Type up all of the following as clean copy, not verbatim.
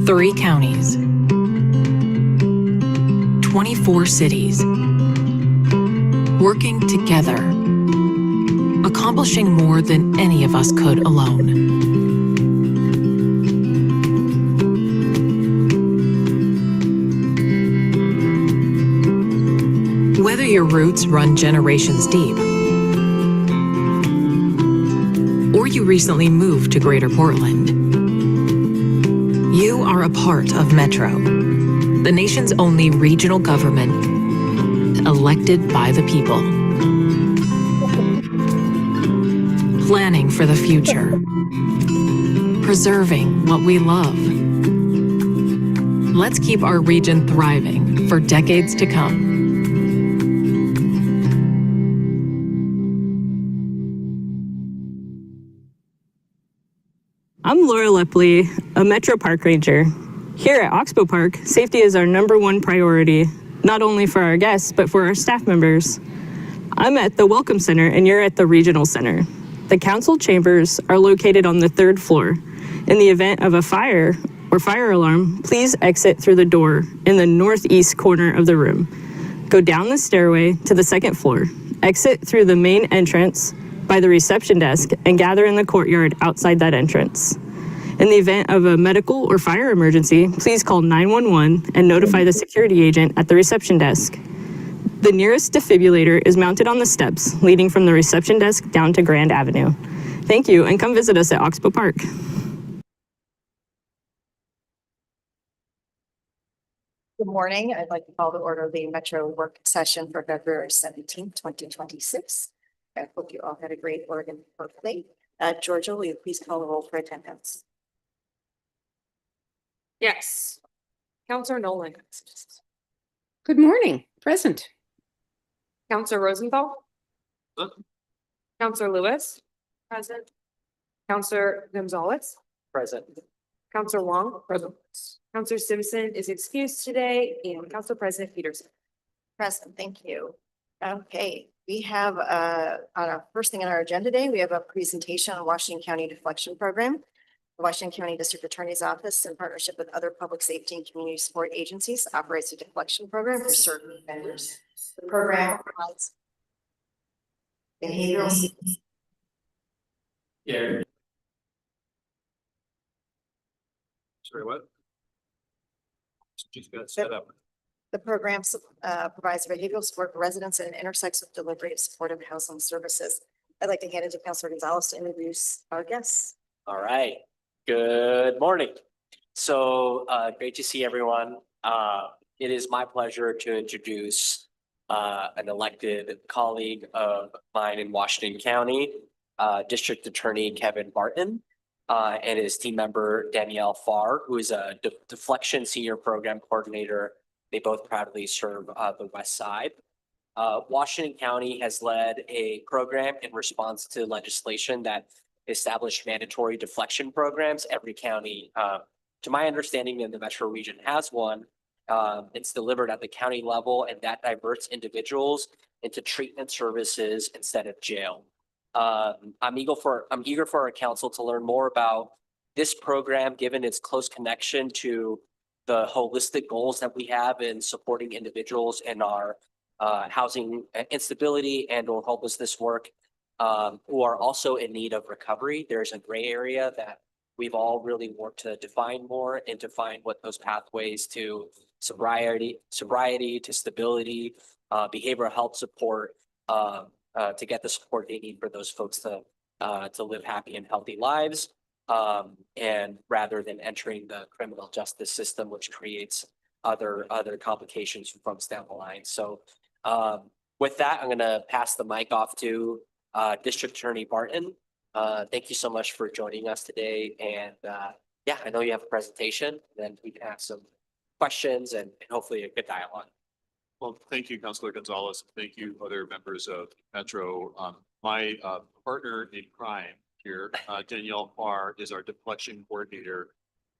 3 counties, 24 cities, working together, accomplishing more than any of us could alone. Whether your roots run generations deep, or you recently moved to Greater Portland, you are a part of Metro, the nation's only regional government elected by the people. Planning for the future, preserving what we love. Let's keep our region thriving for decades to come. I'm Laura Lepley, a Metro Park Ranger. Here at Oxbow Park, safety is our #1 priority, not only for our guests, but for our staff members. I'm at the Welcome Center and you're at the Regional Center. The council chambers are located on the 3rd floor. In the event of a fire or fire alarm, please exit through the door in the northeast corner of the room. Go down the stairway to the 2nd floor. Exit through the main entrance by the reception desk and gather in the courtyard outside that entrance. In the event of a medical or fire emergency, please call 911 and notify the security agent at the reception desk. The nearest defibrillator is mounted on the steps leading from the reception desk down to Grand Avenue. Thank you, and come visit us at Oxbow Park. Good morning. I'd like to call to order the Metro work session for February 17th, 2026. I hope you all had a great Oregon birthday. Georgia, will you please call the roll for attendance? Yes. Councilor Nolan. Good morning. Present. Councilor Rosenthal. Councilor Lewis. Present. Councilor Gonzalez. Present. Councilor Wong. Present. Councilor Simpson is excused today, and Council President Peterson. Present, thank you. Okay, we have on our first thing on our agenda today, we have a presentation on Washington County Deflection Program. The Washington County District Attorney's Office, in partnership with other public safety and community support agencies, operates a deflection program for certain offenders. The program provides behavioral. Yeah. Sorry, what? Just got set up. The program provides behavioral support for residents and intersects with delivery of supportive housing services. I'd like to hand it to Councilor Gonzalez to introduce our guests. All right. Good morning. So great to see everyone. It is my pleasure to introduce an elected colleague of mine in Washington County, District Attorney Kevin Barton, and his team member Danielle Farr, who is a Deflection Senior Program Coordinator. They both proudly serve the West Side. Washington County has led a program in response to legislation that established mandatory deflection programs. Every county, to my understanding, in the metro region has one. It's delivered at the county level, and that diverts individuals into treatment services instead of jail. I'm eager for our council to learn more about this program, given its close connection to the holistic goals that we have in supporting individuals in our housing instability and or homelessness work, who are also in need of recovery. There's a gray area that we've all really worked to define more and define what those pathways to sobriety to stability, behavioral health support, to get the support they need for those folks to live happy and healthy lives. And rather than entering the criminal justice system, which creates other complications for folks down the line. So with that, I'm going to pass the mic off to District Attorney Barton. Thank you so much for joining us today. And yeah, I know you have a presentation, then we can have some questions and hopefully a good dialogue. Well, thank you, Councilor Gonzalez. Thank you, other members of Metro. My partner in crime here, Danielle Farr, is our deflection coordinator.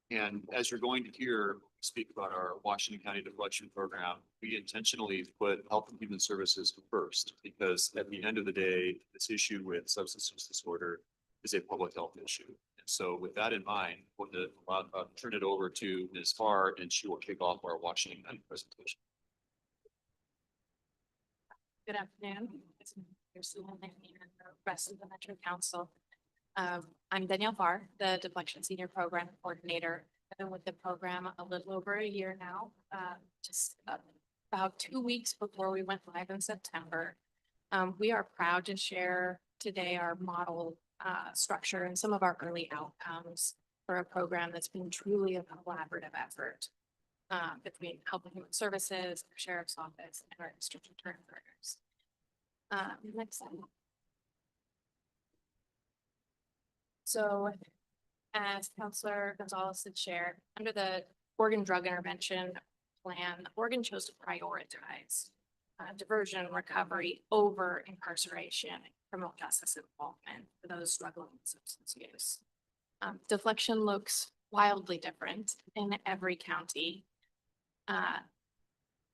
And as you're going to hear speak about our Washington County Deflection Program, we intentionally put health and human services first, because at the end of the day, this issue with substance use disorder is a public health issue. And so with that in mind, we'll turn it over to Ms. Farr, and she will kick off our Washington County presentation. Good afternoon. It's Kirsten and the rest of the Metro Council. I'm Danielle Farr, the Deflection Senior Program Coordinator. I've been with the program a little over a year now, just about 2 weeks before we went live in September. We are proud to share today our model structure and some of our early outcomes for a program that's been truly a collaborative effort between Health and Human Services, the Sheriff's Office, and our district attorney partners. Next slide. So, as Councilor Gonzalez had shared, under the Oregon Drug Intervention Plan, Oregon chose to prioritize diversion recovery over incarceration and criminal justice involvement for those struggling with substance use. Deflection looks wildly different in every county.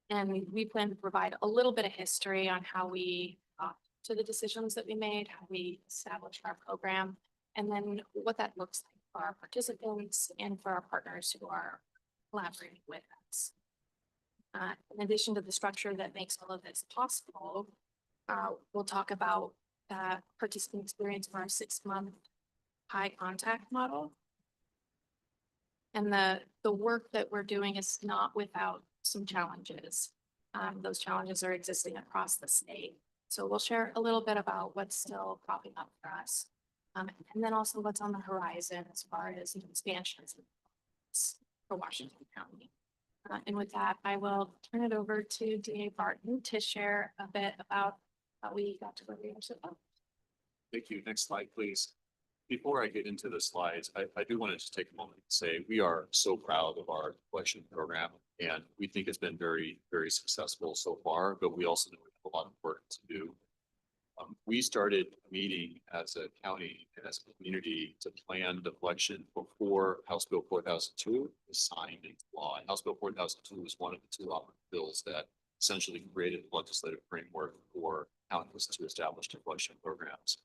And we plan to provide a little bit of history on how we got to the decisions that we made, how we established our program, and then what that looks like for our participants and for our partners who are collaborating with us. In addition to the structure that makes all of this possible, we'll talk about participant experience for our 6-month high contact model. And the work that we're doing is not without some challenges. Those challenges are existing across the state. So we'll share a little bit about what's still popping up for us. And then also what's on the horizon as far as expansions for Washington County. And with that, I will turn it over to DA Barton to share a bit about how we got to where we are so far. Thank you. Next slide, please. Before I get into the slides, I do want to just take a moment to say we are so proud of our collection program, and we think it's been very, very successful so far, but we also know we have a lot of work to do. We started meeting as a county and as a community to plan deflection before House Bill 4002 was signed into law. And House Bill 4002 was one of the 2 bills that essentially created a legislative framework for counties to establish deflection programs.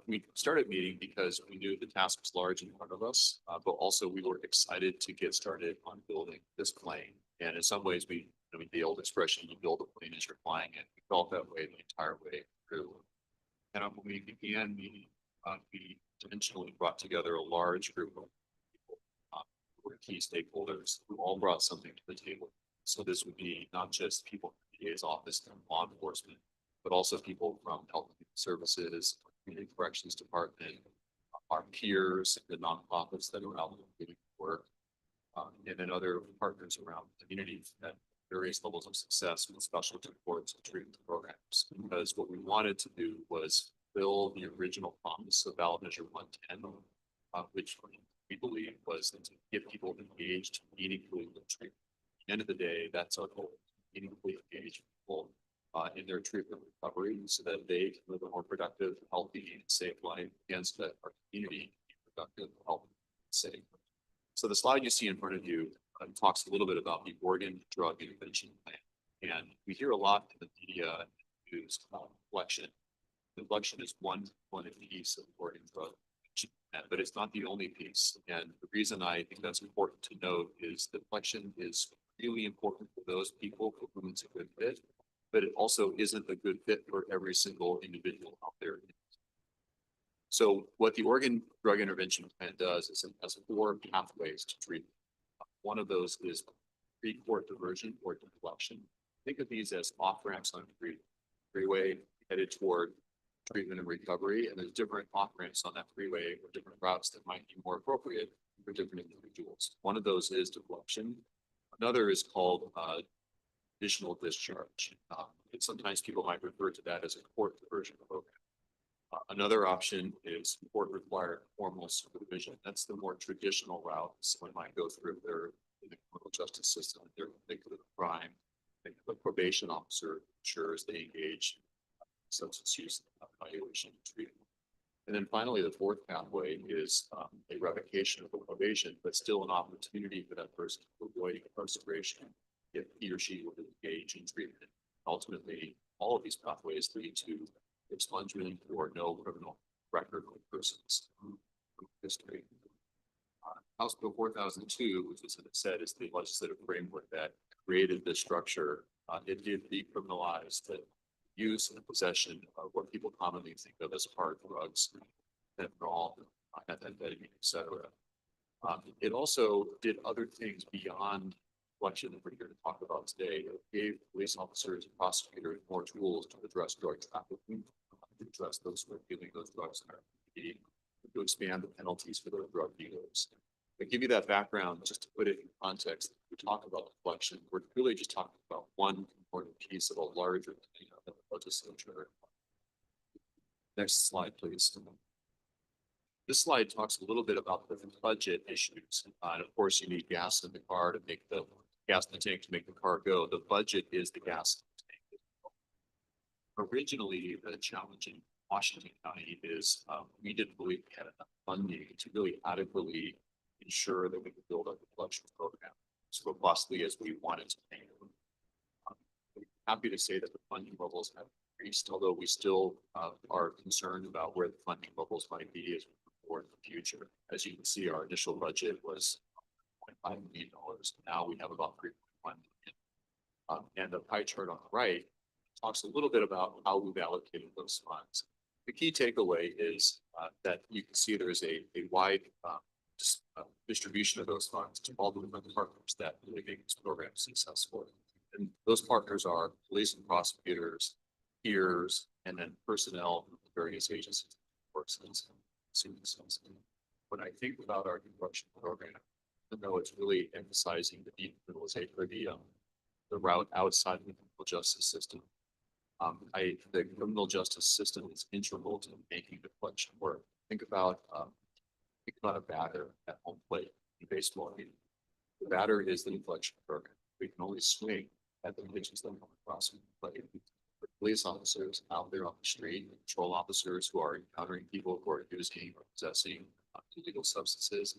We started meeting because we knew the task was large in front of us, but also we were excited to get started on building this plane. And in some ways, the old expression, you build a plane as you're flying it. We felt that way the entire way through. And when we began meeting, we intentionally brought together a large group of people, who were key stakeholders who all brought something to the table. So this would be not just people from the DA's office and law enforcement, but also people from Health and Human Services, Community Corrections Department, our peers, the nonprofits that are out there doing work, and then other partners around the community at various levels of success with specialty courts and treatment programs. Because what we wanted to do was fill the original promise of ballot measure 110, which we believe was to get people engaged meaningfully with treatment. At the end of the day, that's our goal: meaningfully engage people in their treatment recovery so that they can live a more productive, healthy, and safe life, and so that our community can be productive, healthy, and safe. So the slide you see in front of you talks a little bit about the Oregon Drug Intervention Plan. And we hear a lot in the media and news about deflection. Deflection is one piece of Oregon Drug Intervention Plan, but it's not the only piece. And the reason I think that's important to note is deflection is really important for those people for whom it's a good fit, but it also isn't a good fit for every single individual out there. So what the Oregon Drug Intervention Plan does is it has 4 pathways to treatment. One of those is pre-court diversion or deflection. Think of these as off-ramps on the freeway headed toward treatment and recovery. And there's different off-ramps on that freeway or different routes that might be more appropriate for different individuals. One of those is deflection. Another is called additional discharge. Sometimes people might refer to that as a court diversion program. Another option is court-required formal supervision. That's the more traditional route someone might go through their in the criminal justice system. They're convicted of a crime. The probation officer ensures they engage in substance use evaluation and treatment. And then finally, the 4th pathway is a revocation of the probation, but still an opportunity for that person to avoid incarceration if he or she would engage in treatment. Ultimately, all of these pathways lead to expungement or no criminal record of persons. history. House Bill 4002, which as I said, is the legislative framework that created this structure. It did decriminalize the use and possession of what people commonly think of as hard drugs, fentanyl, methamphetamine, et cetera. It also did other things beyond collection that we're here to talk about today. It gave police officers and prosecutors more tools to address drug trafficking, to address those who are dealing those drugs in our community, to expand the penalties for those drug dealers. To give you that background, just to put it in context, we talk about collection, we're really just talking about one important piece of a larger thing of the legislature. Next slide, please. This slide talks a little bit about the budget issues. And of course, you need gas in the car to make the gas in the tank to make the car go. The budget is the gas in the tank. Originally, the challenge in Washington County is we didn't believe we had enough funding to really adequately ensure that we could build up the collection program as robustly as we wanted to. Happy to say that the funding levels have increased, although we still are concerned about where the funding levels might be as we move forward in the future. As you can see, our initial budget was $0.5 million. Now we have about $3.1 million. And the pie chart on the right talks a little bit about how we've allocated those funds. The key takeaway is that you can see there's a wide distribution of those funds to all the different partners that really make this program successful. And those partners are police and prosecutors, peers, and then personnel from various agencies. When I think about our collection program, even though it's really emphasizing the decriminalization or the route outside of the criminal justice system, the criminal justice system is integral to making the collection work. Think about a batter at home plate in baseball. The batter is the deflection program. We can only swing at the pitches that come across the plate. The police officers out there on the street, patrol officers who are encountering people who are using or possessing illegal substances,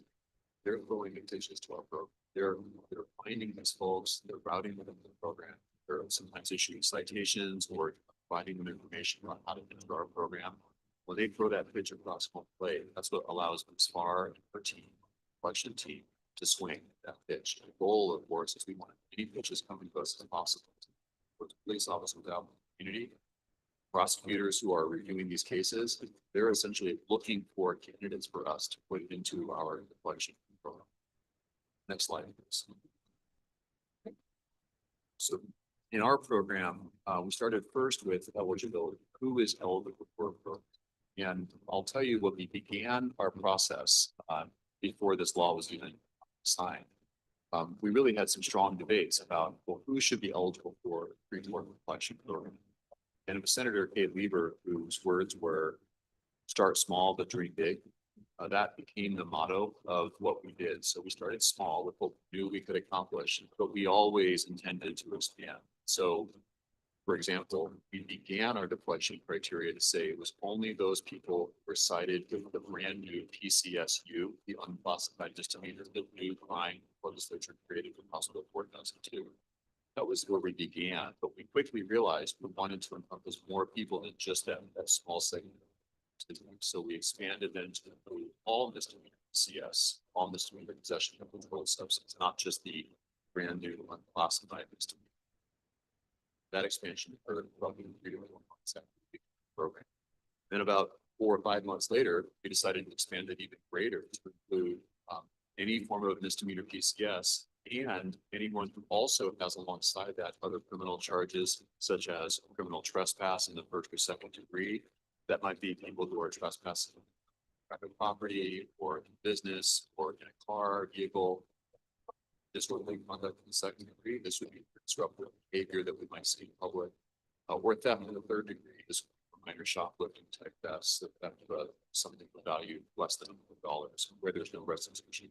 they're throwing the pitches to our program. They're finding these folks, they're routing them into the program. They're sometimes issuing citations or providing them information on how to enter our program. When they throw that pitch across home plate, that's what allows Ms. Farr and her team, collection team, to swing that pitch. The goal, of course, is we want as many pitches coming to us as possible. For the police officers out in the community, prosecutors who are reviewing these cases, they're essentially looking for candidates for us to put into our collection program. Next slide, please. So in our program, we started first with eligibility. Who is eligible for a program? And I'll tell you what we began our process before this law was even signed. We really had some strong debates about, well, who should be eligible for the pre-court collection program. And it was Senator Kay Lieber whose words were, start small, but dream big. That became the motto of what we did. So we started small with what we knew we could accomplish, but we always intended to expand. So, for example, we began our deflection criteria to say it was only those people who were cited with the brand new PCSU, the unclassified misdemeanor, the new crime legislature created from House Bill 4002. That was where we began, but we quickly realized we wanted to encompass more people than just that small segment. So we expanded then to include all misdemeanor CS, all misdemeanor possession of controlled substance, not just the brand new unclassified misdemeanor. That expansion occurred roughly 3 to 4 months after the program. Then about 4 or 5 months later, we decided to expand it even greater to include any form of misdemeanor PCS and anyone who also has alongside that other criminal charges, such as criminal trespass in the first or second degree. That might be people who are trespassing private property or in business or in a car, vehicle. Disorderly conduct in the second degree. This would be disruptive behavior that we might see in public. Or theft in the third degree. This would be minor shoplifting type thefts that something of value less than $100 where there's no restitution.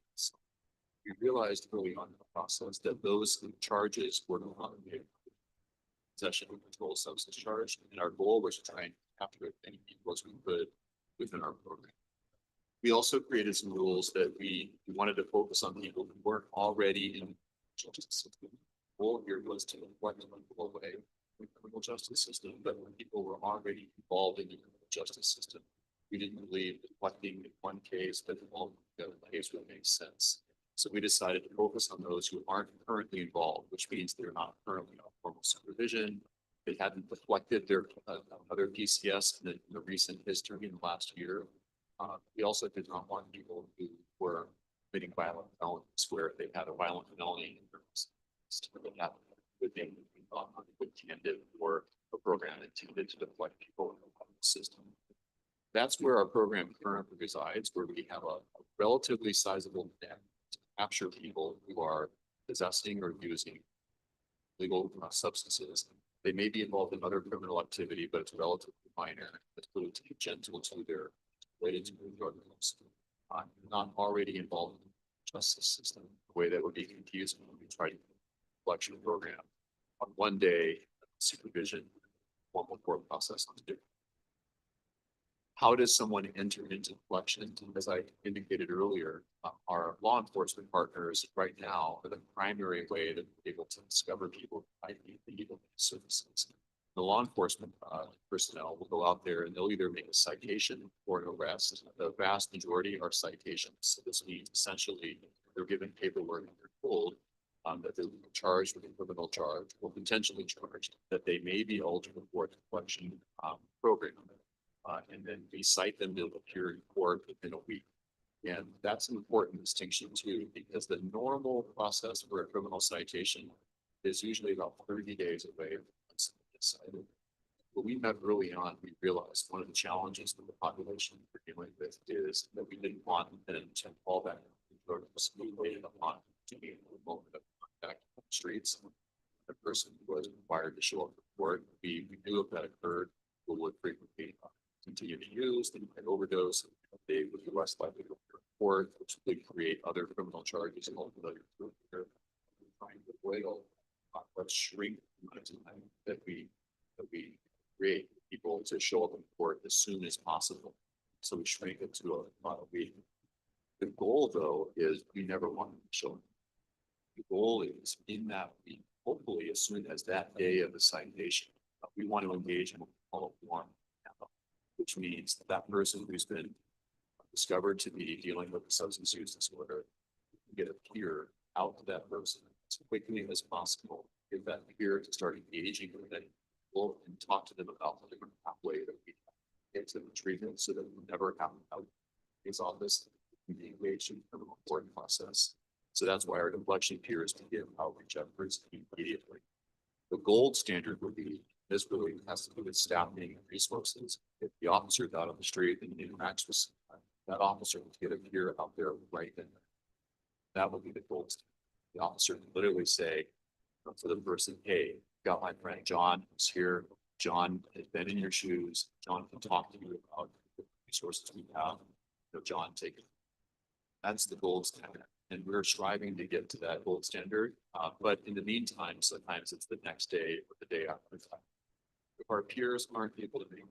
We realized early on in the process that those charges were not possession of controlled substance charge, and our goal was to try and capture as many people as we could within our program. We also created some rules that we wanted to focus on people who weren't already in the justice system. The goal here was to reflect them away from the criminal justice system, but when people were already involved in the criminal justice system, we didn't believe deflecting in one case, but the case would make sense. So we decided to focus on those who aren't currently involved, which means they're not currently on formal supervision. They hadn't deflected their other PCS in the recent history in the last year. We also did not want people who were committing violent felonies where they had a violent felony in their that would be a good candidate for a program intended to deflect people in the system. That's where our program currently resides, where we have a relatively sizable net to capture people who are possessing or using legal substances. They may be involved in other criminal activity, but it's relatively minor. It's really gentle to their related to drug use. Not already involved in the justice system, the way that would be confusing when we try to collection program on one day supervision, one court process to do. How does someone enter into collection? As I indicated earlier, our law enforcement partners right now are the primary way that we're able to discover people who might need legal services. The law enforcement personnel will go out there and they'll either make a citation or an arrest. The vast majority are citations. So this means essentially they're given paperwork and they're told that they're charged with a criminal charge or potentially charged, that they may be eligible for a collection program. And then we cite them to appear in court within a week. And that's an important distinction too, because the normal process for a criminal citation is usually about 30 days away from decided. But we met early on, we realized one of the challenges with the population we're dealing with is that we didn't want them to fall back. We waited upon to be in the moment of contact on the streets. The person was required to show up to court. We knew if that occurred, we would frequently continue to use and overdose. They would be less likely to go to court, which would create other criminal charges and ultimately trying to avoid all let's shrink the amount of time that we create people to show up in court as soon as possible. So we shrink it to a week. The goal though is we never want to show up. The goal is in that week, hopefully as soon as that day of the citation, we want to engage in what we call a warm, which means that person who's been discovered to be dealing with a substance use disorder, get a peer out to that person as quickly as possible, get that peer to start engaging with it, and talk to them about the different pathway that we get to the treatment so that we never have out his office and be engaged in the criminal court process. So that's why our deflection peers begin outreach efforts immediately. The gold standard would be this really has to do with staffing and resources. If the officer got on the street and interacts with that officer to get a peer out there right then, that would be the gold standard. The officer can literally say to the person, hey, got my friend John who's here. John has been in your shoes. John can talk to you about the resources we have. So John, take it. That's the gold standard. And we're striving to get to that gold standard. But in the meantime, sometimes it's the next day or the day after that. If our peers aren't able to make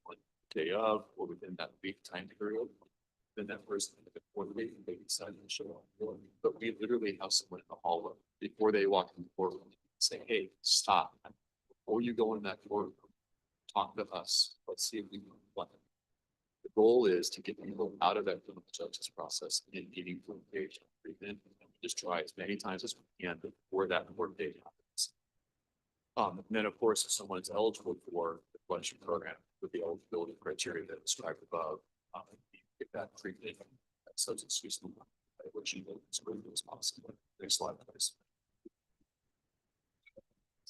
one day of or within that week time period, then that person before the meeting, they decide to show up. But we literally have someone in the hallway before they walk in the courtroom say, hey, stop. Before you go in that courtroom, talk to us. Let's see if we can what. The goal is to get people out of that criminal justice process in meaningful engagement treatment. And we just try as many times as we can before that court date happens. And then of course, if someone is eligible for the collection program with the eligibility criteria that described above, get that treatment, that substance use, which you know as quickly as possible. Next slide, please.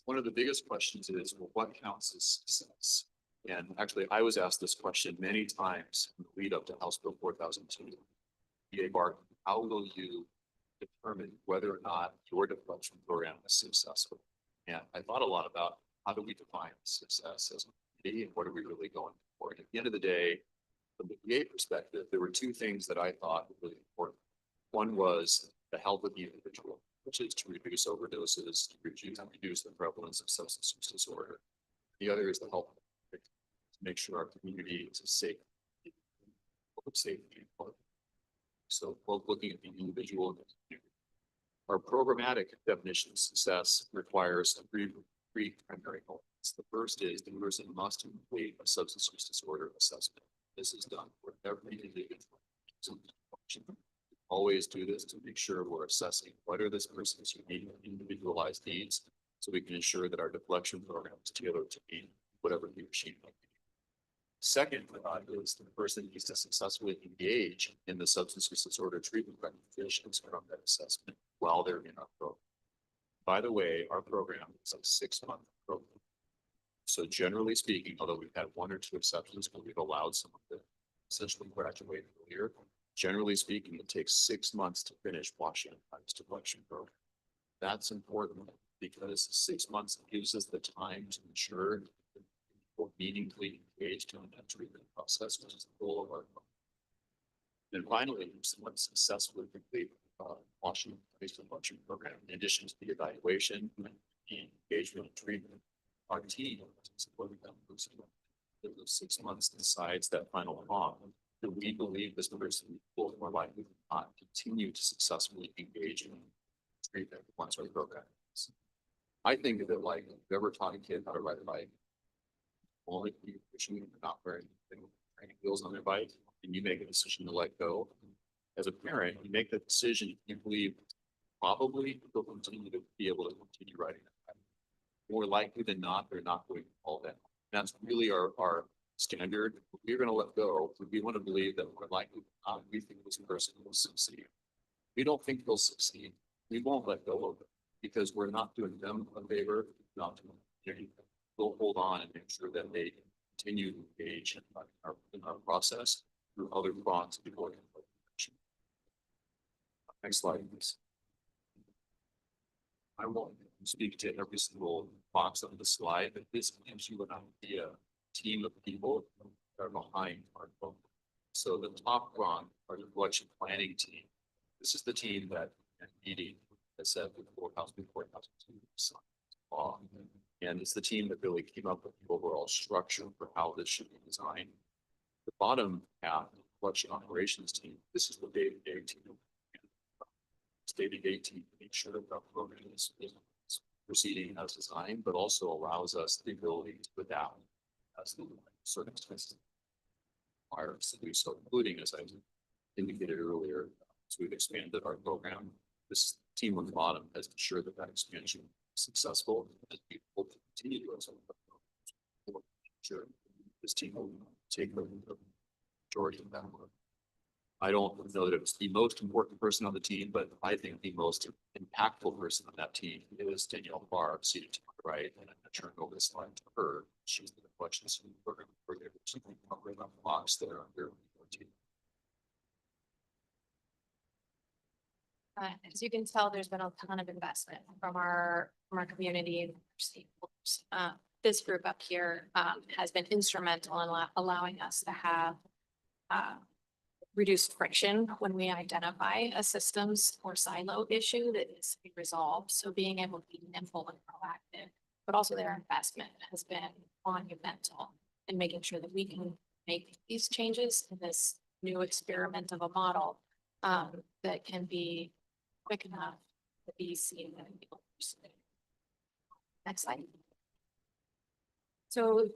One of the biggest questions is, well, what counts as success? And actually, I was asked this question many times in the lead up to House Bill 4002. EA Barton, how will you determine whether or not your deflection program is successful? And I thought a lot about how do we define success as a community and what are we really going for? And at the end of the day, from the EA perspective, there were two things that I thought were really important. One was the health of the individual, which is to reduce overdoses, to reduce the prevalence of substance use disorder. The other is the health of the victim, to make sure our community is safe. Safety. So both looking at the individual and the community. Our programmatic definition of success requires three primary elements. The first is the person must complete a substance use disorder assessment. This is done for every individual. Always do this to make sure we're assessing what are this person's unique individualized needs, so we can ensure that our deflection program is tailored to meet whatever he or she might need. Second, is the person needs to successfully engage in the substance use disorder treatment recommendations from that assessment while they're in our program. By the way, our program is a 6-month program. So generally speaking, although we've had 1 or 2 exceptions where we've allowed someone to essentially graduate earlier, generally speaking, it takes 6 months to finish Washington County's deflection program. That's important because 6 months gives us the time to ensure that we're meaningfully engaged in that treatment process, which is the goal of our program. And finally, someone successfully complete Washington County's deflection program, in addition to the evaluation and engagement and treatment, our team supporting them for those 6 months decides that final prong. Do we believe this person will more likely than not continue to successfully engage in treatment once our program ends? I think of it like if you ever taught a kid how to ride a bike, only if you pushing not wearing training wheels on their bike, and you make a decision to let go. As a parent, you make the decision you believe probably they'll continue to be able to continue riding that bike. More likely than not, they're not going to fall down. That's really our standard. If we're going to let go, we want to believe that we're likely not, we think this person will succeed. We don't think they'll succeed. We won't let go of it because we're not doing them a favor, not doing anything. We'll hold on and make sure that they continue to engage in our process through other prongs before. Next slide, please. I won't speak to every single box on the slide, but this gives you an idea, team of people that are behind our program. So the top rung are the deflection planning team. This is the team that meeting that said before house. And it's the team that really came up with the overall structure for how this should be designed. The bottom half, the deflection operations team, this is the day-to-day team. Day-to-day team to make sure that our program is proceeding as designed, but also allows us the ability to adapt as the circumstances require us to do so, including, as I indicated earlier, so we've expanded our program. This team on the bottom has ensured that that expansion is successful as we hope to continue to sure this team will take the majority of that work. I don't know that it was the most important person on the team, but I think the most impactful person on that team is Danielle Barr, seated to my right, and I'm going to turn over the slide to her. She's the deflection program coordinator. Covering up the box there under 14. As you can tell, there's been a ton of investment from our community and stakeholders. This group up here has been instrumental in allowing us to have reduced friction when we identify a systems or silo issue that needs to be resolved. So being able to be nimble and proactive, but also their investment has been monumental in making sure that we can make these changes in this new experiment of a model that can be quick enough to be seen and people understood. Next slide. So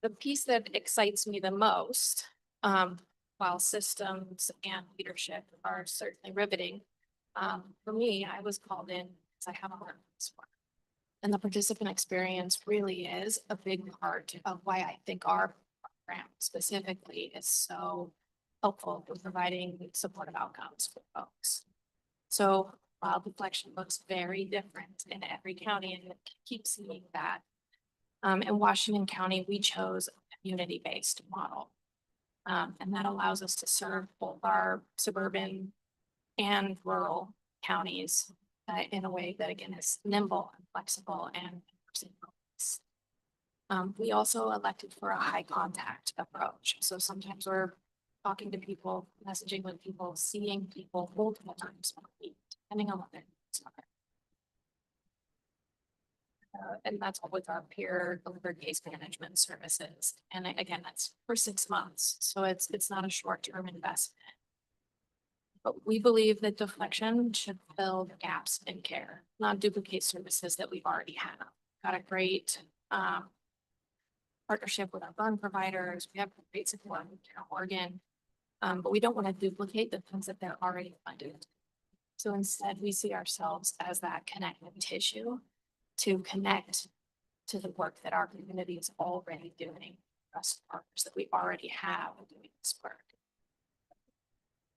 the piece that excites me the most, while systems and leadership are certainly riveting, for me, I was called in because I have a heart for this work. And the participant experience really is a big part of why I think our program specifically is so helpful in providing supportive outcomes for folks. So while deflection looks very different in every county, and it keeps seeing that, in Washington County, we chose a community-based model. And that allows us to serve both our suburban and rural counties in a way that, again, is nimble and flexible and person-focused. We also elected for a high contact approach. So sometimes we're talking to people, messaging with people, seeing people multiple times a week, depending on what their needs are. And that's all with our peer delivered case management services. And again, that's for 6 months. So it's not a short-term investment. But we believe that deflection should fill gaps in care, not duplicate services that we already have. Got a great partnership with our burn providers. We have great support in Oregon. But we don't want to duplicate the things that they're already funded. So instead, we see ourselves as that connective tissue to connect to the work that our community is already doing, trust partners that we already have doing this work.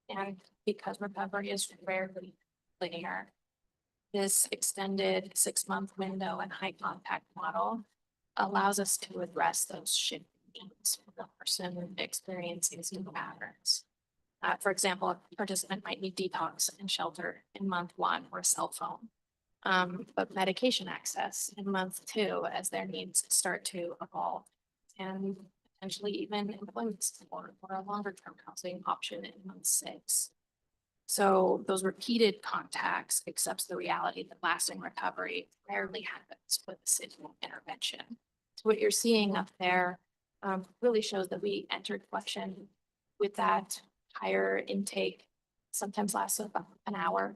And because recovery is rarely linear, this extended 6-month window and high contact model allows us to address those shifting needs for the person experiencing these new patterns. For example, a participant might need detox and shelter in month 1 or a cell phone, but medication access in month 2 as their needs start to evolve, and potentially even employment support or a longer term housing option in month 6. So those repeated contacts accepts the reality that lasting recovery rarely happens with a single intervention. So what you're seeing up there really shows that we entered Deflection with that higher intake, sometimes lasts about an hour,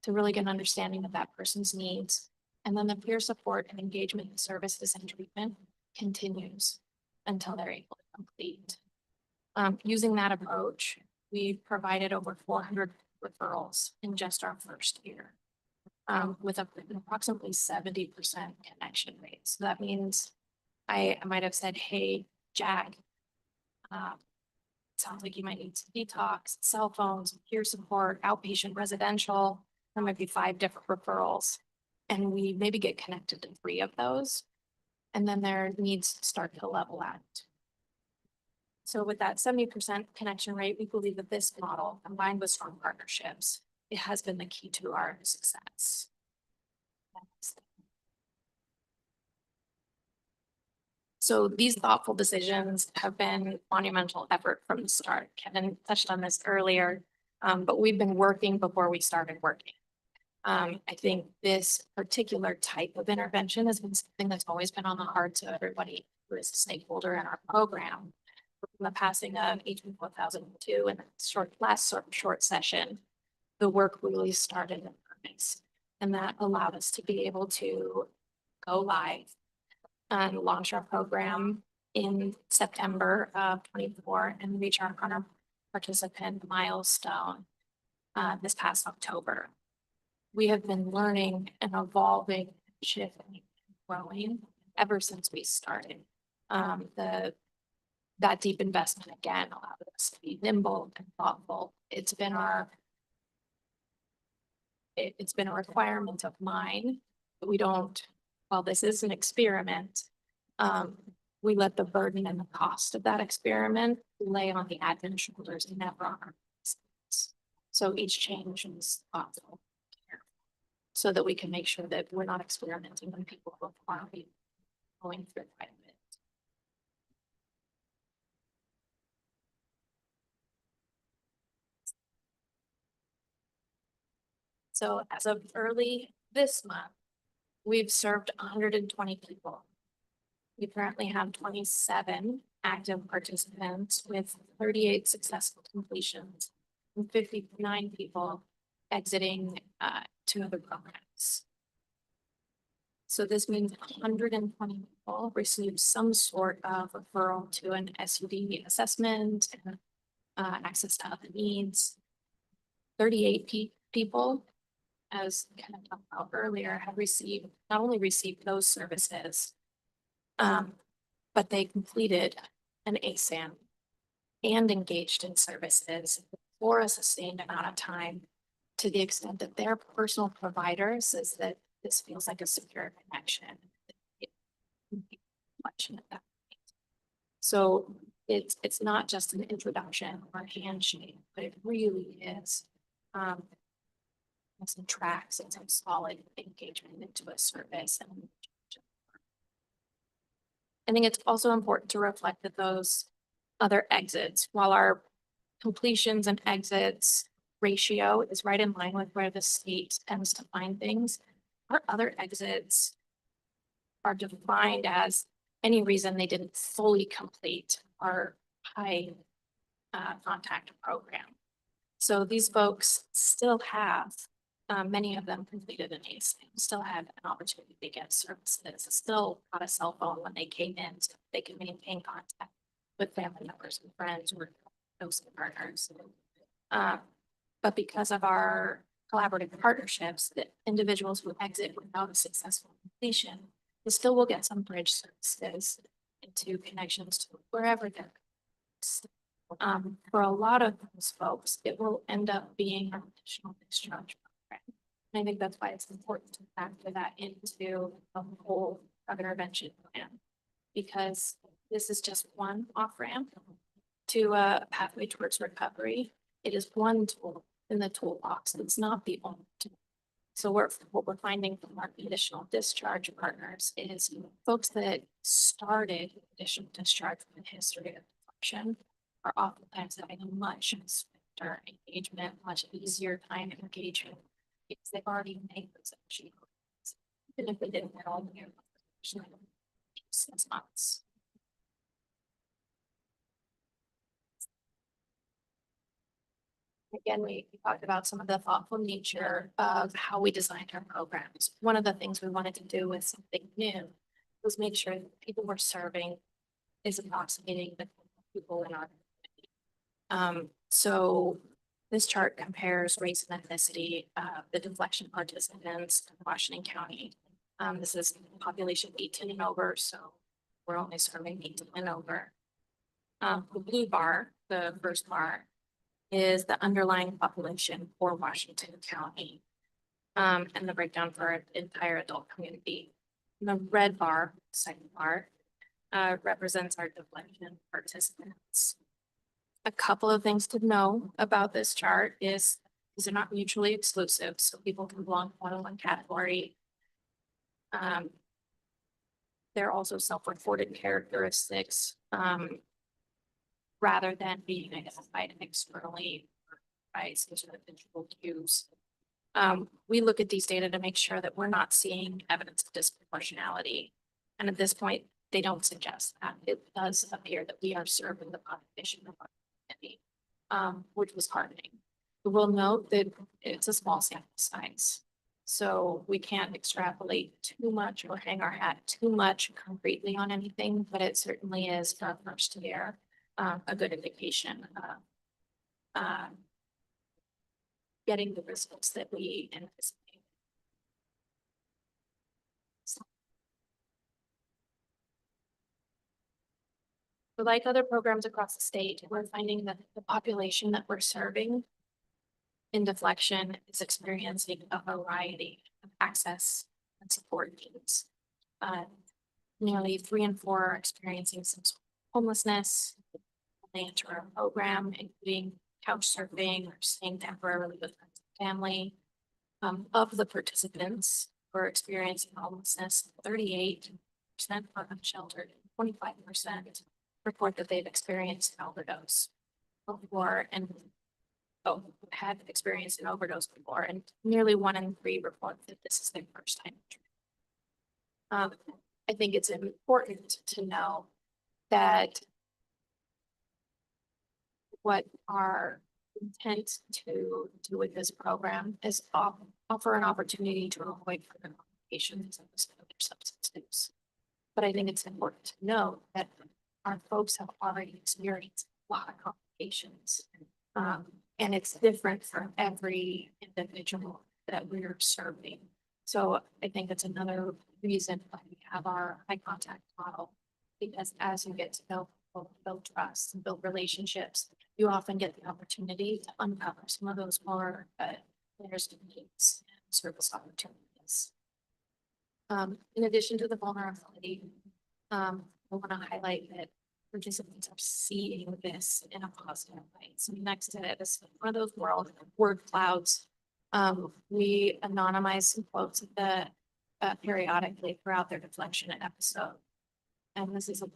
to really get an understanding of that person's needs. And then the peer support and engagement in services and treatment continues until they're able to complete. Using that approach, we provided over 400 referrals in just our first year, with an approximately 70% connection rate. So that means I might have said, hey, Jack, sounds like you might need some detox, cell phones, peer support, outpatient residential. There might be 5 different referrals. And we maybe get connected to 3 of those. And then their needs start to level out. So with that 70% connection rate, we believe that this model, combined with strong partnerships, it has been the key to our success. So these thoughtful decisions have been monumental effort from the start. Kevin touched on this earlier, but we've been working before we started working. I think this particular type of intervention has been something that's always been on the hearts of everybody who is a stakeholder in our program. From the passing of HB 4002 and the last short session, the work really started in earnest, and that allowed us to be able to go live and launch our program in September of 24 and reach our 100 participant milestone this past October. We have been learning and evolving, shifting, growing ever since we started. That deep investment again allowed us to be nimble and thoughtful. It's been a requirement of mine, but we don't, while this is an experiment, we let the burden and the cost of that experiment lay on the admin shoulders and never on our business. So each change is thoughtful, so that we can make sure that we're not experimenting when people are already going through quite a bit. So as of early this month, we've served 120 people. We currently have 27 active participants with 38 successful completions and 59 people exiting to other programs. So this means 120 people received some sort of referral to an SUD assessment and access to other needs. 38 people, as kind of talked about earlier, have not only received those services, but they completed an ASAM and engaged in services for a sustained amount of time, to the extent that their personal provider says that this feels like a secure connection. So it's not just an introduction or a handshake, but it really is some tracks and some solid engagement into a service. And I think it's also important to reflect that those other exits, while our completions and exits ratio is right in line with where the state tends to find things, our other exits are defined as any reason they didn't fully complete our high contact program. So these folks still have Many of them completed an ACE, still had an opportunity to get services, still got a cell phone when they came in, so they can maintain contact with family members and friends or those partners. But because of our collaborative partnerships, the individuals who exit without a successful completion, they still will get some bridge services into connections to wherever they're. For a lot of those folks, it will end up being an additional discharge program. And I think that's why it's important to factor that into the whole drug intervention plan, because this is just one off ramp to a pathway towards recovery. It is one tool in the toolbox. It's not the only tool. So what we're finding from our conditional discharge partners is folks that started conditional discharge with a history of deflection are oftentimes having a much better engagement, much easier time engagement because they've already made those achievements. Even if they didn't get all the year, 6 months. Again, we talked about some of the thoughtful nature of how we designed our programs. One of the things we wanted to do with something new was make sure that the people we're serving is approximating the people in our community. So this chart compares race and ethnicity of the deflection participants in Washington County. This is population 18 and over, so we're only serving 18 and over. The blue bar, the first bar, is the underlying population for Washington County, and the breakdown for our entire adult community. And the red bar, second bar, represents our deflection participants. A couple of things to know about this chart is these are not mutually exclusive, so people can belong to more than one category. They're also self-reported characteristics, rather than being identified externally by some sort of visual cues. We look at these data to make sure that we're not seeing evidence of disproportionality. And at this point, they don't suggest that. It does appear that we are serving the population of our community, which was heartening. We'll note that it's a small sample size, so we can't extrapolate too much or hang our hat too much concretely on anything, but it certainly is for our first year a good indication of getting the results that we anticipate. So like other programs across the state, we're finding that the population that we're serving in deflection is experiencing a variety of access and support needs. Nearly 3 in 4 are experiencing some sort of homelessness. They enter our program, including couch surfing or staying temporarily with friends and family. Of the participants who are experiencing homelessness, 38% are unsheltered, 25% report that they've experienced an overdose before and had experienced an overdose before, and nearly 1 in 3 report that this is their first time. I think it's important to know that what our intent to do with this program is offer an opportunity to avoid further complications of substance use. But I think it's important to know that our folks have already experienced a lot of complications. And it's different for every individual that we're serving. So I think that's another reason why we have our high contact model, because as you get to know people, build trust and build relationships, you often get the opportunity to uncover some of those more layers of needs and service opportunities. In addition to the vulnerability, I want to highlight that participants are seeing this in a positive way. So next to it is one of those word clouds. We anonymize some quotes periodically throughout their deflection episode. And this is a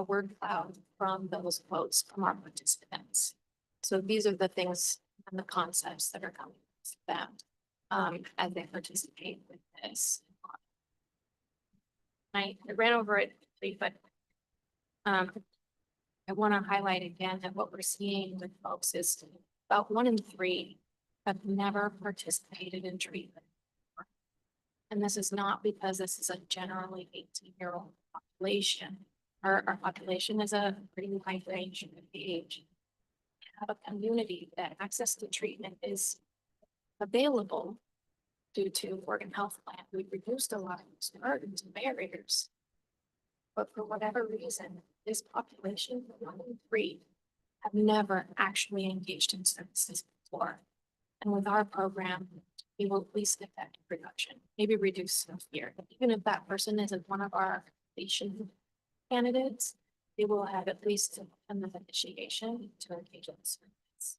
word cloud from those quotes from our participants. So these are the things and the concepts that are coming to them as they participate with this. I ran over it quickly, but I want to highlight again that what we're seeing with folks is about 1 in 3 have never participated in treatment. And this is not because this is a generally 18-year-old population. Our population is a pretty wide range of age. We have a community that access to treatment is available due to Oregon Health Plan. We've reduced a lot of these burdens and barriers. But for whatever reason, this population, 1 in 3, have never actually engaged in services before. And with our program, we will at least get that reduction, maybe reduce some fear. Even if that person isn't one of our completion candidates, they will have at least an initiation to engage in service.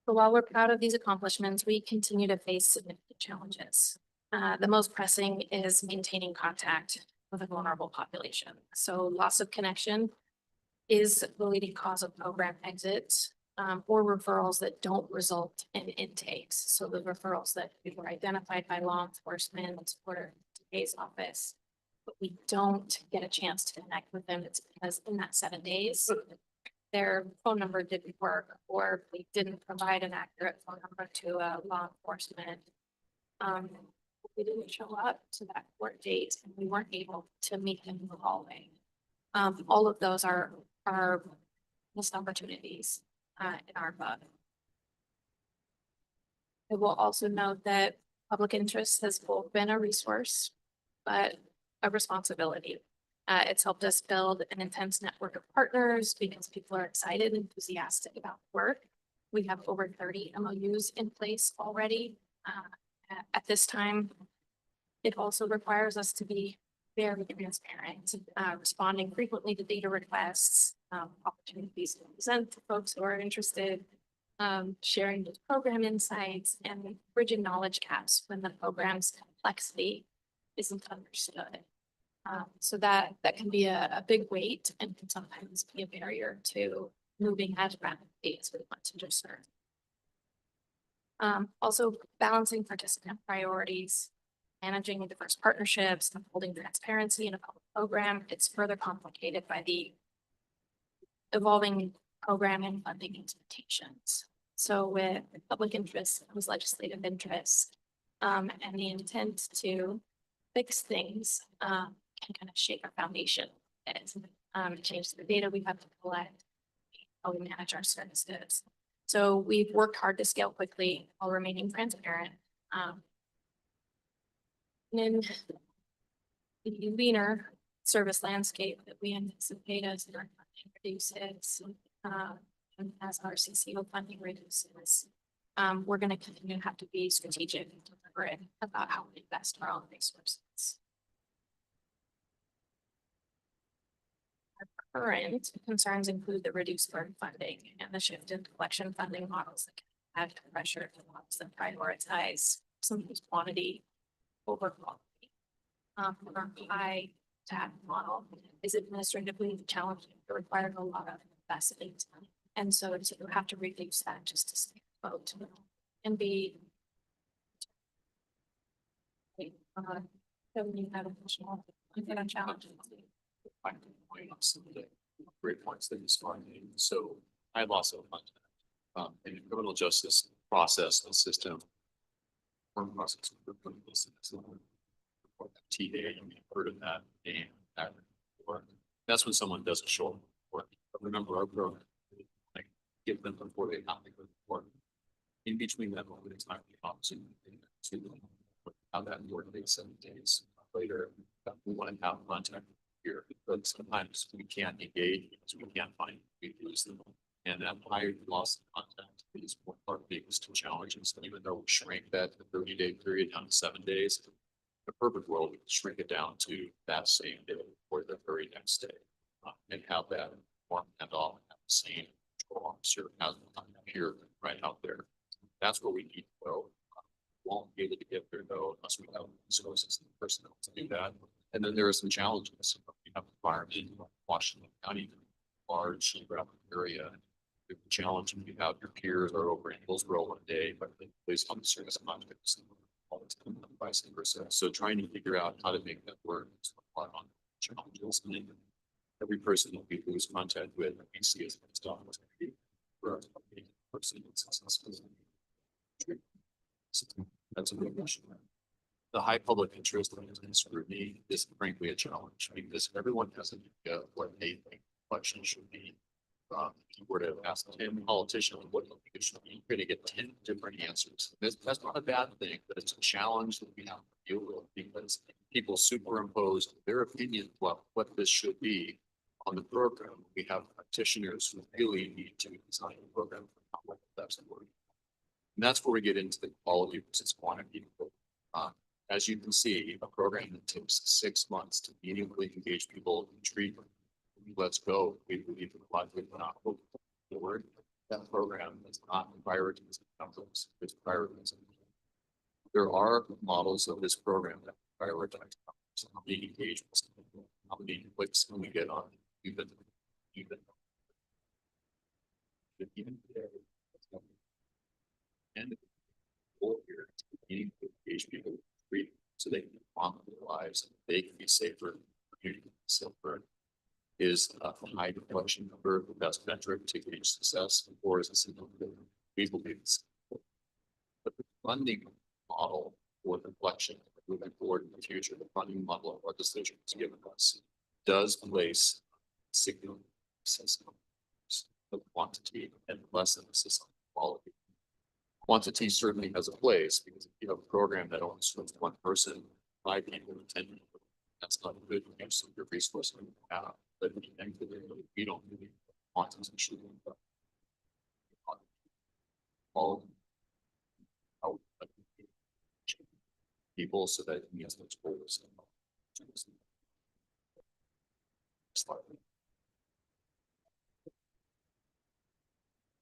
So while we're proud of these accomplishments, we continue to face significant challenges. The most pressing is maintaining contact with a vulnerable population. So loss of connection is the leading cause of program exits or referrals that don't result in intakes. So the referrals that were identified by law enforcement or DA's office, but we don't get a chance to connect with them. It's because in that 7 days, their phone number didn't work, or we didn't provide an accurate phone number to law enforcement. We didn't show up to that court date and we weren't able to meet them in the hallway. All of those are missed opportunities in our book. I will also note that public interest has both been a resource, but a responsibility. It's helped us build an intense network of partners because people are excited and enthusiastic about the work. We have over 30 MOUs in place already. At this time, it also requires us to be very transparent, responding frequently to data requests, opportunities to present to folks who are interested, sharing those program insights, and bridging knowledge gaps when the program's complexity isn't understood. So that can be a big weight and can sometimes be a barrier to moving as rapidly as we want to discern. Also balancing participant priorities, managing diverse partnerships, and holding transparency in a public program. It's further complicated by the evolving program and funding expectations. So with public interest comes legislative interest, and the intent to fix things can kind of shake our foundation. Change the data we have to collect, how we manage our services. So we've worked hard to scale quickly while remaining transparent. In the leaner service landscape that we anticipate as our funding reduces, and as our CCO funding reduces, we're going to continue to have to be strategic and deliberate about how we invest our own resources. Our current concerns include the reduced burn funding and the shift in collection funding models that can add to pressure to models that prioritize some of this quantity over quality. Our high TAP model is administratively challenging. It requires a lot of investment. And so to have to reduce that just to stay afloat and be so we have additional challenges. Great points that you spawned. So I've also in the criminal justice process and system. Process TA, you've heard of that name. That's when someone doesn't show up for work. But remember our program, like give them before they have to go to work. In between that moment, it's not the opposite to how that work takes 7 days later. We want to have contact here, but sometimes we can't engage because we can't find we lose them. And that higher loss of contact is one of our biggest challenges. Even though we shrink that 30-day period down to 7 days, the perfect world, we can shrink it down to that same day or the very next day, and have that one and all have the same control officer as here right out there. That's where we need to go. Won't be able to get there though unless we have resources and personnel to do that. And then there are some challenges. We have environment in Washington County, large geographic area. The challenge when you have your peers are over in Hillsborough one day, but the police officer is not all the time, vice versa. So trying to figure out how to make that work is a lot on challenges. And every person that we lose contact with, we see as a stop for our person successful. That's a real issue. The high public interest and scrutiny is frankly a challenge because everyone has an idea of what they think election should be. If you were to ask 10 politicians what it should be, you're going to get 10 different answers. That's not a bad thing, but it's a challenge that we have to deal with because people superimpose their opinion about what this should be on the program. We have practitioners who really need to design a program for what that's working. And that's where we get into the quality versus quantity. As you can see, a program that takes 6 months to meaningfully engage people in treatment. Let's go. We believe in the logic of not forward. That program is not prioritizing numbers, it's prioritizing. There are models of this program that prioritize how many engagements, how many clicks can we get on even and the goal here is to meaningfully engage people in treatment so they can move their lives and they can be safer, community can be safer. Is a high deflection number the best metric to gauge success, or is it single? We believe it's. But the funding model for deflection moving forward in the future, the funding model of our decisions given us does place significant emphasis on the quantity and less emphasis on quality. Quantity certainly has a place because if you have a program that only serves one person, 5 people, 10 people, that's not a good use of your resource. But we don't really want to shoot all people so that it means those goals.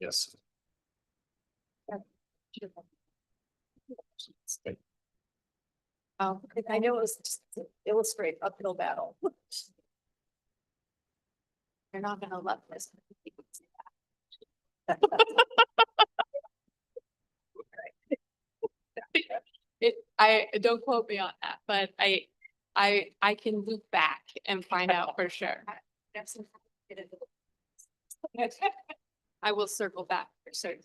Yes. Oh, I know it was just to illustrate uphill battle. You're not gonna love this. I don't quote me on that, but I can loop back and find out for sure. I will circle back for certain.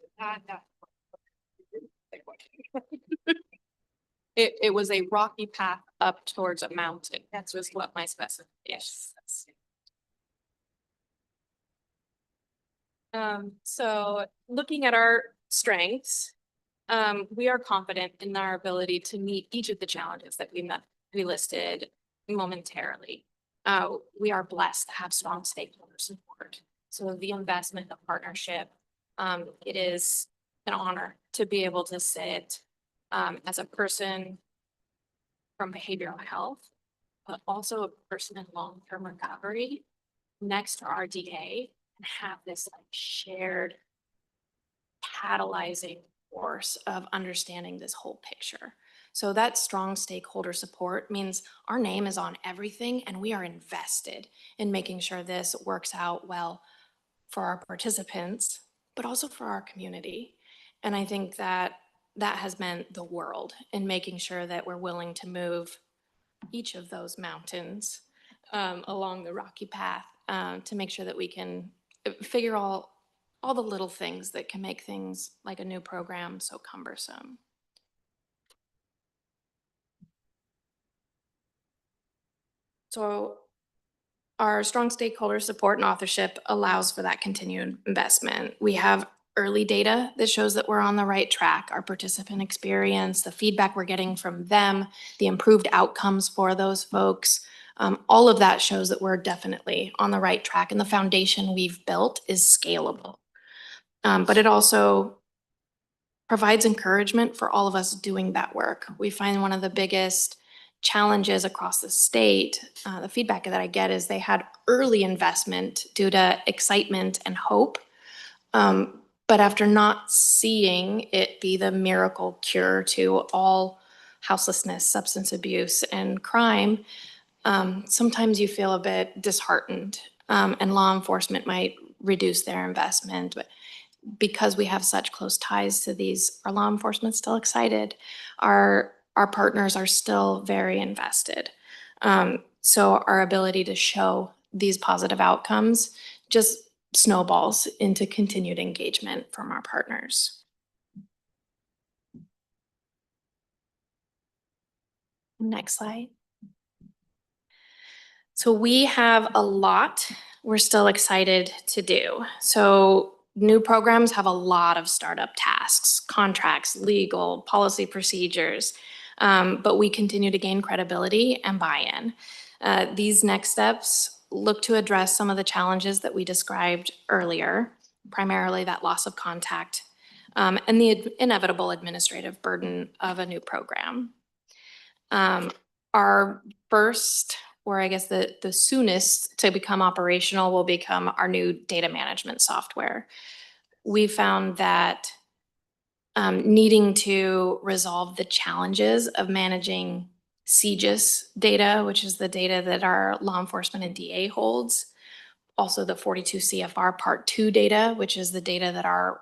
It was a rocky path up towards a mountain. That's just what my specification says. So looking at our strengths, we are confident in our ability to meet each of the challenges that we listed momentarily. We are blessed to have strong stakeholder support. So the investment, the partnership, it is an honor to be able to sit as a person from behavioral health, but also a person in long-term recovery next to our DA and have this like shared catalyzing force of understanding this whole picture. So that strong stakeholder support means our name is on everything and we are invested in making sure this works out well for our participants, but also for our community. And I think that that has meant the world in making sure that we're willing to move each of those mountains along the rocky path to make sure that we can figure all the little things that can make things like a new program so cumbersome. So our strong stakeholder support and authorship allows for that continued investment. We have early data that shows that we're on the right track. Our participant experience, the feedback we're getting from them, the improved outcomes for those folks, all of that shows that we're definitely on the right track and the foundation we've built is scalable. But it also provides encouragement for all of us doing that work. We find one of the biggest challenges across the state, the feedback that I get is they had early investment due to excitement and hope. But after not seeing it be the miracle cure to all houselessness, substance abuse, and crime, sometimes you feel a bit disheartened, and law enforcement might reduce their investment. But because we have such close ties to these, our law enforcement's still excited. Our partners are still very invested. So our ability to show these positive outcomes just snowballs into continued engagement from our partners. Next slide. So we have a lot we're still excited to do. So new programs have a lot of startup tasks, contracts, legal, policy procedures, but we continue to gain credibility and buy-in. These next steps look to address some of the challenges that we described earlier, primarily that loss of contact, and the inevitable administrative burden of a new program. Our first, or I guess the soonest to become operational, will become our new data management software. We found that needing to resolve the challenges of managing CGIS data, which is the data that our law enforcement and DA holds, also the 42 CFR Part 2 data, which is the data that our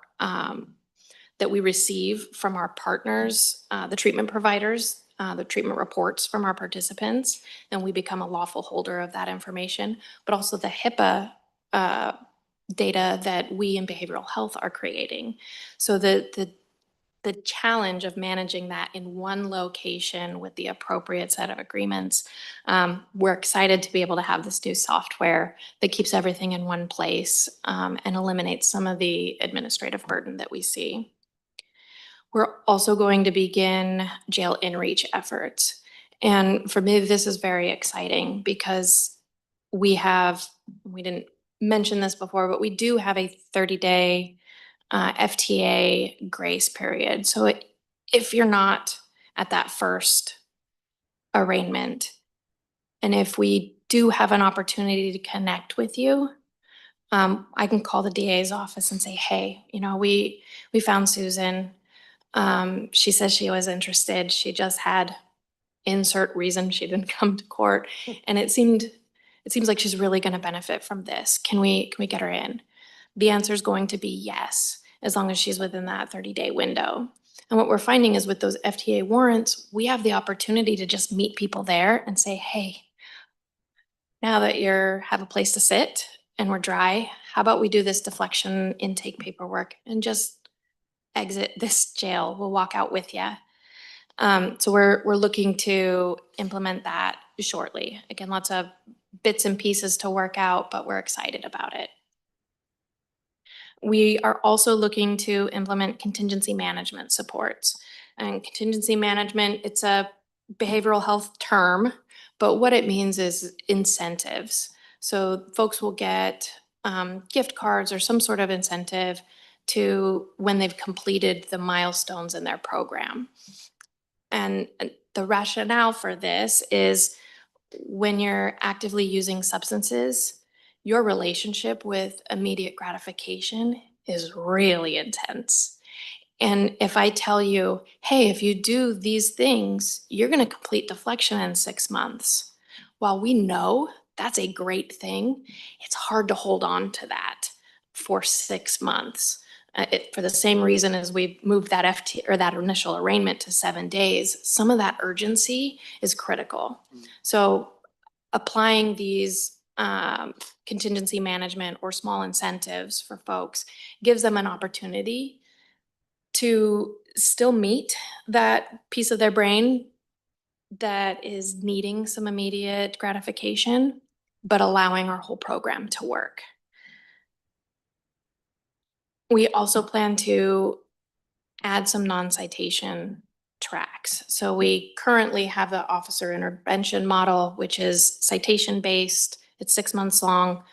that we receive from our partners, the treatment providers, the treatment reports from our participants, and we become a lawful holder of that information, but also the HIPAA data that we in behavioral health are creating. So the challenge of managing that in one location with the appropriate set of agreements, we're excited to be able to have this new software that keeps everything in one place and eliminates some of the administrative burden that we see. We're also going to begin jail in-reach efforts. And for me, this is very exciting because we didn't mention this before, but we do have a 30-day FTA grace period. So if you're not at that first arraignment, and if we do have an opportunity to connect with you, I can call the DA's office and say, hey, we found Susan. She says she was interested. She just had insert reason she didn't come to court. And it seems like she's really going to benefit from this. Can we get her in? The answer is going to be yes, as long as she's within that 30-day window. And what we're finding is with those FTA warrants, we have the opportunity to just meet people there and say, hey, now that you have a place to sit and we're dry, how about we do this deflection intake paperwork and just exit this jail? We'll walk out with you. So we're looking to implement that shortly. Again, lots of bits and pieces to work out, but we're excited about it. We are also looking to implement contingency management supports. And contingency management, it's a behavioral health term, but what it means is incentives. So folks will get gift cards or some sort of incentive to when they've completed the milestones in their program. And the rationale for this is when you're actively using substances, your relationship with immediate gratification is really intense. And if I tell you, hey, if you do these things, you're going to complete deflection in 6 months. While we know that's a great thing, it's hard to hold on to that for 6 months. For the same reason as we moved that FT or that initial arraignment to 7 days, some of that urgency is critical. So applying these contingency management or small incentives for folks gives them an opportunity to still meet that piece of their brain that is needing some immediate gratification, but allowing our whole program to work. We also plan to add some non-citation tracks. So we currently have the officer intervention model, which is citation-based. It's 6 months long.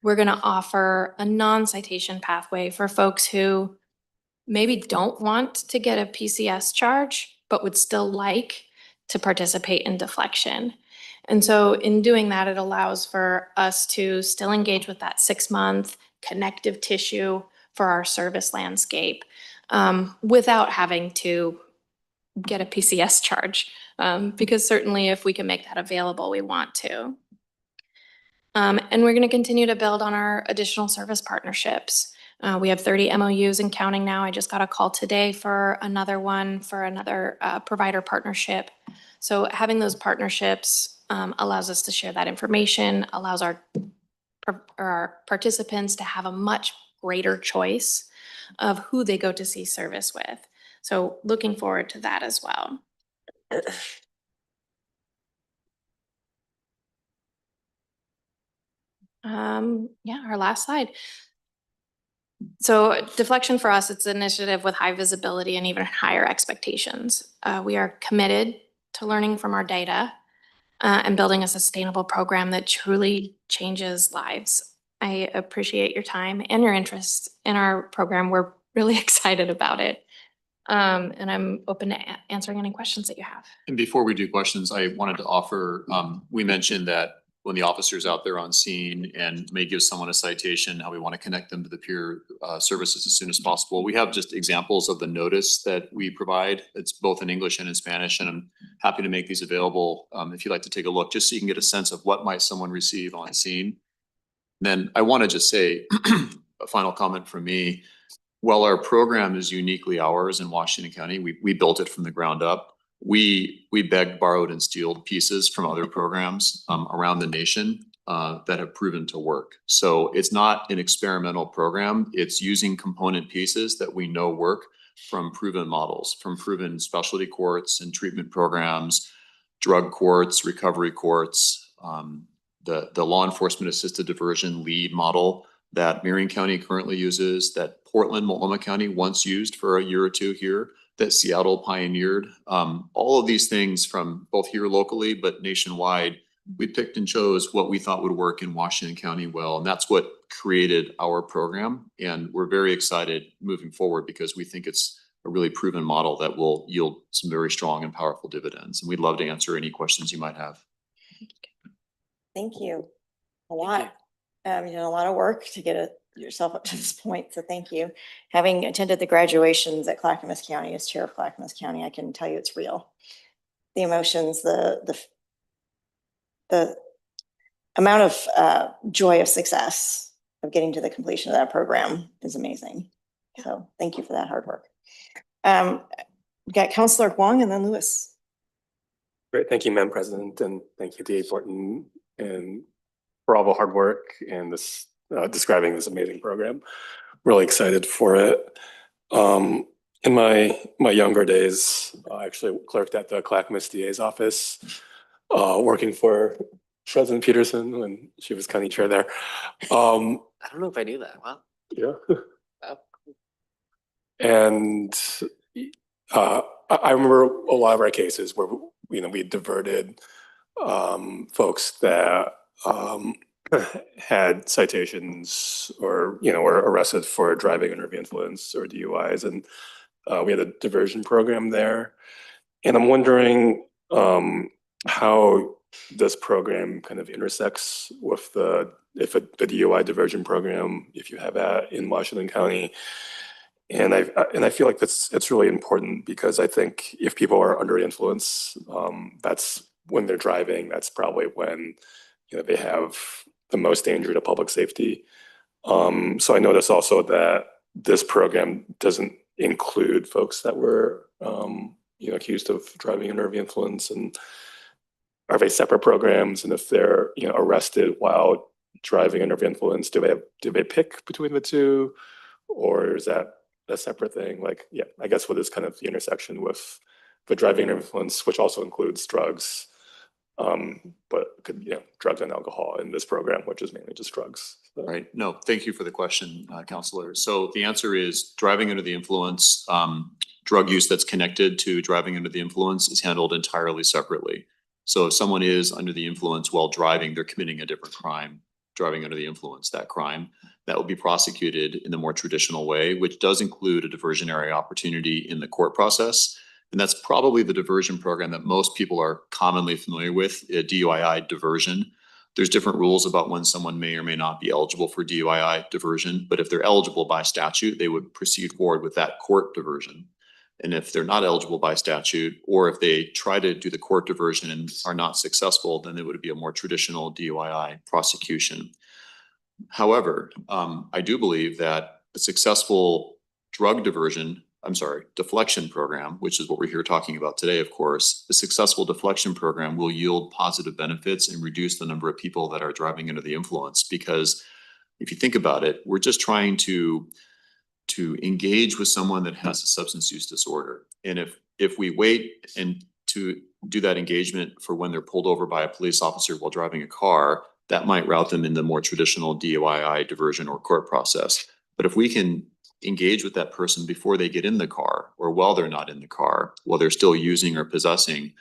We're going to offer a non-citation pathway for folks who maybe don't want to get a PCS charge, but would still like to participate in deflection. And so in doing that, it allows for us to still engage with that 6-month connective tissue for our service landscape without having to get a PCS charge, because certainly if we can make that available, we want to. And we're going to continue to build on our additional service partnerships. We have 30 MOUs and counting now. I just got a call today for another one for another provider partnership. So having those partnerships allows us to share that information, allows our participants to have a much greater choice of who they go to see service with. So looking forward to that as well. Yeah, our last slide. So Deflection for us, it's an initiative with high visibility and even higher expectations. We are committed to learning from our data and building a sustainable program that truly changes lives. I appreciate your time and your interest in our program. We're really excited about it. And I'm open to answering any questions that you have. And before we do questions, I wanted to offer, we mentioned that when the officer's out there on scene and may give someone a citation, how we want to connect them to the peer services as soon as possible. We have just examples of the notice that we provide. It's both in English and in Spanish, and I'm happy to make these available if you'd like to take a look, just so you can get a sense of what might someone receive on scene. Then I want to just say a final comment from me. While our program is uniquely ours in Washington County, we built it from the ground up. We begged, borrowed, and stealed pieces from other programs around the nation that have proven to work. So it's not an experimental program. It's using component pieces that we know work from proven models, from proven specialty courts and treatment programs, drug courts, recovery courts, the law enforcement assisted diversion lead model that Marion County currently uses, that Portland, Multnomah County once used for a year or two here, that Seattle pioneered. All of these things from both here locally, but nationwide, we picked and chose what we thought would work in Washington County well, and that's what created our program. And we're very excited moving forward because we think it's a really proven model that will yield some very strong and powerful dividends. And we'd love to answer any questions you might have. Thank you. A lot. You did a lot of work to get yourself up to this point, so thank you. Having attended the graduations at Clackamas County as chair of Clackamas County, I can tell you it's real. The emotions, the amount of joy of success of getting to the completion of that program is amazing. So thank you for that hard work. We got Councilor Huang and then Lewis. Great, thank you, Madam President, and thank you, DA Fortin, and for all the hard work and this describing this amazing program. Really excited for it. In my younger days, I actually clerked at the Clackamas DA's office, working for President Peterson when she was county chair there. I don't know if I knew that. Wow. Yeah. Wow. And I remember a lot of our cases where we diverted folks that had citations or were arrested for driving under the influence or DUIs, and we had a diversion program there. And I'm wondering how this program kind of intersects with the DUI diversion program, if you have that in Washington County. And I feel like it's really important because I think if people are under influence, that's when they're driving. That's probably when they have the most danger to public safety. So I notice also that this program doesn't include folks that were accused of driving under the influence. And are they separate programs? And if they're arrested while driving under the influence, do they pick between the two, or is that a separate thing? I guess what is kind of the intersection with the driving under influence, which also includes drugs, but drugs and alcohol in this program, which is mainly just drugs. So. Right. No, thank you for the question, Councilor. So the answer is driving under the influence, drug use that's connected to driving under the influence is handled entirely separately. So if someone is under the influence while driving, they're committing a different crime, driving under the influence, that crime, that will be prosecuted in the more traditional way, which does include a diversionary opportunity in the court process. And that's probably the diversion program that most people are commonly familiar with, DUII diversion. There's different rules about when someone may or may not be eligible for DUII diversion, but if they're eligible by statute, they would proceed forward with that court diversion. And if they're not eligible by statute, or if they try to do the court diversion and are not successful, then it would be a more traditional DUII prosecution. However, I do believe that a successful drug diversion deflection program, which is what we're here talking about today, of course, a successful deflection program will yield positive benefits and reduce the number of people that are driving under the influence. Because if you think about it, we're just trying to engage with someone that has a substance use disorder. And if we wait and to do that engagement for when they're pulled over by a police officer while driving a car, that might route them in the more traditional DUI diversion or court process. But if we can engage with that person before they get in the car or while they're not in the car, while they're still using or possessing,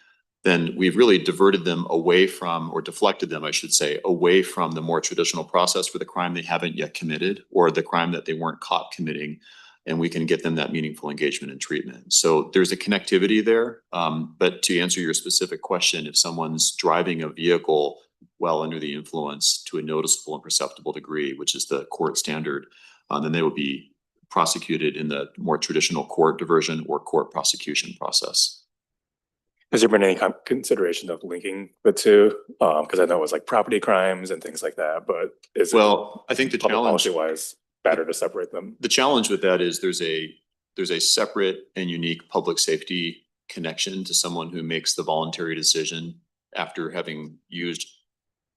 then we've really diverted them away from, or deflected them, I should say, away from the more traditional process for the crime they haven't yet committed or the crime that they weren't caught committing. And we can get them that meaningful engagement and treatment. So there's a connectivity there. But to answer your specific question, if someone's driving a vehicle well under the influence to a noticeable and perceptible degree, which is the court standard, then they will be prosecuted in the more traditional court diversion or court prosecution process. Has there been any consideration of linking the two? Because I know it was like property crimes and things like that, but is Well, I think the challenge, policy-wise better to separate them? the challenge with that is there's a separate and unique public safety connection to someone who makes the voluntary decision after having used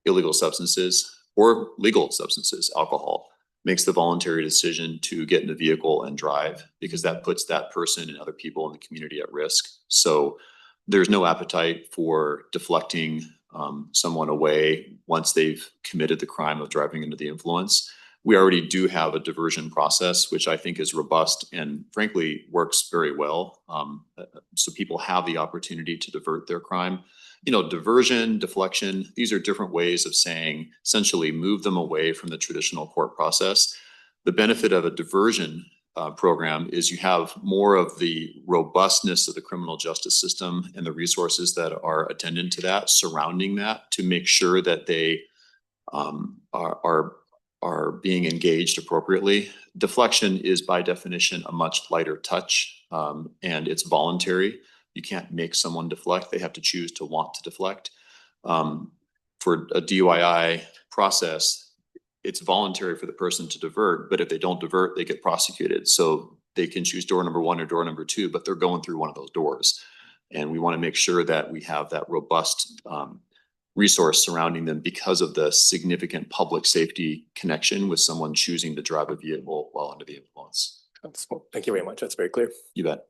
illegal substances or legal substances, alcohol, makes the voluntary decision to get in the vehicle and drive, because that puts that person and other people in the community at risk. So there's no appetite for deflecting someone away once they've committed the crime of driving under the influence. We already do have a diversion process, which I think is robust and frankly works very well. So people have the opportunity to divert their crime. You know, diversion, deflection, these are different ways of saying essentially move them away from the traditional court process. The benefit of a diversion program is you have more of the robustness of the criminal justice system and the resources that are attendant to that, surrounding that, to make sure that they are being engaged appropriately. Deflection is by definition a much lighter touch, and it's voluntary. You can't make someone deflect. They have to choose to want to deflect. For a DUI process, it's voluntary for the person to divert, but if they don't divert, they get prosecuted. So they can choose door number 1 or door number 2, but they're going through one of those doors. And we want to make sure that we have that robust resource surrounding them because of the significant public safety connection with someone choosing to drive a vehicle while under the influence. Thank you very much. That's very clear. You bet.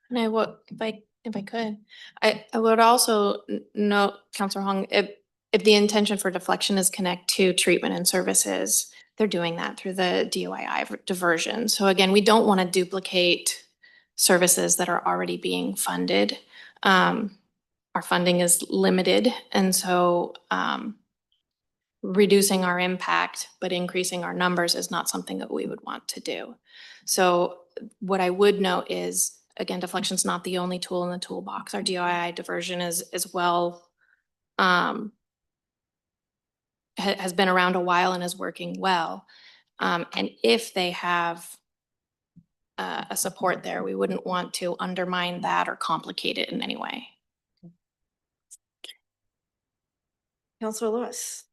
And I would, if I could, I would also note, Councilor Hong, if the intention for deflection is connect to treatment and services, they're doing that through the DUI diversion. So again, we don't want to duplicate services that are already being funded. Our funding is limited, and so reducing our impact but increasing our numbers is not something that we would want to do. So what I would note is, again, deflection is not the only tool in the toolbox. Our DUI diversion is as well, has been around a while and is working well. And if they have a support there, we wouldn't want to undermine that or complicate it in any way. Councilor Lewis.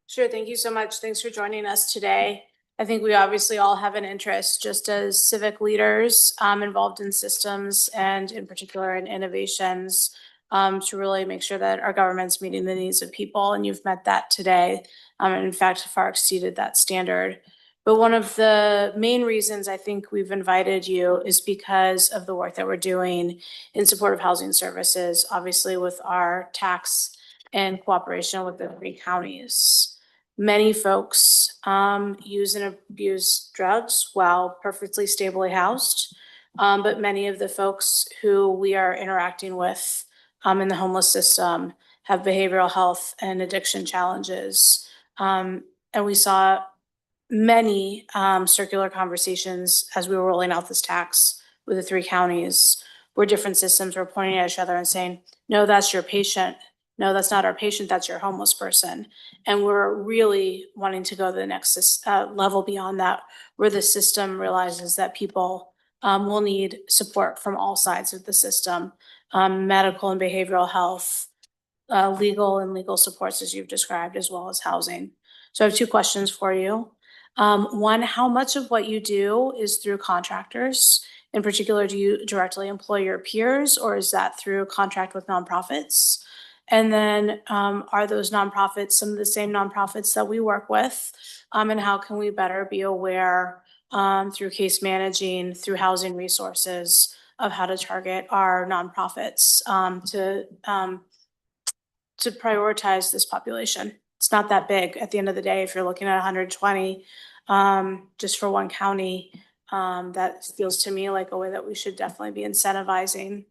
Sure, thank you so much. Thanks for joining us today. I think we obviously all have an interest, just as civic leaders involved in systems and in particular in innovations, to really make sure that our government's meeting the needs of people, and you've met that today, and in fact far exceeded that standard. But one of the main reasons I think we've invited you is because of the work that we're doing in support of housing services, obviously with our tax and cooperation with the 3 counties. Many folks use and abuse drugs while perfectly stably housed, but many of the folks who we are interacting with in the homeless system have behavioral health and addiction challenges. And we saw many circular conversations as we were rolling out this tax with the 3 counties, where different systems were pointing at each other and saying, no, that's your patient. No, that's not our patient, that's your homeless person. And we're really wanting to go to the next level beyond that, where the system realizes that people will need support from all sides of the system, medical and behavioral health, legal supports as you've described, as well as housing. So I have 2 questions for you. One, how much of what you do is through contractors? In particular, do you directly employ your peers, or is that through a contract with nonprofits? And then are those nonprofits some of the same nonprofits that we work with? And how can we better be aware through case managing, through housing resources, of how to target our nonprofits to prioritize this population? It's not that big at the end of the day. If you're looking at 120 just for one county, that feels to me like a way that we should definitely be incentivizing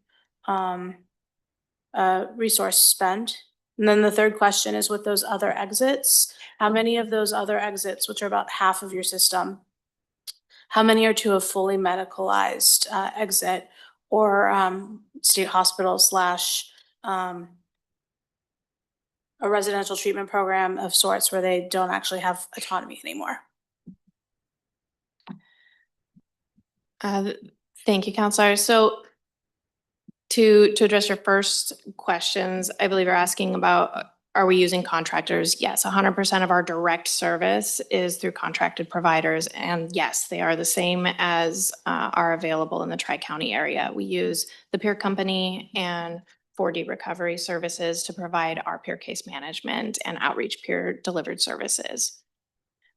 resource spend. And then the third question is, with those other exits, how many of those other exits, which are about half of your system, how many are to a fully medicalized exit or state hospital slash a residential treatment program of sorts where they don't actually have autonomy anymore? Thank you, Counselor. So to address your first questions, I believe you're asking about, are we using contractors? Yes, 100% of our direct service is through contracted providers. And yes, they are the same as are available in the Tri-County area. We use the peer company and 4D recovery services to provide our peer case management and outreach peer delivered services.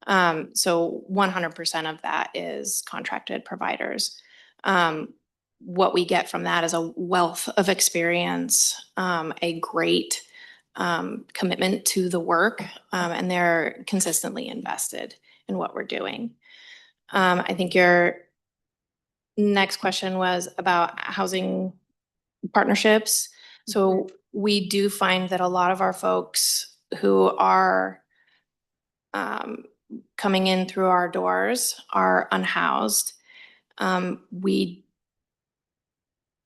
So 100% of that is contracted providers. What we get from that is a wealth of experience, a great commitment to the work, and they're consistently invested in what we're doing. I think your next question was about housing partnerships. So we do find that a lot of our folks who are coming in through our doors are unhoused. We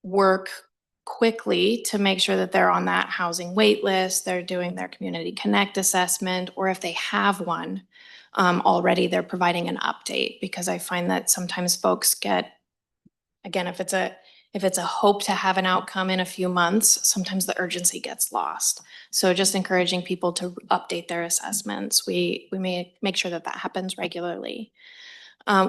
work quickly to make sure that they're on that housing wait list, they're doing their community connect assessment, or if they have one already, they're providing an update, because I find that sometimes folks get, again, if it's a hope to have an outcome in a few months, sometimes the urgency gets lost. So just encouraging people to update their assessments. We may make sure that that happens regularly.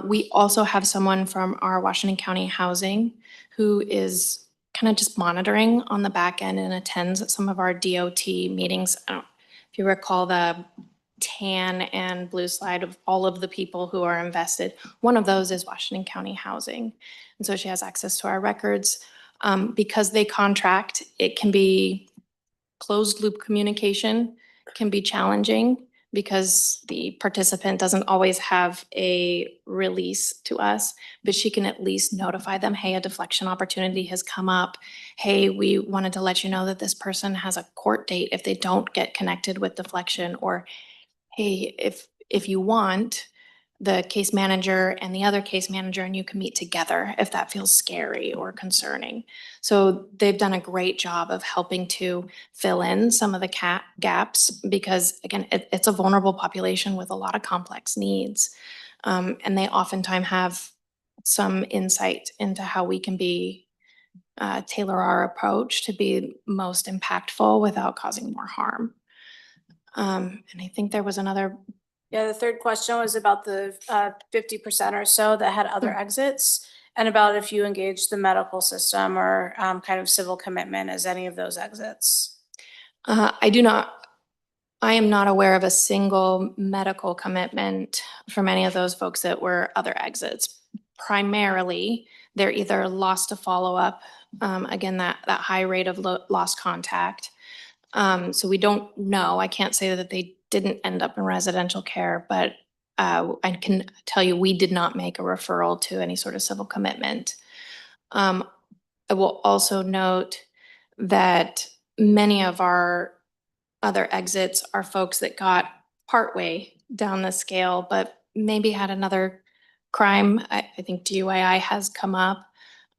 We also have someone from our Washington County Housing who is kind of just monitoring on the back end and attends some of our DOT meetings. If you recall the tan and blue slide of all of the people who are invested, one of those is Washington County Housing. And so she has access to our records. Because they contract, it can be closed loop communication, can be challenging because the participant doesn't always have a release to us, but she can at least notify them, hey, a deflection opportunity has come up. Hey, we wanted to let you know that this person has a court date if they don't get connected with deflection. Or, hey, if you want, the case manager and the other case manager and you can meet together if that feels scary or concerning. So they've done a great job of helping to fill in some of the gaps, because again, it's a vulnerable population with a lot of complex needs. And they oftentimes have some insight into how we can tailor our approach to be most impactful without causing more harm. And I think there was another. Yeah, the third question was about the 50% or so that had other exits, and about if you engage the medical system or kind of civil commitment as any of those exits. I am not aware of a single medical commitment from any of those folks that were other exits. Primarily, they're either lost to follow-up, again, that high rate of lost contact. So we don't know. I can't say that they didn't end up in residential care, but I can tell you we did not make a referral to any sort of civil commitment. I will also note that many of our other exits are folks that got partway down the scale, but maybe had another crime. I think DUI has come up,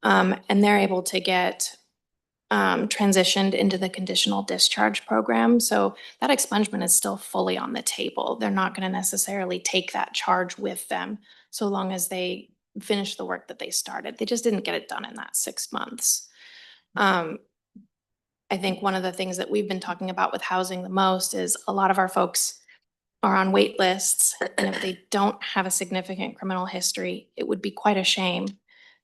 and they're able to get transitioned into the conditional discharge program. So that expungement is still fully on the table. They're not going to necessarily take that charge with them so long as they finish the work that they started. They just didn't get it done in that 6 months. I think one of the things that we've been talking about with housing the most is a lot of our folks are on wait lists, and if they don't have a significant criminal history, it would be quite a shame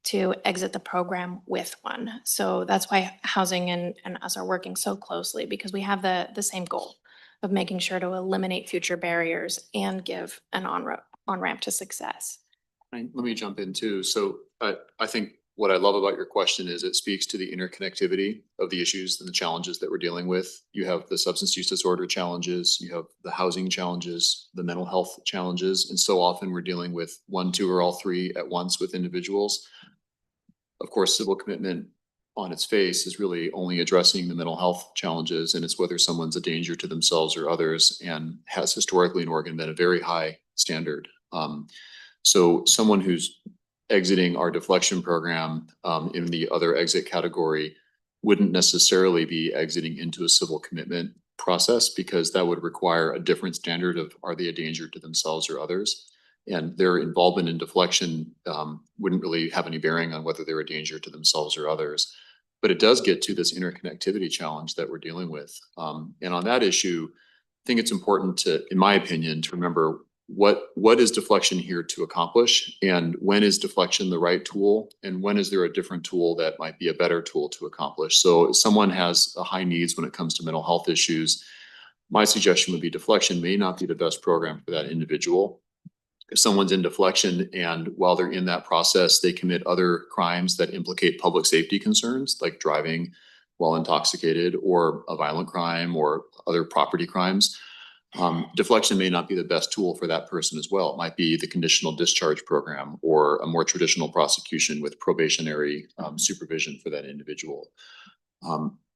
to exit the program with one. So that's why housing and us are working so closely, because we have the same goal of making sure to eliminate future barriers and give an on-ramp to success. Let me jump in too. So I think what I love about your question is it speaks to the interconnectivity of the issues and the challenges that we're dealing with. You have the substance use disorder challenges, you have the housing challenges, the mental health challenges, and so often we're dealing with one, two, or all three at once with individuals. Of course, civil commitment on its face is really only addressing the mental health challenges, and it's whether someone's a danger to themselves or others, and has historically in Oregon been a very high standard. So someone who's exiting our deflection program in the other exit category wouldn't necessarily be exiting into a civil commitment process, because that would require a different standard of, are they a danger to themselves or others? And their involvement in deflection wouldn't really have any bearing on whether they're a danger to themselves or others. But it does get to this interconnectivity challenge that we're dealing with. And on that issue, I think it's important to, in my opinion, to remember what is deflection here to accomplish, and when is deflection the right tool, and when is there a different tool that might be a better tool to accomplish. So if someone has a high needs when it comes to mental health issues, my suggestion would be deflection may not be the best program for that individual. If someone's in deflection and while they're in that process, they commit other crimes that implicate public safety concerns, like driving while intoxicated, or a violent crime, or other property crimes, deflection may not be the best tool for that person as well. It might be the conditional discharge program, or a more traditional prosecution with probationary supervision for that individual.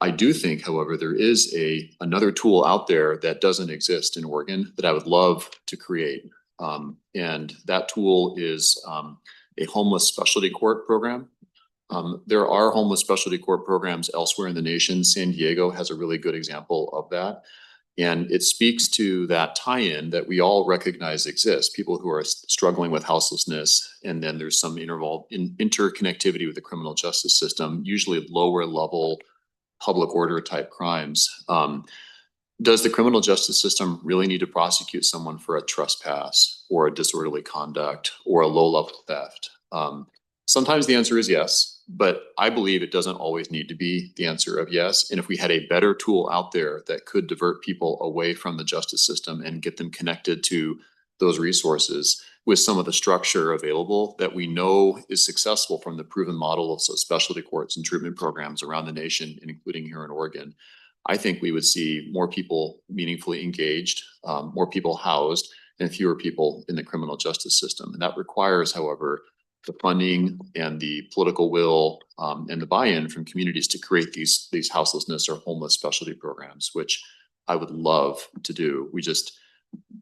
I do think, however, there is another tool out there that doesn't exist in Oregon that I would love to create. And that tool is a homeless specialty court program. There are homeless specialty court programs elsewhere in the nation. San Diego has a really good example of that. And it speaks to that tie-in that we all recognize exists, people who are struggling with houselessness, and then there's some interconnectivity with the criminal justice system, usually lower level public order type crimes. Does the criminal justice system really need to prosecute someone for a trespass, or a disorderly conduct, or a low-level theft? Sometimes the answer is yes, but I believe it doesn't always need to be the answer of yes. And if we had a better tool out there that could divert people away from the justice system and get them connected to those resources with some of the structure available that we know is successful from the proven model of specialty courts and treatment programs around the nation, including here in Oregon, I think we would see more people meaningfully engaged, more people housed, and fewer people in the criminal justice system. And that requires, however, the funding and the political will and the buy-in from communities to create these houselessness or homeless specialty programs, which I would love to do.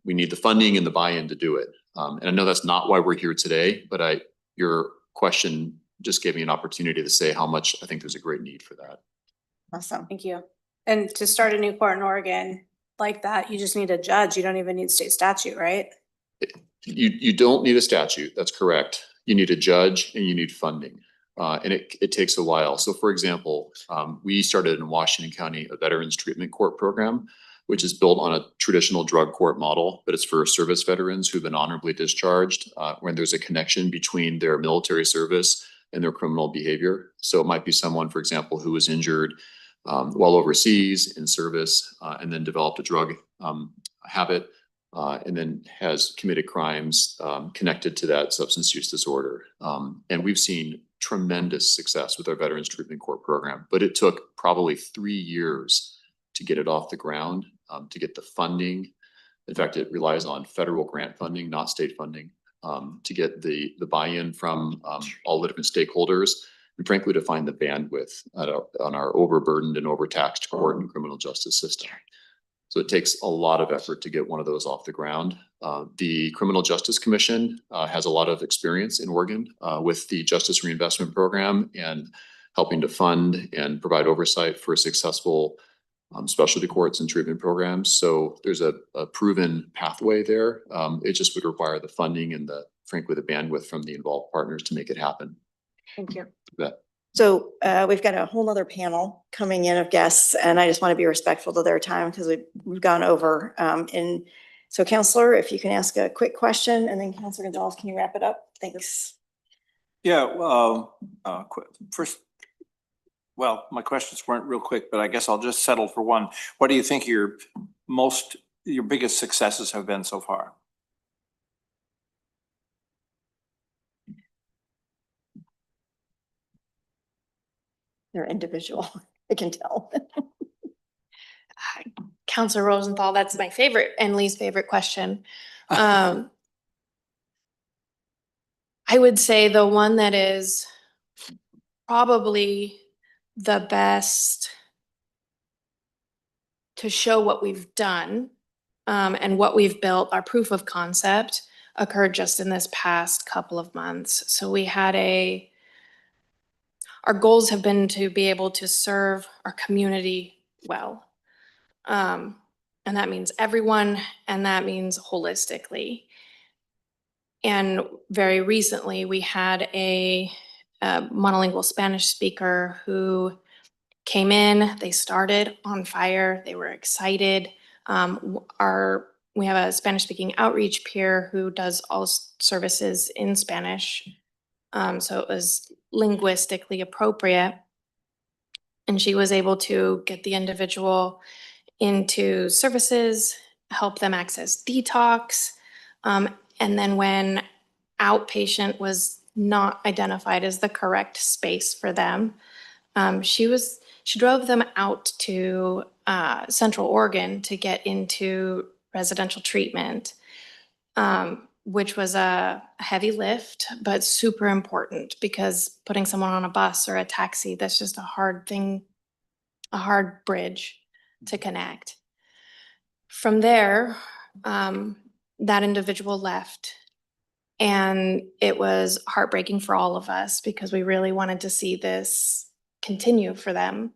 We need the funding and the buy-in to do it. And I know that's not why we're here today, but your question just gave me an opportunity to say how much I think there's a great need for that. Awesome. Thank you. And to start a new court in Oregon like that, you just need a judge. You don't even need state statute, right? You don't need a statute. That's correct. You need a judge and you need funding. And it takes a while. So for example, we started in Washington County a veterans treatment court program, which is built on a traditional drug court model, but it's for service veterans who've been honorably discharged when there's a connection between their military service and their criminal behavior. So it might be someone, for example, who was injured while overseas in service and then developed a drug habit and then has committed crimes connected to that substance use disorder. And we've seen tremendous success with our veterans treatment court program, but it took probably 3 years to get it off the ground, to get the funding. In fact, it relies on federal grant funding, not state funding, to get the buy-in from all the different stakeholders, and frankly, to find the bandwidth on our overburdened and overtaxed court and criminal justice system. So it takes a lot of effort to get one of those off the ground. The Criminal Justice Commission has a lot of experience in Oregon with the Justice Reinvestment Program and helping to fund and provide oversight for successful specialty courts and treatment programs. So there's a proven pathway there. It just would require the funding and frankly, the bandwidth from the involved partners to make it happen. Thank you. Yeah. So we've got a whole nother panel coming in of guests, and I just want to be respectful to their time because we've gone over. And so Councilor, if you can ask a quick question, and then Councilor Gonzalez, can you wrap it up? Thanks. Yeah, well, first, well, my questions weren't real quick, but I guess I'll just settle for one. What do you think your biggest successes have been so far? They're individual, I can tell. Councilor Rosenthal, that's my favorite and least favorite question. I would say the one that is probably the best to show what we've done and what we've built, our proof of concept occurred just in this past couple of months. So we had our goals have been to be able to serve our community well. And that means everyone, and that means holistically. And very recently, we had a monolingual Spanish speaker who came in, they started on fire, they were excited. We have a Spanish speaking outreach peer who does all services in Spanish. So it was linguistically appropriate. And she was able to get the individual into services, help them access detox. And then when outpatient was not identified as the correct space for them, she drove them out to Central Oregon to get into residential treatment, which was a heavy lift, but super important because putting someone on a bus or a taxi, that's just a hard thing, a hard bridge to connect. From there, that individual left, and it was heartbreaking for all of us because we really wanted to see this continue for them.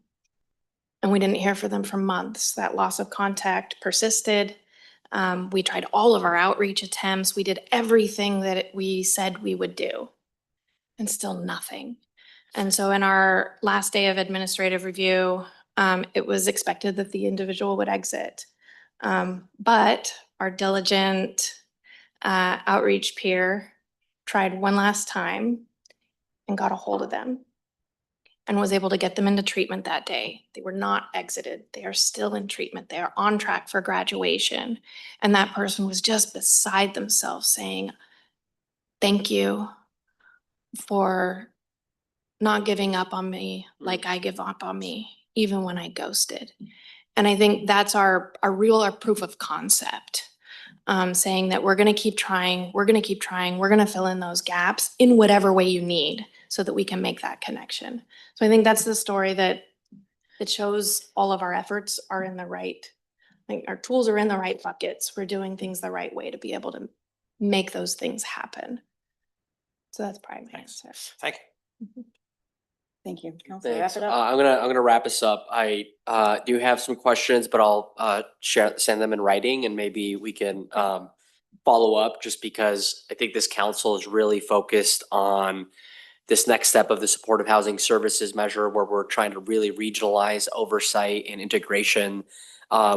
And we didn't hear from them for months. That loss of contact persisted. We tried all of our outreach attempts. We did everything that we said we would do, and still nothing. And so in our last day of administrative review, it was expected that the individual would exit. But our diligent outreach peer tried one last time and got a hold of them and was able to get them into treatment that day. They were not exited. They are still in treatment. They are on track for graduation. And that person was just beside themselves saying, thank you for not giving up on me like I give up on me, even when I ghosted. And I think that's our proof of concept, saying that we're gonna keep trying, we're gonna fill in those gaps in whatever way you need so that we can make that connection. So I think that's the story that shows all of our efforts are in the right, I think our tools are in the right buckets. We're doing things the right way to be able to make those things happen. So that's probably my answer. Thank you. Thank you. Councilor, wrap Thanks. it up. I'm gonna wrap us up. I do have some questions, but I'll send them in writing, and maybe we can follow up, just because I think this council is really focused on this next step of the supportive housing services measure, where we're trying to really regionalize oversight and integration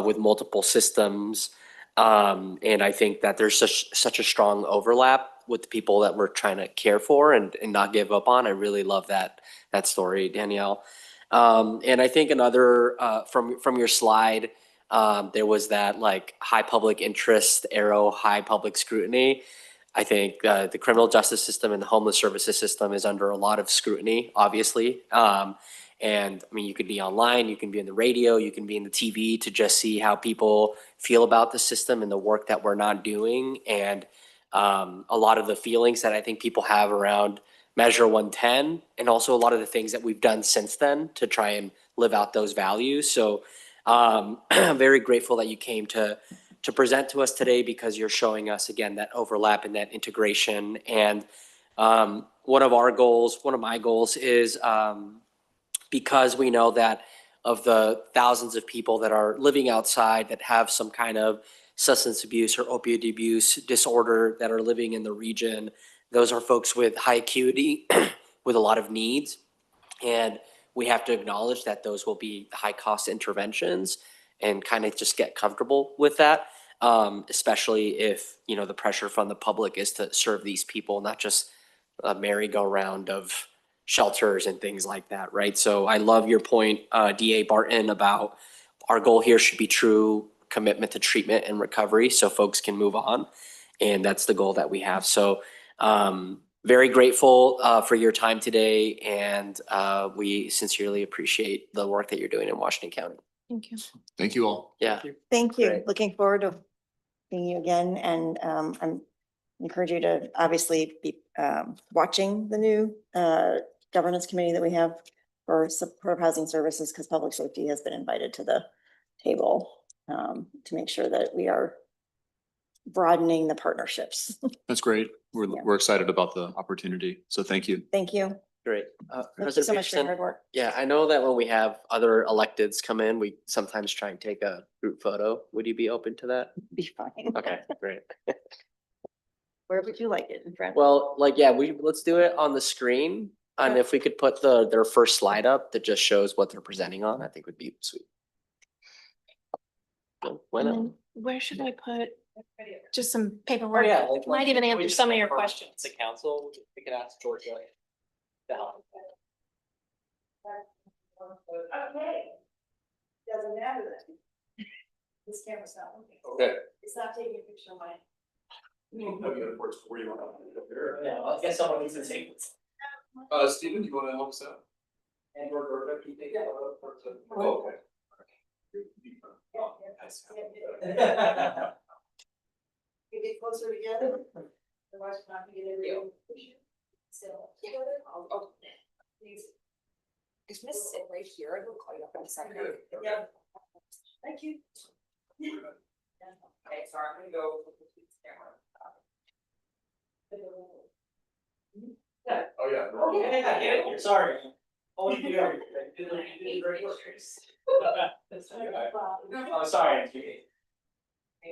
with multiple systems. And I think that there's such a strong overlap with the people that we're trying to care for and not give up on. I really love that story, Danielle. And I think another from your slide, there was that like high public interest arrow, high public scrutiny. I think the criminal justice system and the homeless services system is under a lot of scrutiny, obviously. And I mean, you could be online, you can be in the radio, you can be in the TV to just see how people feel about the system and the work that we're not doing. And a lot of the feelings that I think people have around Measure 110, and also a lot of the things that we've done since then to try and live out those values. So I'm very grateful that you came to present to us today, because you're showing us again that overlap and that integration. And one of my goals is, because we know that of the thousands of people that are living outside that have some kind of substance abuse or opioid abuse disorder that are living in the region, those are folks with high acuity with a lot of needs. And we have to acknowledge that those will be high cost interventions, and kind of just get comfortable with that. Especially if, the pressure from the public is to serve these people, not just a merry-go-round of shelters and things like that, right? So I love your point, DA Barton, about our goal here should be true commitment to treatment and recovery so folks can move on. And that's the goal that we have. So very grateful for your time today, and we sincerely appreciate the work that you're doing in Washington County. Thank you. Thank you all. Yeah. Thank you. Great. Looking forward to seeing you again, and I'm encourage you to obviously be watching the new governance committee that we have for supportive housing services, because public safety has been invited to the table to make sure that we are broadening the partnerships. That's great. We're excited about the opportunity. So thank you. Thank you. Great. Thank you President so much for your Peterson, hard work. yeah, I know that when we have other electeds come in, we sometimes try and take a group photo. Would you be open to that? Be fine. Okay, great. Where would you like it, in front? Well, like, yeah, let's do it on the screen. And if we could put their first slide up that just shows what they're presenting on, I think would be sweet. Why And not? then where should I put just some Oh, paperwork? yeah, Might even answer some of your questions. The council, we can ask Georgia to help. Okay. Doesn't matter then. This camera's not working. Okay. It's not taking a picture of my. Yeah, I guess someone needs to take this. Stephen, you want to help us out? And Georgia, can you take that? Oh, okay. We get closer together. Otherwise, we're not gonna get every. So. Is Miss sit right here? I will call you up in a second. Yeah. Thank you. Okay, sorry, I'm gonna go. with the camera. Oh, yeah. Okay, sorry. Oh, you do everything. You did great. Oh, sorry. Okay,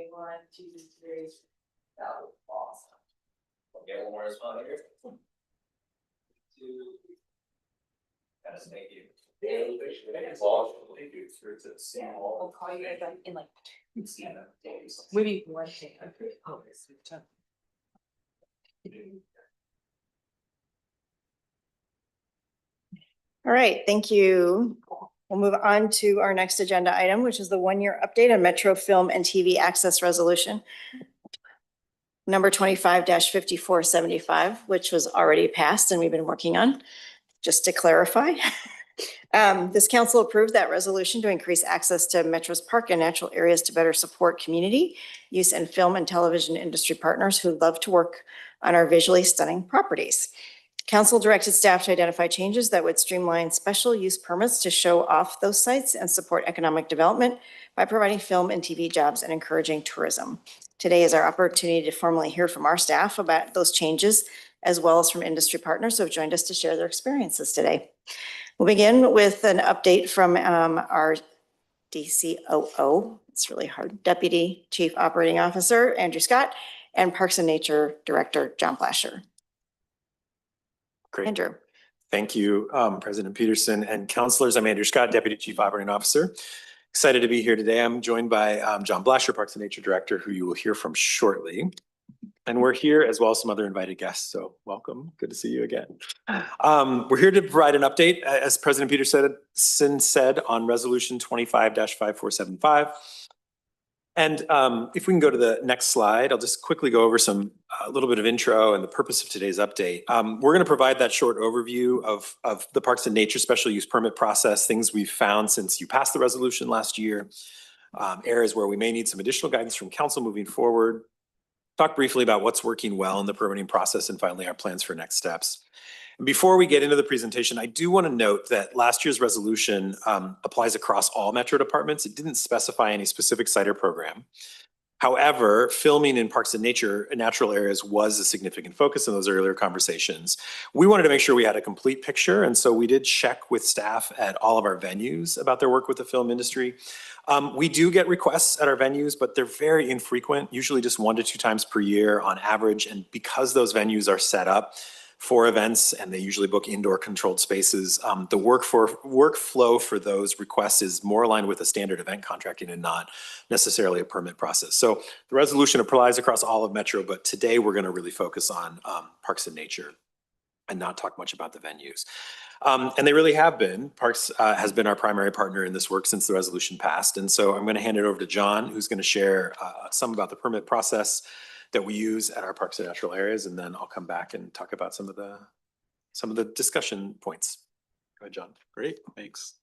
1, 2, 3. That was awesome. Okay, one more as well here. Two. Yes, thank you. I'll call you guys in like 2 days. Maybe 1 day. Oh, it's done. All right, thank you. We'll move on to our next agenda item, which is the 1-year update on Metro Film and TV Access Resolution. Number 25-5475, which was already passed and we've been working on, just to clarify. This council approved that resolution to increase access to Metro's park and natural areas to better support community use and film and television industry partners who love to work on our visually stunning properties. Council directed staff to identify changes that would streamline special use permits to show off those sites and support economic development by providing film and TV jobs and encouraging tourism. Today is our opportunity to formally hear from our staff about those changes, as well as from industry partners who have joined us to share their experiences today. We'll begin with an update from our DCOO, it's really hard, Deputy Chief Operating Officer, Andrew Scott, and Parks and Nature Director, John Blasher. Great. Andrew. Thank you, President Peterson and councilors. I'm Andrew Scott, Deputy Chief Operating Officer. Excited to be here today. I'm joined by John Blasher, Parks and Nature Director, who you will hear from shortly. And we're here as well as some other invited guests. So welcome. Good to see you again. We're here to provide an update, as President Peterson said, on Resolution 25-5475. And if we can go to the next slide, I'll just quickly go over a little bit of intro and the purpose of today's update. We're going to provide that short overview of the Parks and Nature special use permit process, things we've found since you passed the resolution last year, areas where we may need some additional guidance from council moving forward, talk briefly about what's working well in the permitting process, and finally our plans for next steps. Before we get into the presentation, I do want to note that last year's resolution applies across all Metro departments. It didn't specify any specific site or program. However, filming in parks and nature and natural areas was a significant focus in those earlier conversations. We wanted to make sure we had a complete picture, and so we did check with staff at all of our venues about their work with the film industry. We do get requests at our venues, but they're very infrequent, usually just 1 to 2 times per year on average. And because those venues are set up for events and they usually book indoor controlled spaces, the workflow for those requests is more aligned with a standard event contracting and not necessarily a permit process. So the resolution applies across all of Metro, but today we're going to really focus on parks and nature. and not talk much about the venues. And they really have been. Parks has been our primary partner in this work since the resolution passed. And so I'm going to hand it over to John, who's going to share some about the permit process that we use at our parks and natural areas. And then I'll come back and talk about some of the discussion points. Go ahead, John. Great, thanks.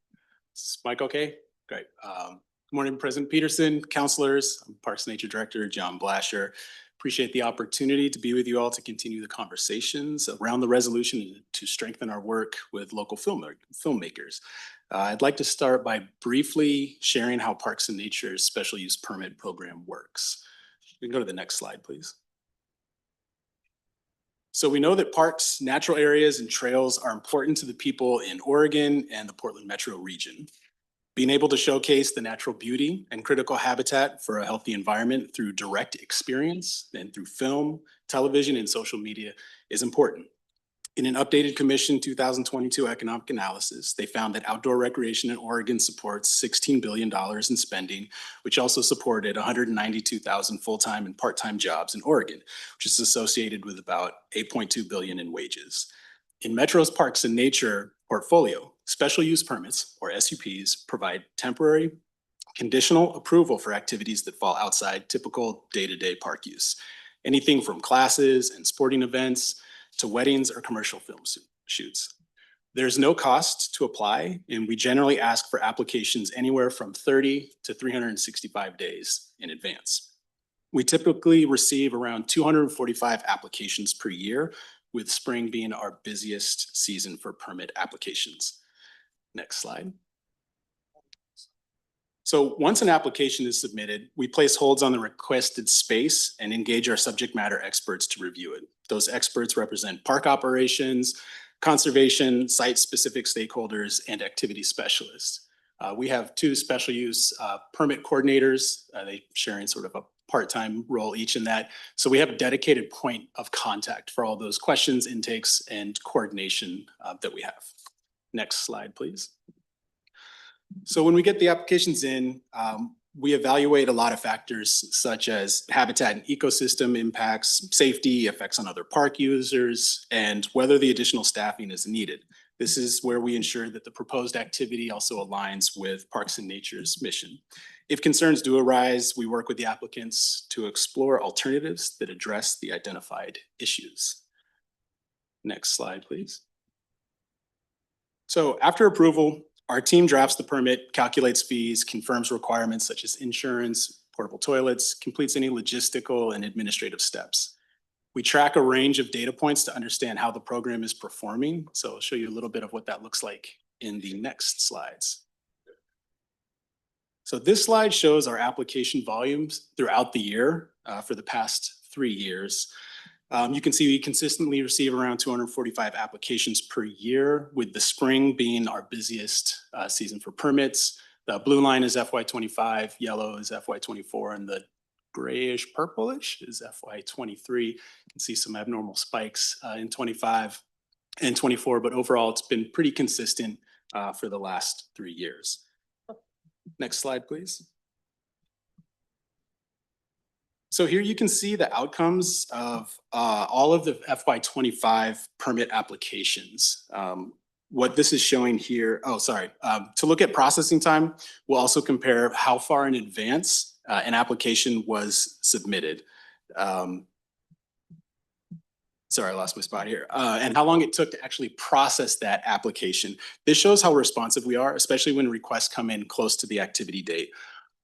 Is Mike okay? Great. Good morning, President Peterson, councilors. I'm Parks and Nature Director John Blasher. Appreciate the opportunity to be with you all to continue the conversations around the resolution and to strengthen our work with local filmmakers. I'd like to start by briefly sharing how Parks and Nature's special use permit program works. We can go to the next slide, please. So we know that parks, natural areas, and trails are important to the people in Oregon and the Portland metro region. Being able to showcase the natural beauty and critical habitat for a healthy environment through direct experience and through film, television, and social media is important. In an updated Commission 2022 economic analysis, they found that outdoor recreation in Oregon supports $16 billion in spending, which also supported 192,000 full-time and part-time jobs in Oregon, which is associated with about $8.2 billion in wages. In Metro's Parks and Nature portfolio, special use permits, or SUPs, provide temporary conditional approval for activities that fall outside typical day-to-day park use. Anything from classes and sporting events to weddings or commercial film shoots. There's no cost to apply, and we generally ask for applications anywhere from 30 to 365 days in advance. We typically receive around 245 applications per year, with spring being our busiest season for permit applications. Next slide. So once an application is submitted, we place holds on the requested space and engage our subject matter experts to review it. Those experts represent park operations, conservation, site-specific stakeholders, and activity specialists. We have two special use permit coordinators. They sharing sort of a part-time role each in that. So we have a dedicated point of contact for all those questions, intakes, and coordination that we have. Next slide, please. So when we get the applications in, we evaluate a lot of factors such as habitat and ecosystem impacts, safety, effects on other park users, and whether the additional staffing is needed. This is where we ensure that the proposed activity also aligns with Parks and Nature's mission. If concerns do arise, we work with the applicants to explore alternatives that address the identified issues. Next slide, please. So after approval, our team drafts the permit, calculates fees, confirms requirements such as insurance, portable toilets, completes any logistical and administrative steps. We track a range of data points to understand how the program is performing. So I'll show you a little bit of what that looks like in the next slides. So this slide shows our application volumes throughout the year for the past 3 years. You can see we consistently receive around 245 applications per year, with the spring being our busiest season for permits. The blue line is FY25, yellow is FY24, and the grayish purplish is FY23. You can see some abnormal spikes in 25 and 24, but overall it's been pretty consistent for the last 3 years. Next slide, please. So here you can see the outcomes of all of the FY25 permit applications. What this is showing here, to look at processing time, we'll also compare how far in advance an application was submitted. Sorry, I lost my spot here. And how long it took to actually process that application. This shows how responsive we are, especially when requests come in close to the activity date.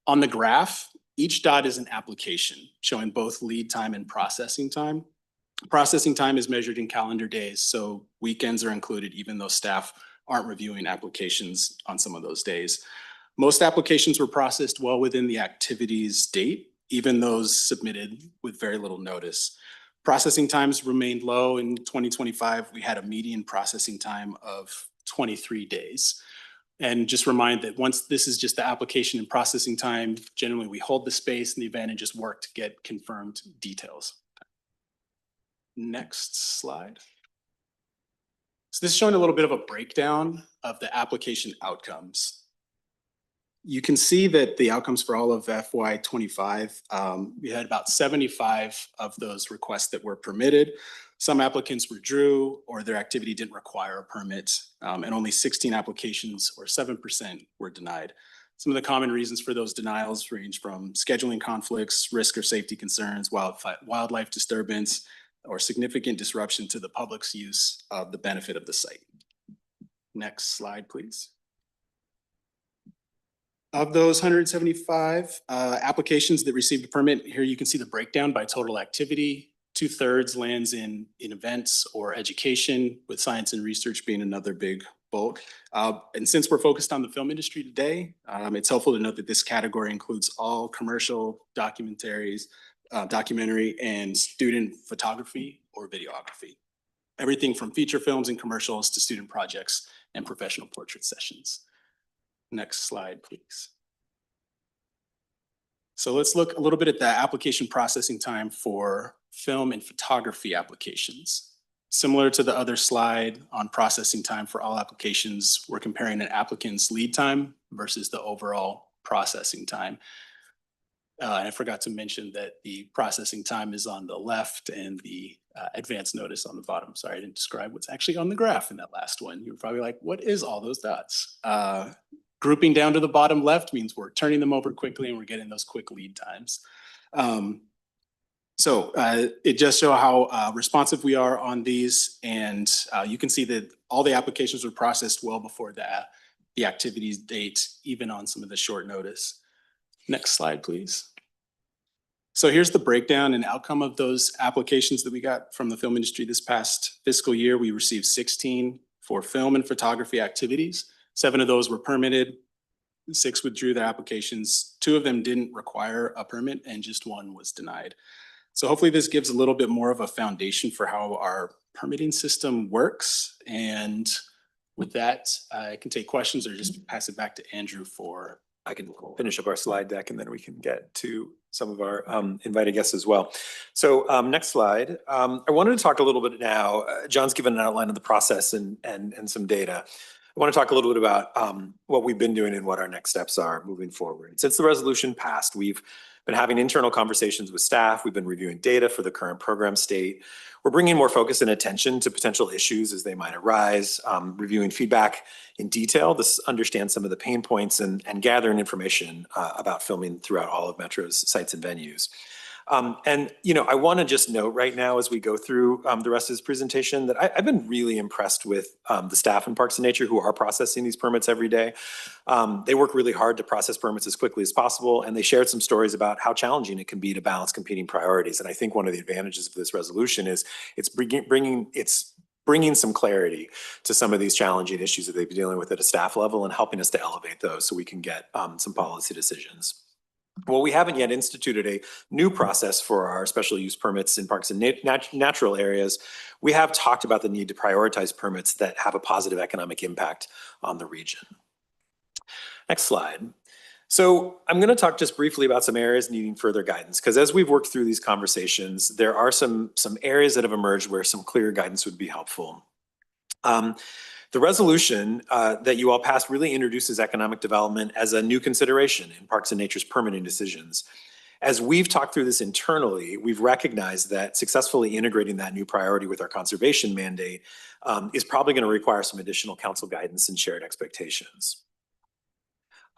On the graph, each dot is an application showing both lead time and processing time. Processing time is measured in calendar days, so weekends are included even though staff aren't reviewing applications on some of those days. Most applications were processed well within the activity's date, even those submitted with very little notice. Processing times remained low. In 2025, we had a median processing time of 23 days. And just remind that once this is just the application and processing time, generally we hold the space in the event and just work to get confirmed details. Next slide. So this is showing a little bit of a breakdown of the application outcomes. You can see that the outcomes for all of FY '25, we had about 75 of those requests that were permitted. Some applicants withdrew or their activity didn't require a permit, and only 16 applications or 7% were denied. Some of the common reasons for those denials range from scheduling conflicts, risk or safety concerns, wildlife disturbance, or significant disruption to the public's use of the benefit of the site. Next slide, please. Of those 175 applications that received a permit, here you can see the breakdown by total activity. 2/3 lands in events or education, with science and research being another big bulk. And since we're focused on the film industry today, it's helpful to note that this category includes all commercial documentary and student photography or videography. Everything from feature films and commercials to student projects and professional portrait sessions. Next slide, please. So let's look a little bit at the application processing time for film and photography applications. Similar to the other slide on processing time for all applications, we're comparing an applicant's lead time versus the overall processing time. And I forgot to mention that the processing time is on the left and the advance notice on the bottom. Sorry, I didn't describe what's actually on the graph in that last one. You're probably like, what is all those dots? Grouping down to the bottom left means we're turning them over quickly and we're getting those quick lead times. So it just shows how responsive we are on these. And you can see that all the applications were processed well before the activities date, even on some of the short notice. Next slide, please. So here's the breakdown and outcome of those applications that we got from the film industry this past fiscal year. We received 16 for film and photography activities. 7 of those were permitted, 6 withdrew their applications. 2 of them didn't require a permit and just 1 was denied. So hopefully this gives a little bit more of a foundation for how our permitting system works. And with that, I can take questions or just pass it back to Andrew for. I can finish up our slide deck and then we can get to some of our invited guests as well. So next slide. I wanted to talk a little bit now. John's given an outline of the process and some data. I want to talk a little bit about what we've been doing and what our next steps are moving forward. Since the resolution passed, we've been having internal conversations with staff. We've been reviewing data for the current program state. We're bringing more focus and attention to potential issues as they might arise, reviewing feedback in detail to understand some of the pain points and gathering information about filming throughout all of Metro's sites and venues. And, you know, I want to just note right now as we go through the rest of this presentation that I've been really impressed with the staff in Parks and Nature who are processing these permits every day. They work really hard to process permits as quickly as possible, and they shared some stories about how challenging it can be to balance competing priorities. And I think one of the advantages of this resolution is it's bringing some clarity to some of these challenging issues that they've been dealing with at a staff level and helping us to elevate those so we can get some policy decisions. Well, we haven't yet instituted a new process for our special use permits in parks and natural areas. We have talked about the need to prioritize permits that have a positive economic impact on the region. Next slide. So I'm going to talk just briefly about some areas needing further guidance, because as we've worked through these conversations, there are some areas that have emerged where some clear guidance would be helpful. The resolution that you all passed really introduces economic development as a new consideration in Parks and Nature's permitting decisions. As we've talked through this internally, we've recognized that successfully integrating that new priority with our conservation mandate is probably going to require some additional council guidance and shared expectations.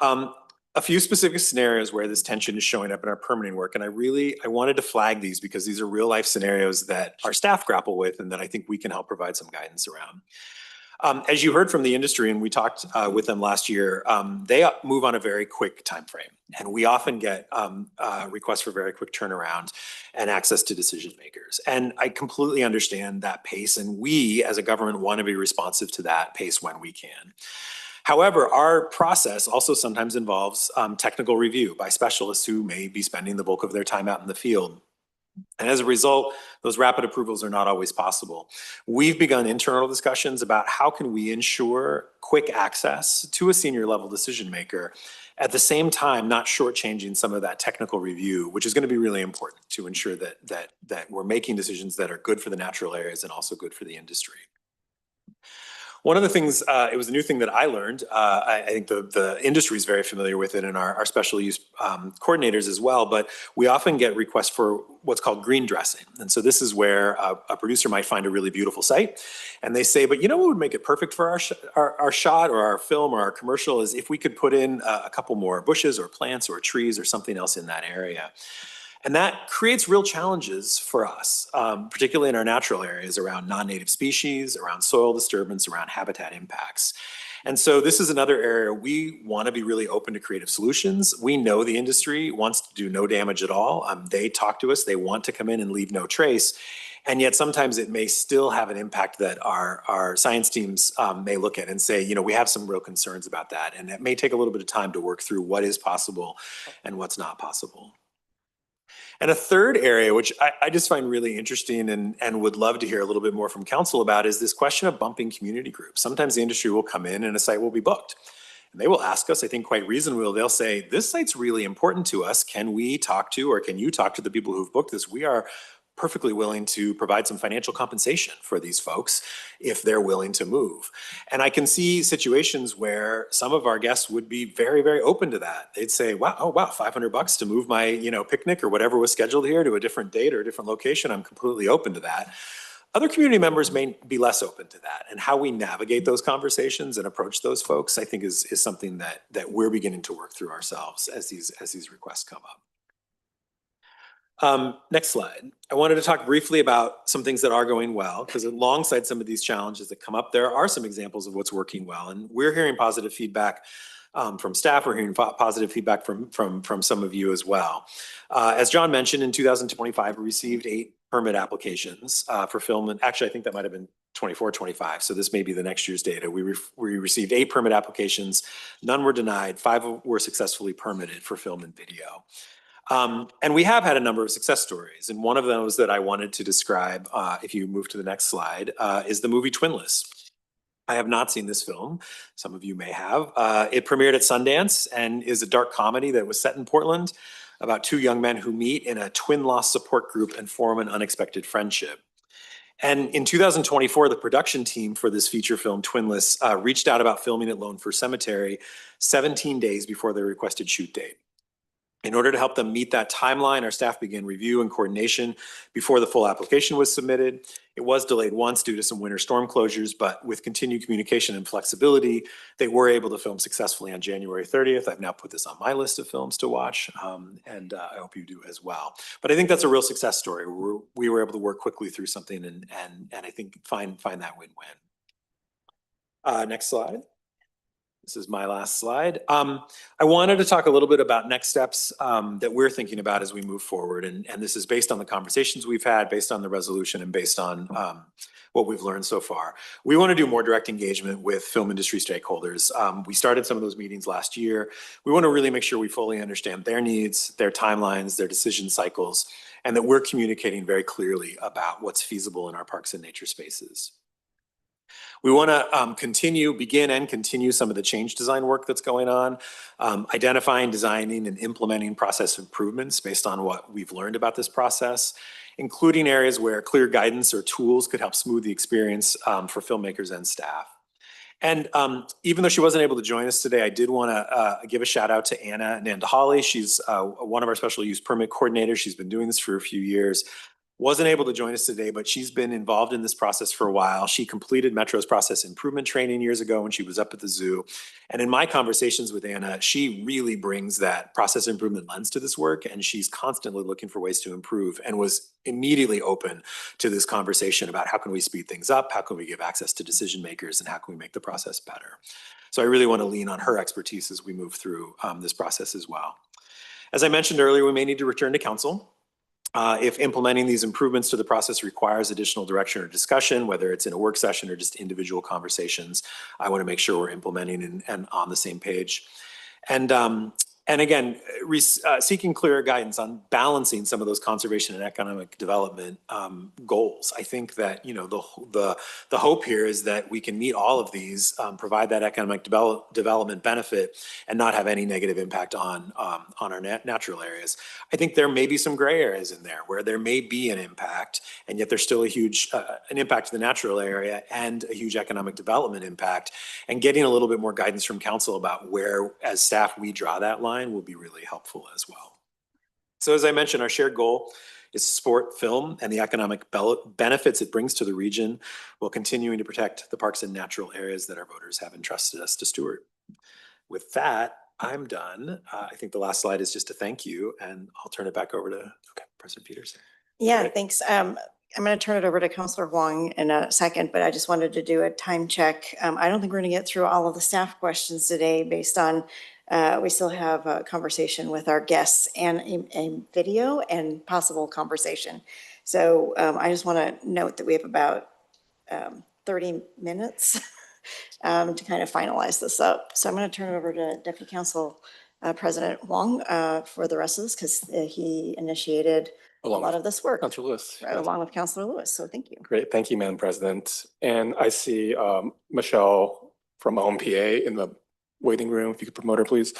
A few specific scenarios where this tension is showing up in our permitting work, and I wanted to flag these because these are real life scenarios that our staff grapple with and that I think we can help provide some guidance around. As you heard from the industry, and we talked with them last year, they move on a very quick time frame, and we often get requests for very quick turnaround and access to decision makers. And I completely understand that pace, and we as a government want to be responsive to that pace when we can. However, our process also sometimes involves technical review by specialists who may be spending the bulk of their time out in the field. And as a result, those rapid approvals are not always possible. We've begun internal discussions about how can we ensure quick access to a senior level decision maker, at the same time not shortchanging some of that technical review, which is going to be really important to ensure that we're making decisions that are good for the natural areas and also good for the industry. One of the things, it was a new thing that I learned. I think the industry is very familiar with it, and our special use coordinators as well. But we often get requests for what's called green dressing. And so this is where a producer might find a really beautiful site, and they say, but you know what would make it perfect for our shot or our film or our commercial is if we could put in a couple more bushes or plants or trees or something else in that area. And that creates real challenges for us, particularly in our natural areas around non-native species, around soil disturbance, around habitat impacts. And so this is another area we want to be really open to creative solutions. We know the industry wants to do no damage at all. They talk to us, they want to come in and leave no trace. And yet sometimes it may still have an impact that our science teams may look at and say, you know, we have some real concerns about that. And it may take a little bit of time to work through what is possible and what's not possible. And a third area, which I just find really interesting and would love to hear a little bit more from council about, is this question of bumping community groups. Sometimes the industry will come in and a site will be booked. And they will ask us, I think quite reasonably, they'll say, this site's really important to us. Can we talk to, or can you talk to the people who've booked this? We are perfectly willing to provide some financial compensation for these folks if they're willing to move. And I can see situations where some of our guests would be very, very open to that. They'd say, wow, oh wow, $500 to move my, picnic or whatever was scheduled here to a different date or a different location. I'm completely open to that. Other community members may be less open to that. And how we navigate those conversations and approach those folks, I think is something that we're beginning to work through ourselves as these requests come up. Next slide. I wanted to talk briefly about some things that are going well, because alongside some of these challenges that come up, there are some examples of what's working well. And we're hearing positive feedback from staff. We're hearing positive feedback from some of you as well. As John mentioned, in 2025, we received 8 permit applications for film. And actually, I think that might have been 24, 25. So this may be the next year's data. We received 8 permit applications. None were denied. 5 were successfully permitted for film and video. And we have had a number of success stories. And one of those that I wanted to describe, if you move to the next slide, is the movie Twinless. I have not seen this film. Some of you may have. It premiered at Sundance and is a dark comedy that was set in Portland about 2 young men who meet in a twin loss support group and form an unexpected friendship. And in 2024, the production team for this feature film, Twinless, reached out about filming at Lone Fir Cemetery 17 days before their requested shoot date. In order to help them meet that timeline, our staff began review and coordination before the full application was submitted. It was delayed once due to some winter storm closures, but with continued communication and flexibility, they were able to film successfully on January 30th. I've now put this on my list of films to watch, and I hope you do as well. But I think that's a real success story. We were able to work quickly through something and I think find that win-win. Next slide. This is my last slide. I wanted to talk a little bit about next steps that we're thinking about as we move forward. And this is based on the conversations we've had, based on the resolution, and based on what we've learned so far. We want to do more direct engagement with film industry stakeholders. We started some of those meetings last year. We want to really make sure we fully understand their needs, their timelines, their decision cycles, and that we're communicating very clearly about what's feasible in our parks and nature spaces. We want to begin and continue some of the change design work that's going on, identifying, designing, and implementing process improvements based on what we've learned about this process, including areas where clear guidance or tools could help smooth the experience for filmmakers and staff. And even though she wasn't able to join us today, I did want to give a shout out to Anna Nandahali. She's one of our special use permit coordinators. She's been doing this for a few years. Wasn't able to join us today, but she's been involved in this process for a while. She completed Metro's process improvement training years ago when she was up at the zoo. And in my conversations with Anna, she really brings that process improvement lens to this work, and she's constantly looking for ways to improve and was immediately open to this conversation about how can we speed things up, how can we give access to decision makers, and how can we make the process better. So I really want to lean on her expertise as we move through this process as well. As I mentioned earlier, we may need to return to council. If implementing these improvements to the process requires additional direction or discussion, whether it's in a work session or just individual conversations, I want to make sure we're implementing and on the same page. And And again, seeking clearer guidance on balancing some of those conservation and economic development goals. I think that, you know, the hope here is that we can meet all of these, provide that economic development benefit, and not have any negative impact on our natural areas. I think there may be some gray areas in there where there may be an impact, and yet there's still a huge an impact to the natural area and a huge economic development impact. And getting a little bit more guidance from council about where, as staff, we draw that line will be really helpful as well. So as I mentioned, our shared goal is to support film and the economic benefits it brings to the region while continuing to protect the parks and natural areas that our voters have entrusted us to steward. With that, I'm done. I think the last slide is just a thank you, and I'll turn it back over to President Peterson. Yeah, Great. thanks. I'm going to turn it over to Councilor Huang in a second, but I just wanted to do a time check. I don't think we're going to get through all of the staff questions today based on we still have a conversation with our guests and a video and possible conversation. So I just want to note that we have about 30 minutes to kind of finalize this up. So I'm going to turn it over to Deputy Council President Huang for the rest of this, because he initiated a lot of this work Councilor Lewis. along with Councilor Lewis. So thank you. Great, thank you, Madam President. And I see Michelle from OMPA in the waiting room. If you could promote her, please.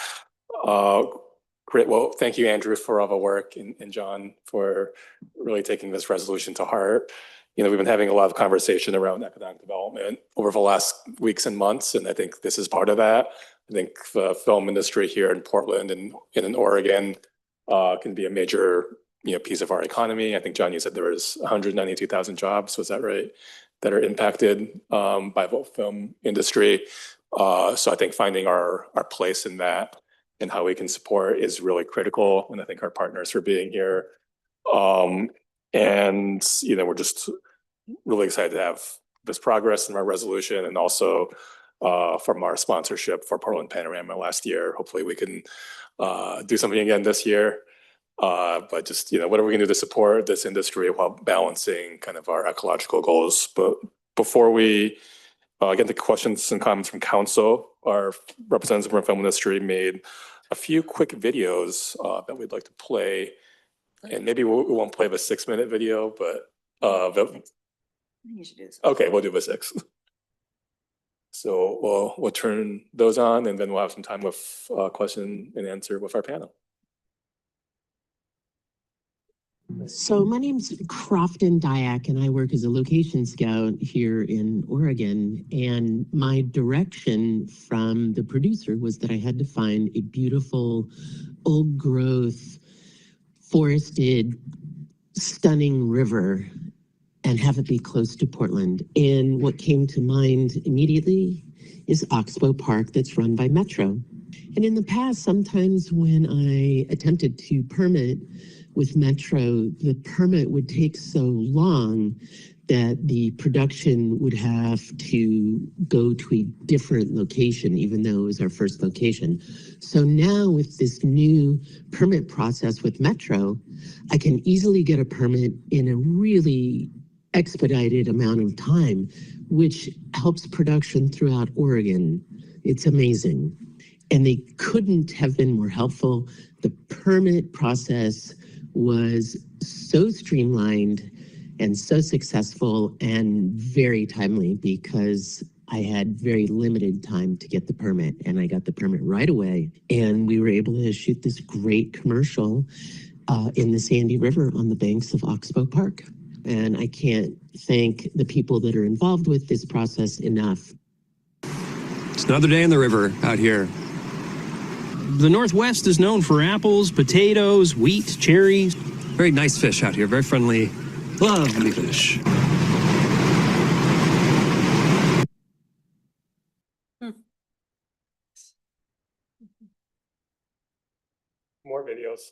Great, well, thank you, Andrew, for all the work, and John for really taking this resolution to heart. You know, we've been having a lot of conversation around economic development over the last weeks and months, and I think this is part of that. I think the film industry here in Portland and in Oregon can be a major piece of our economy. I think, John, you said there was 192,000 jobs, was that right, that are impacted by the film industry. So I think finding our place in that and how we can support is really critical. And I think our partners for being here. And, we're just really excited to have this progress in our resolution, and also from our sponsorship for Portland Panorama last year. Hopefully we can do something again this year. But just, whatever we can do to support this industry while balancing kind of our ecological goals. But before we get the questions and comments from council, our representative from the film industry made a few quick videos that we'd like to play. And maybe we won't play the 6-minute video, but I think you should do this. okay, we'll do the 6. So we'll turn those on, and then we'll have some time with question and answer with our panel. So my name's Crofton Dyack, and I work as a location scout here in Oregon. And my direction from the producer was that I had to find a beautiful, old growth, forested, stunning river and have it be close to Portland. And what came to mind immediately is Oxbow Park, that's run by Metro. And in the past, sometimes when I attempted to permit with Metro, the permit would take so long that the production would have to go to a different location, even though it was our first location. So now with this new permit process with Metro, I can easily get a permit in a really expedited amount of time, which helps production throughout Oregon. It's amazing. And they couldn't have been more helpful. The permit process was so streamlined and so successful and very timely, because I had very limited time to get the permit, and I got the permit right away. And we were able to shoot this great commercial in the Sandy River on the banks of Oxbow Park. And I can't thank the people that are involved with this process enough. It's another day in the river out here. The Northwest is known for apples, potatoes, wheat, cherries. Very nice fish out here, very friendly, lovely fish. More videos.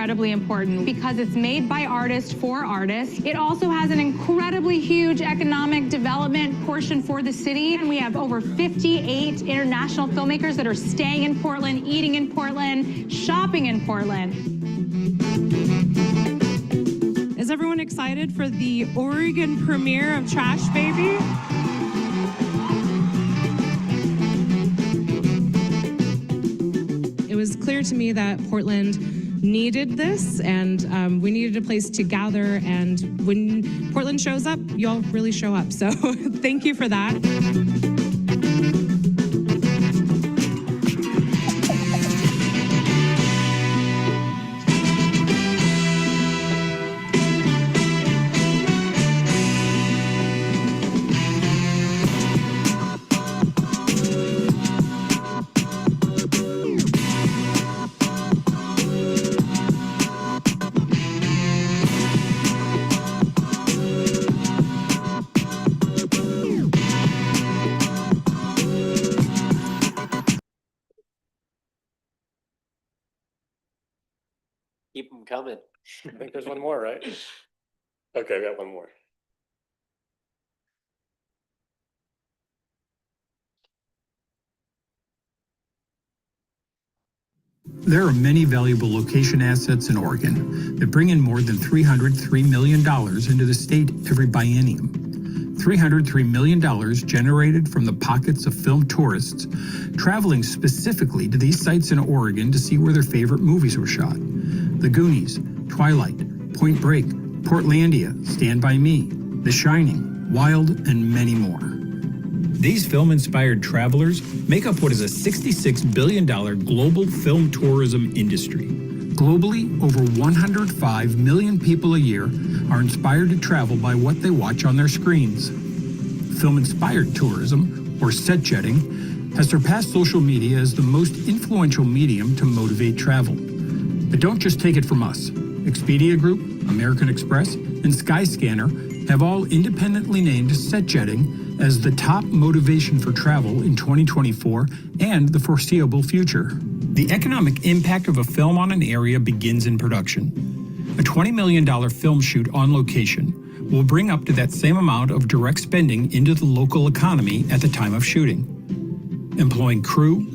incredibly important because it's made by artists for artists. It also has an incredibly huge economic development portion for the city. And we have over 58 international filmmakers that are staying in Portland, eating in Portland, shopping in Portland. Is everyone excited for the Oregon premiere of Trash Baby? It was clear to me that Portland needed this, and we needed a place to gather, and when Portland shows up, y'all really show up. So thank you for that. Keep them coming. I think there's one more, right? Okay, we got one more. There are many valuable location assets in Oregon that bring in more than $303 million into the state every biennium. $303 million generated from the pockets of film tourists traveling specifically to these sites in Oregon to see where their favorite movies were shot. The Goonies, Twilight, Point Break, Portlandia, Stand By Me, The Shining, Wild, and many more. These film-inspired travelers make up what is a $66 billion global film tourism industry. Globally, over 105 million people a year are inspired to travel by what they watch on their screens. Film-inspired tourism, or set jetting, has surpassed social media as the most influential medium to motivate travel. But don't just take it from us. Expedia Group, American Express, and Skyscanner have all independently named set jetting as the top motivation for travel in 2024 and the foreseeable future. The economic impact of a film on an area begins in production. A $20 million film shoot on location will bring up to that same amount of direct spending into the local economy at the time of shooting. Employing crew,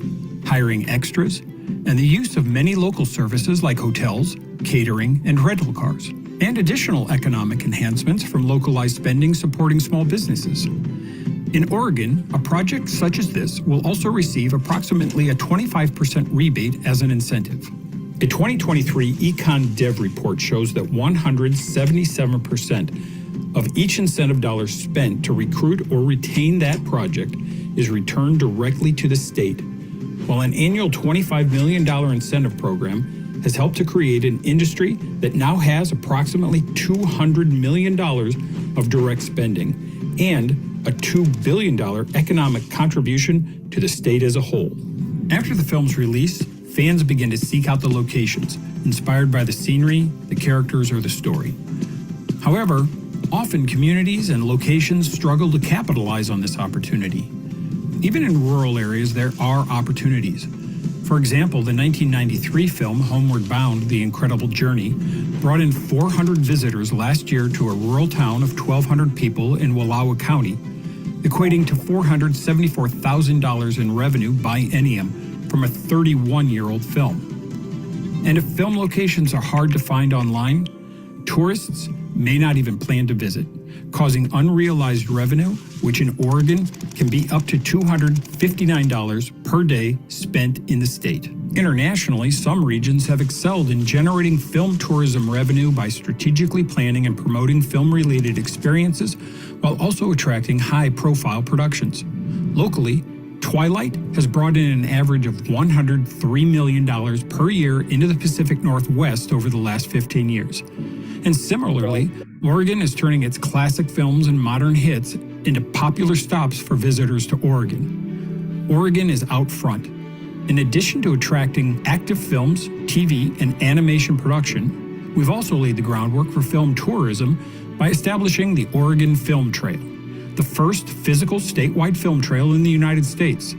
hiring extras, and the use of many local services like hotels, catering, and rental cars, and additional economic enhancements from localized spending supporting small businesses. In Oregon, a project such as this will also receive approximately a 25% rebate as an incentive. A 2023 Econ Dev report shows that 177% of each incentive dollar spent to recruit or retain that project is returned directly to the state, while an annual $25 million incentive program has helped to create an industry that now has approximately $200 million of direct spending and a $2 billion economic contribution to the state as a whole. After the film's release, fans begin to seek out the locations, inspired by the scenery, the characters, or the story. However, often communities and locations struggle to capitalize on this opportunity. Even in rural areas, there are opportunities. For example, the 1993 film Homeward Bound: The Incredible Journey brought in 400 visitors last year to a rural town of 1,200 people in Wallowa County, equating to $474,000 in revenue biennium from a 31-year-old film. And if film locations are hard to find online, tourists may not even plan to visit, causing unrealized revenue, which in Oregon can be up to $259 per day spent in the state. Internationally, some regions have excelled in generating film tourism revenue by strategically planning and promoting film-related experiences while also attracting high-profile productions. Locally, Twilight has brought in an average of $103 million per year into the Pacific Northwest over the last 15 years. And similarly, Oregon is turning its classic films and modern hits into popular stops for visitors to Oregon. Oregon is out front. In addition to attracting active films, TV, and animation production, we've also laid the groundwork for film tourism by establishing the Oregon Film Trail, the first physical statewide film trail in the United States.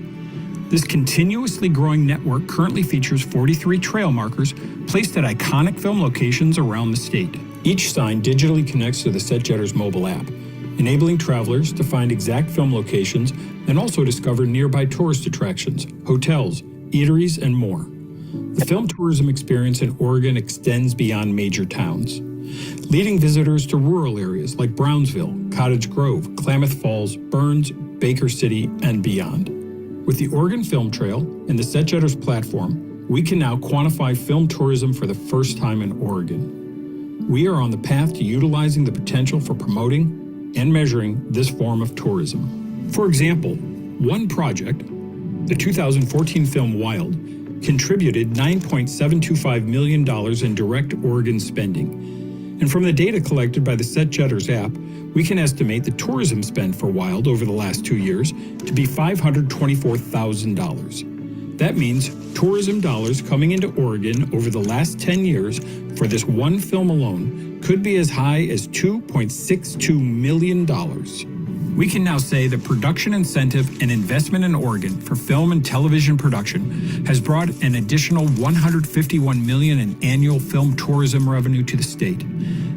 This continuously growing network currently features 43 trail markers placed at iconic film locations around the state. Each sign digitally connects to the Setjetters mobile app, enabling travelers to find exact film locations and also discover nearby tourist attractions, hotels, eateries, and more. The film tourism experience in Oregon extends beyond major towns, leading visitors to rural areas like Brownsville, Cottage Grove, Klamath Falls, Burns, Baker City, and beyond. With the Oregon Film Trail and the Setjetters platform, we can now quantify film tourism for the first time in Oregon. We are on the path to utilizing the potential for promoting and measuring this form of tourism. For example, one project, the 2014 film Wild, contributed $9.725 million in direct Oregon spending. And from the data collected by the Setjetters app, we can estimate the tourism spend for Wild over the last 2 years to be $524,000. That means tourism dollars coming into Oregon over the last 10 years for this one film alone could be as high as $2.62 million. We can now say the production incentive and investment in Oregon for film and television production has brought an additional $151 million in annual film tourism revenue to the state,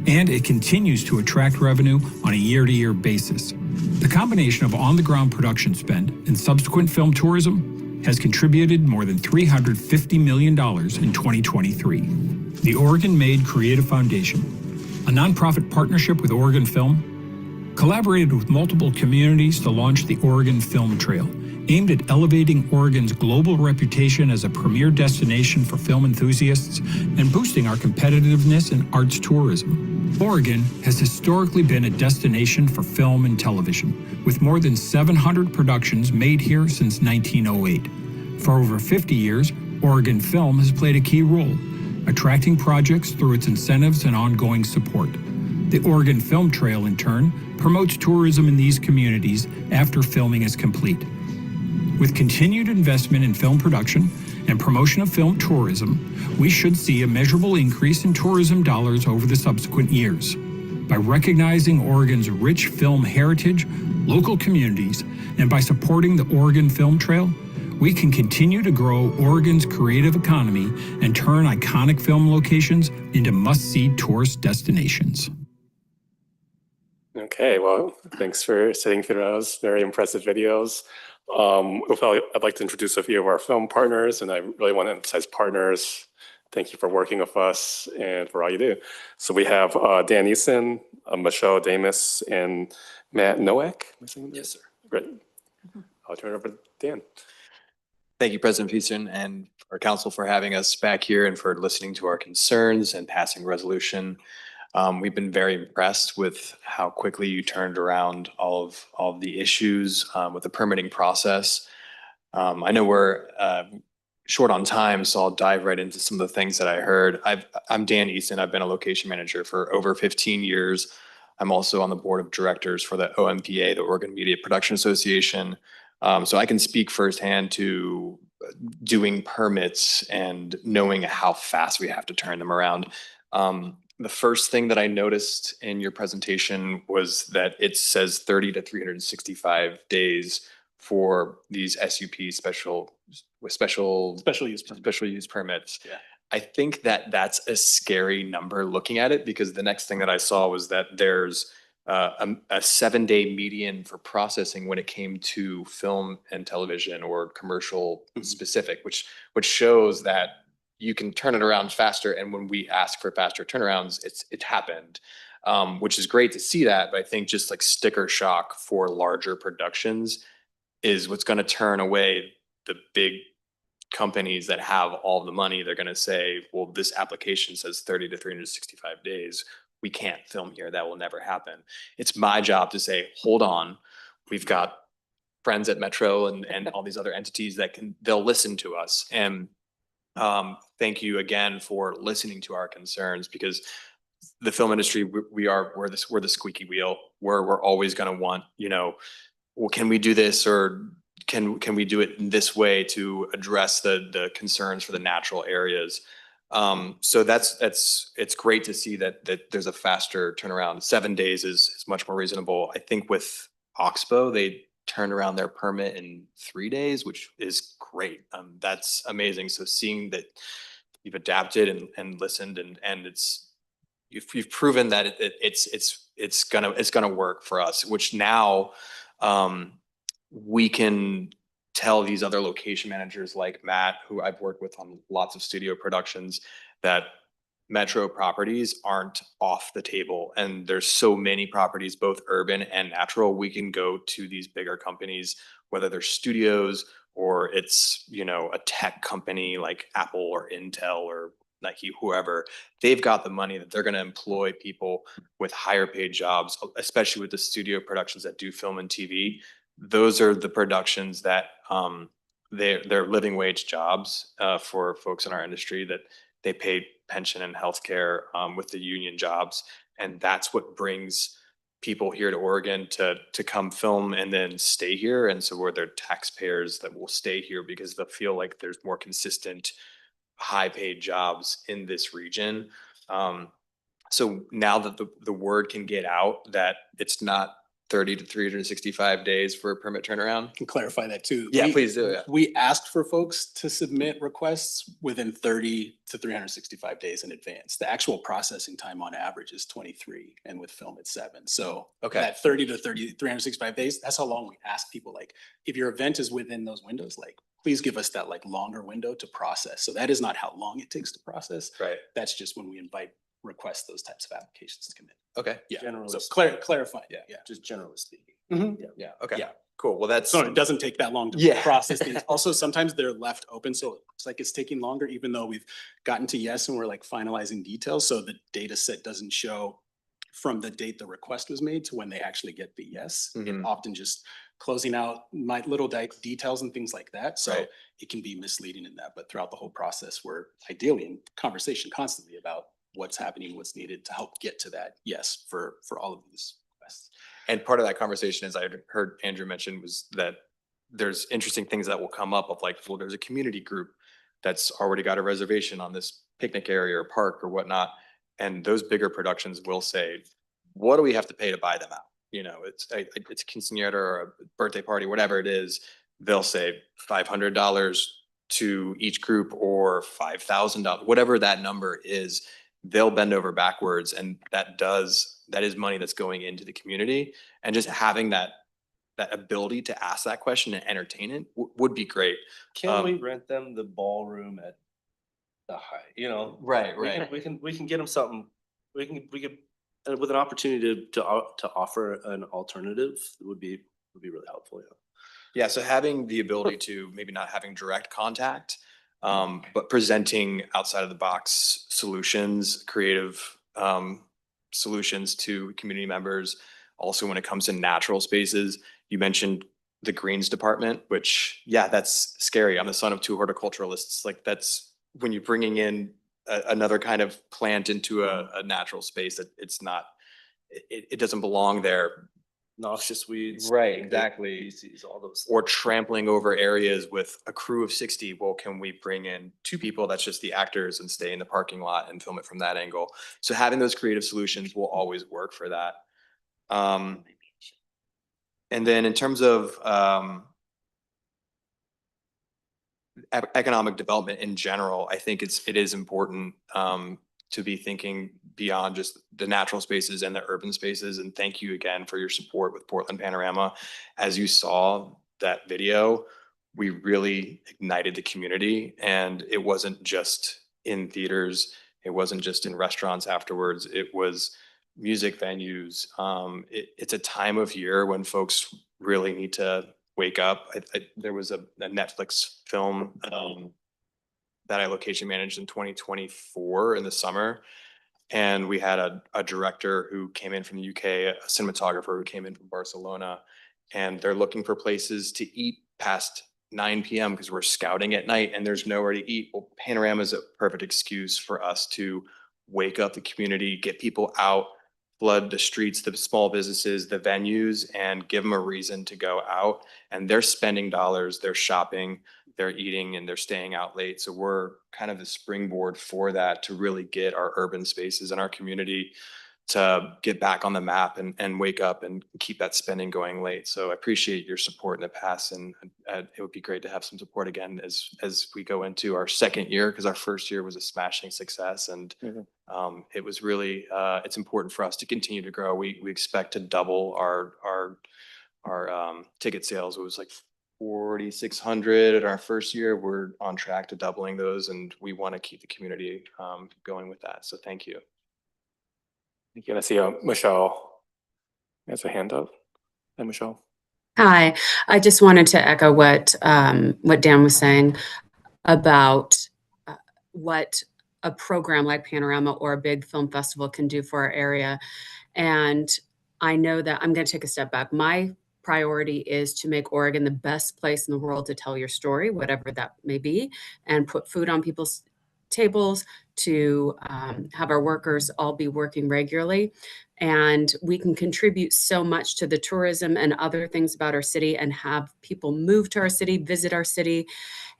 and it continues to attract revenue on a year-to-year basis. The combination of on-the-ground production spend and subsequent film tourism has contributed more than $350 million in 2023. The Oregon-Made Creative Foundation, a nonprofit partnership with Oregon Film, collaborated with multiple communities to launch the Oregon Film Trail, aimed at elevating Oregon's global reputation as a premier destination for film enthusiasts and boosting our competitiveness in arts tourism. Oregon has historically been a destination for film and television, with more than 700 productions made here since 1908. For over 50 years, Oregon Film has played a key role, attracting projects through its incentives and ongoing support. The Oregon Film Trail, in turn, promotes tourism in these communities after filming is complete. With continued investment in film production and promotion of film tourism, we should see a measurable increase in tourism dollars over the subsequent years. By recognizing Oregon's rich film heritage, local communities, and by supporting the Oregon Film Trail, we can continue to grow Oregon's creative economy and turn iconic film locations into must-see tourist destinations. Okay, well, thanks for sitting through those very impressive videos. I'd like to introduce a few of our film partners, and I really want to emphasize partners. Thank you for working with us and for all you do. So we have Dan Eason, Michelle Damas, and Matt Nowak. Yes, sir. Great. I'll turn it over to Dan. Thank you, President Peterson, and our council for having us back here and for listening to our concerns and passing resolution. We've been very impressed with how quickly you turned around all of the issues with the permitting process. I know we're short on time, so I'll dive right into some of the things that I heard. I'm Dan Eason. I've been a location manager for over 15 years. I'm also on the board of directors for the OMPA, the Oregon Media Production Association. So I can speak firsthand to doing permits and knowing how fast we have to turn them around. The first thing that I noticed in your presentation was that it says 30 to 365 days for these SUP special use permits. Yeah. I think that that's a scary number looking at it, because the next thing that I saw was that there's a 7-day median for processing when it came to film and television or commercial specific, which shows that you can turn it around faster. And when we ask for faster turnarounds, it happened, which is great to see that. But I think just like sticker shock for larger productions is what's going to turn away the big companies that have all the money. They're going to say, well, this application says 30 to 365 days. We can't film here. That will never happen. It's my job to say, hold on. We've got friends at Metro and all these other entities they'll listen to us. And thank you again for listening to our concerns, because the film industry, we're the squeaky wheel. We're always going to want, well, can we do this, or can we do it in this way to address the concerns for the natural areas? So it's great to see that there's a faster turnaround. 7 days is much more reasonable. I think with Oxbow, they turned around their permit in 3 days, which is great. That's amazing. So seeing that you've adapted and listened and you've proven that it's gonna work for us, which now we can tell these other location managers like Matt, who I've worked with on lots of studio productions, that metro properties aren't off the table. And there's so many properties, both urban and natural. We can go to these bigger companies, whether they're studios or it's, you know, a tech company like Apple or Intel or Nike, whoever. They've got the money that they're going to employ people with higher paid jobs, especially with the studio productions that do film and TV. Those are the productions that they're living wage jobs for folks in our industry that they pay pension and healthcare with the union jobs. And that's what brings people here to Oregon to come film and then stay here. And so we're their taxpayers that will stay here because they'll feel like there's more consistent, high paid jobs in this region. So now that the word can get out that it's not 30 to 365 days for a permit turnaround. Can clarify that too. Yeah, please do. Yeah. We asked for folks to submit requests within 30 to 365 days in advance. The actual processing time on average is 23, and with film it's 7. So that 30 to 365 days, that's how long we ask people. Like, if your event is within those windows, like, please give us that like longer window to process. So that is not how long it takes to process. Right. That's just when we request those types of applications to come in. Okay. Yeah. Generally So clarify. Yeah. Yeah. Just generally speaking. Yeah. Okay. Yeah. Cool. Well, that's So it doesn't take that long to Yeah. process these. Also, sometimes they're left open, so it looks like it's taking longer, even though we've gotten to yes and we're like finalizing details. So the data set doesn't show from the date the request was made to when they actually get the yes. It often just closing out my little details and things like that. So it can be misleading in that. But throughout the whole process, we're ideally in conversation constantly about what's happening, what's needed to help get to that yes for all of these requests. And part of that conversation, as I heard Andrew mention, was that there's interesting things that will come up of like, well, there's a community group that's already got a reservation on this picnic area or park or whatnot. And those bigger productions will say, what do we have to pay to buy them out? You know, it's a quinceañera or a birthday party, whatever it is. They'll say $500 to each group or $5,000, whatever that number is. They'll bend over backwards, and that is money that's going into the community. And just having that ability to ask that question and entertain it would be great. Can we rent them the ballroom at the high, you know? Right. We can get them something, we could, with an opportunity to offer an alternative would be really helpful, yeah. Yeah, so having the ability to maybe not having direct contact, but presenting outside of the box solutions, creative solutions to community members. Also, when it comes to natural spaces, you mentioned the greens department, which, yeah, that's scary. I'm the son of 2 horticulturalists. Like, that's when you're bringing in another kind of plant into a natural space that it doesn't belong there. Noxious weeds. Right, exactly. Species, all those. Or trampling over areas with a crew of 60. Well, can we bring in 2 people that's just the actors and stay in the parking lot and film it from that angle? So having those creative solutions will always work for that. And then in terms of economic development in general, I think it is important to be thinking beyond just the natural spaces and the urban spaces. And thank you again for your support with Portland Panorama. As you saw that video, we really ignited the community, and it wasn't just in theaters. It wasn't just in restaurants afterwards. It was music venues. It's a time of year when folks really need to wake up. There was a Netflix film that I location managed in 2024 in the summer. And we had a director who came in from the UK, a cinematographer who came in from Barcelona, and they're looking for places to eat past 9 p.m. because we're scouting at night and there's nowhere to eat. Well, Panorama is a perfect excuse for us to wake up the community, get people out, flood the streets, the small businesses, the venues, and give them a reason to go out. And they're spending dollars, they're shopping, they're eating, and they're staying out late. So we're kind of the springboard for that to really get our urban spaces and our community to get back on the map and wake up and keep that spending going late. So I appreciate your support in the past, and it would be great to have some support again as we go into our second year, because our first year was a smashing success, and it was really it's important for us to continue to grow. We expect to double our ticket sales. It was like 4,600 at our first year. We're on track to doubling those, and we want to keep the community going with that. So thank you. Thank you. And I see Michelle has a hand up. Hi, Michelle. Hi, I just wanted to echo what Dan was saying about what a program like Panorama or a big film festival can do for our area. And I know that I'm going to take a step back. My priority is to make Oregon the best place in the world to tell your story, whatever that may be, and put food on people's tables, to have our workers all be working regularly. And we can contribute so much to the tourism and other things about our city, and have people move to our city, visit our city.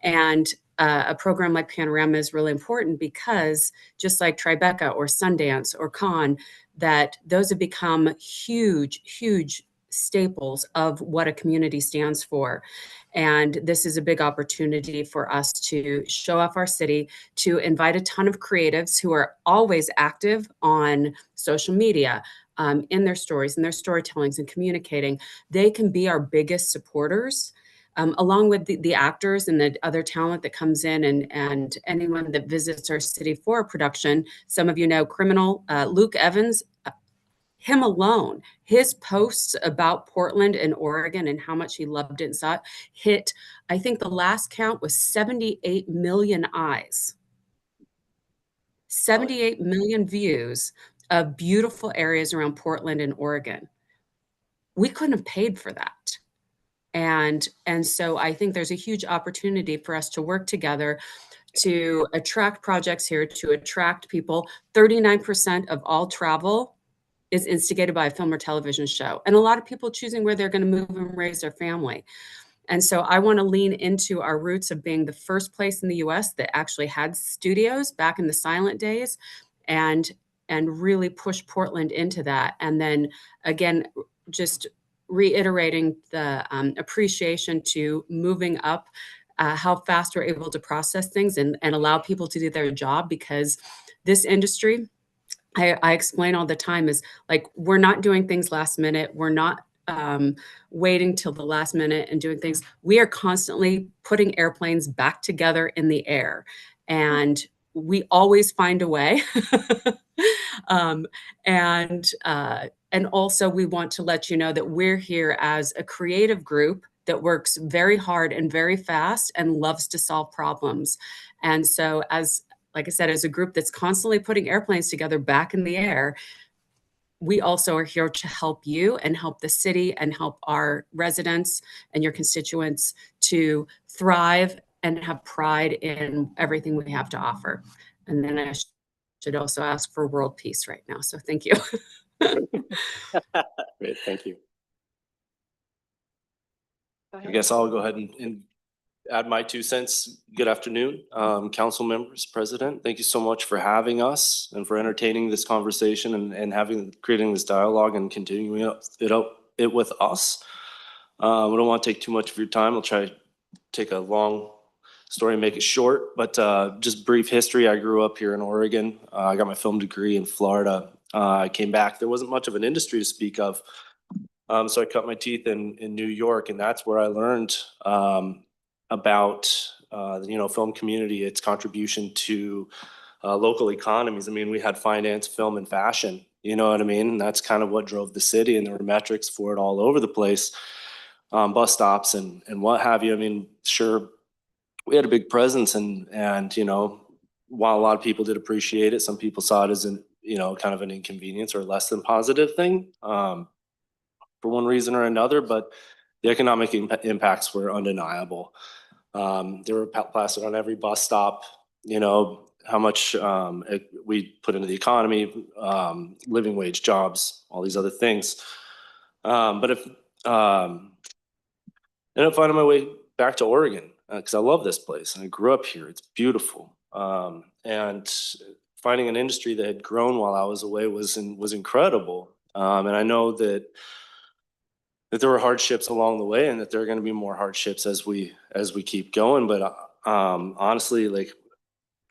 And a program like Panorama is really important, because just like Tribeca or Sundance or Cannes, that those have become huge, huge staples of what a community stands for. And this is a big opportunity for us to show off our city, to invite a ton of creatives who are always active on social media, in their stories and their storytellings and communicating. They can be our biggest supporters, along with the actors and the other talent that comes in, and anyone that visits our city for a production. Some of you know Criminal, Luke Evans. Him alone, his posts about Portland and Oregon and how much he loved it and saw it hit, I think the last count was 78 million eyes. 78 million views of beautiful areas around Portland and Oregon. We couldn't have paid for that. And so I think there's a huge opportunity for us to work together to attract projects here, to attract people. 39% of all travel is instigated by a film or television show. And a lot of people choosing where they're going to move and raise their family. And so I want to lean into our roots of being the first place in the US that actually had studios back in the silent days, and really push Portland into that. And then again, just reiterating the appreciation to moving up, how fast we're able to process things and allow people to do their job, because this industry, I explain all the time, is like, we're not doing things last minute. We're not waiting till the last minute and doing things. We are constantly putting airplanes back together in the air, and we always find a way. And also we want to let you know that we're here as a creative group that works very hard and very fast and loves to solve problems. And so, like I said, as a group that's constantly putting airplanes together back in the air, we also are here to help you and help the city and help our residents and your constituents to thrive and have pride in everything we have to offer. And then I should also ask for world peace right now. So thank you. Great, thank you. I guess I'll go ahead and add my 2 cents. Good afternoon, council members, president. Thank you so much for having us and for entertaining this conversation and creating this dialogue and continuing it with us. I don't want to take too much of your time. I'll try to take a long story and make it short, but just brief history. I grew up here in Oregon. I got my film degree in Florida. I came back. There wasn't much of an industry to speak of. So I cut my teeth in New York, and that's where I learned about film community, its contribution to local economies. I mean, we had finance, film, and fashion. You know what I mean? And that's kind of what drove the city, and there were metrics for it all over the place, bus stops and what have you. I mean, sure, we had a big presence, and while a lot of people did appreciate it, some people saw it as kind of an inconvenience or less than positive thing. For one reason or another, but the economic impacts were undeniable. They were plastered on every bus stop, how much we put into the economy, living wage jobs, all these other things. But if I ended up finding my way back to Oregon, because I love this place and I grew up here. It's beautiful. And finding an industry that had grown while I was away was incredible. And I know that there were hardships along the way, and that there are going to be more hardships as we keep going. But honestly, like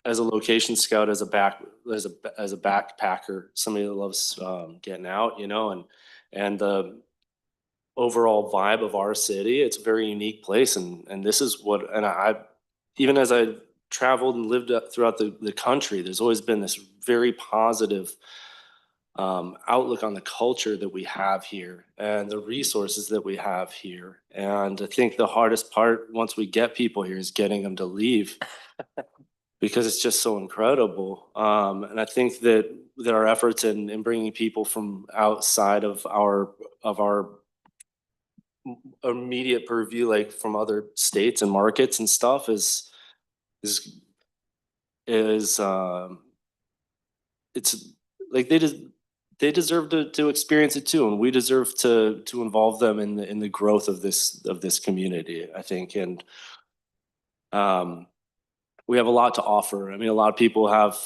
as a location scout, as a backpacker, somebody that loves getting out, you know, and the overall vibe of our city, it's a very unique place, and this is what, and I even as I traveled and lived throughout the country, there's always been this very positive outlook on the culture that we have here and the resources that we have here. And I think the hardest part once we get people here is getting them to leave because it's just so incredible. And I think that our efforts in bringing people from outside of our immediate purview, like from other states and markets and stuff, is it's like they deserve to experience it too, and we deserve to involve them in the growth of this community, I think. And we have a lot to offer. I mean, a lot of people have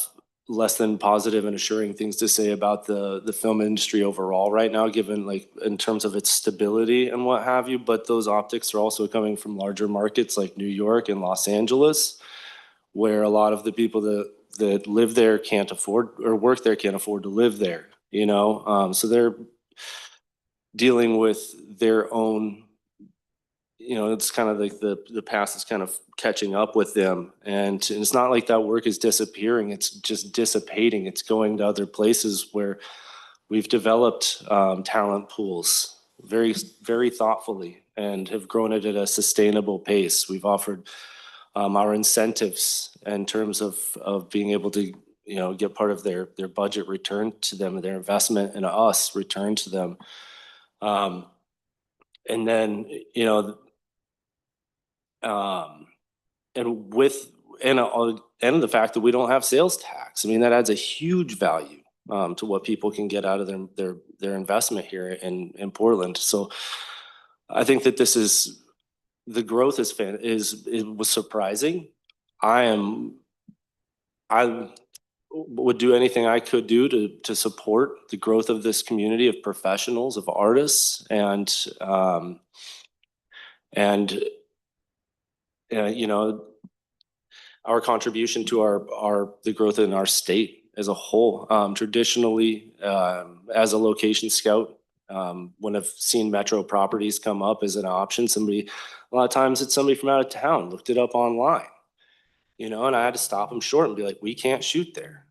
less than positive and assuring things to say about the film industry overall right now, given like in terms of its stability and what have you. But those optics are also coming from larger markets like New York and Los Angeles, where a lot of the people that live there can't afford, or work there can't afford to live there, you know? So they're dealing with their own, you know, it's kind of like the past is kind of catching up with them. And it's not like that work is disappearing, it's just dissipating. It's going to other places where we've developed talent pools very, very thoughtfully and have grown it at a sustainable pace. We've offered our incentives in terms of being able to, you know, get part of their budget returned to them, their investment in us returned to them. And then, you know, and the fact that we don't have sales tax. I mean, that adds a huge value to what people can get out of their investment here in Portland. So I think that the growth was surprising. I would do anything I could do to support the growth of this community of professionals, of artists, and you know, our contribution to the growth in our state as a whole. Traditionally, as a location scout, when I've seen metro properties come up as an option, a lot of times it's somebody from out of town looked it up online, you know, and I had to stop them short and be like, we can't shoot there,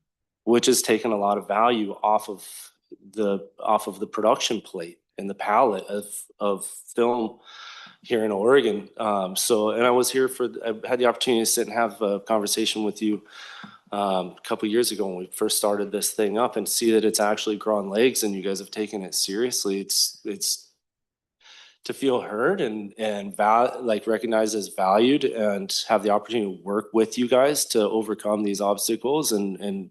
which has taken a lot of value off of the production plate and the palette of film here in Oregon. And I had the opportunity to sit and have a conversation with you a couple of years ago when we first started this thing up, and see that it's actually grown legs and you guys have taken it seriously. It's to feel heard and recognized as valued, and have the opportunity to work with you guys to overcome these obstacles and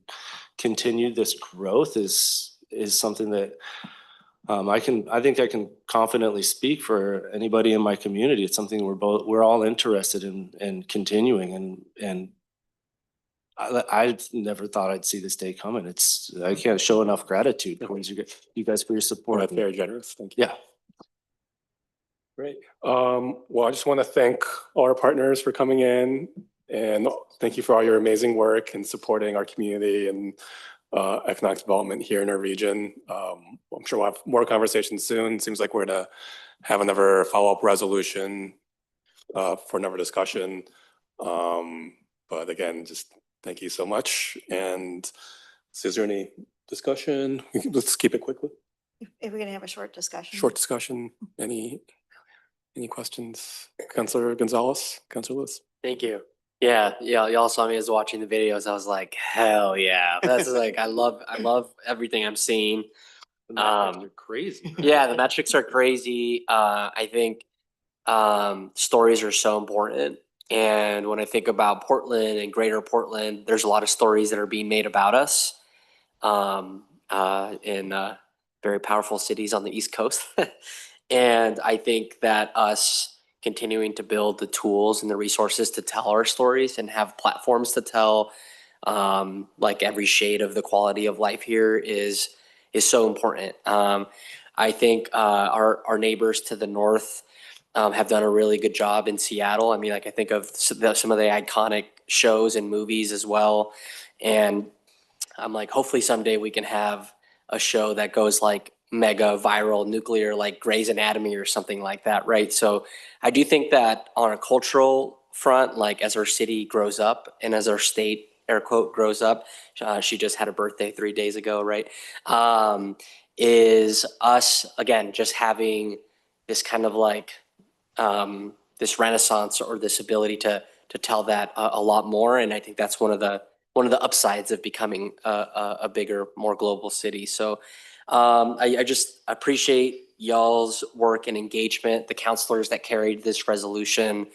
continue this growth is something that I think I can confidently speak for anybody in my community. It's something we're all interested in continuing, and I never thought I'd see this day coming. I can't show enough gratitude towards you guys for your support. That's very generous. Thank you. Yeah. Great. Well, I just want to thank all our partners for coming in, and thank you for all your amazing work in supporting our community and economic development here in our region. I'm sure we'll have more conversations soon. Seems like we're gonna have another follow-up resolution for another discussion. But again, just thank you so much. And so is there any discussion? Let's keep it quickly. If we're gonna have a short discussion. Short discussion. Any questions? Councilor Gonzalez, Councilor Lewis. Thank you. Yeah, y'all saw me as watching the videos. I was like, hell yeah. That's like, I love everything I'm seeing. The metrics are crazy. Yeah, the metrics are crazy. I think stories are so important. And when I think about Portland and greater Portland, there's a lot of stories that are being made about us in very powerful cities on the East Coast. And I think that us continuing to build the tools and the resources to tell our stories and have platforms to tell like every shade of the quality of life here is so important. I think our neighbors to the north have done a really good job in Seattle. I mean, like I think of some of the iconic shows and movies as well. And I'm like, hopefully someday we can have a show that goes like mega viral nuclear, like Grey's Anatomy or something like that, right? So I do think that on a cultural front, like as our city grows up and as our state, air quote, grows up, she just had a birthday 3 days ago, right? Is us, again, just having this kind of like, this renaissance or this ability to tell that a lot more. And I think that's one of the upsides of becoming a bigger, more global city. So I just appreciate y'all's work and engagement, the counselors that carried this resolution.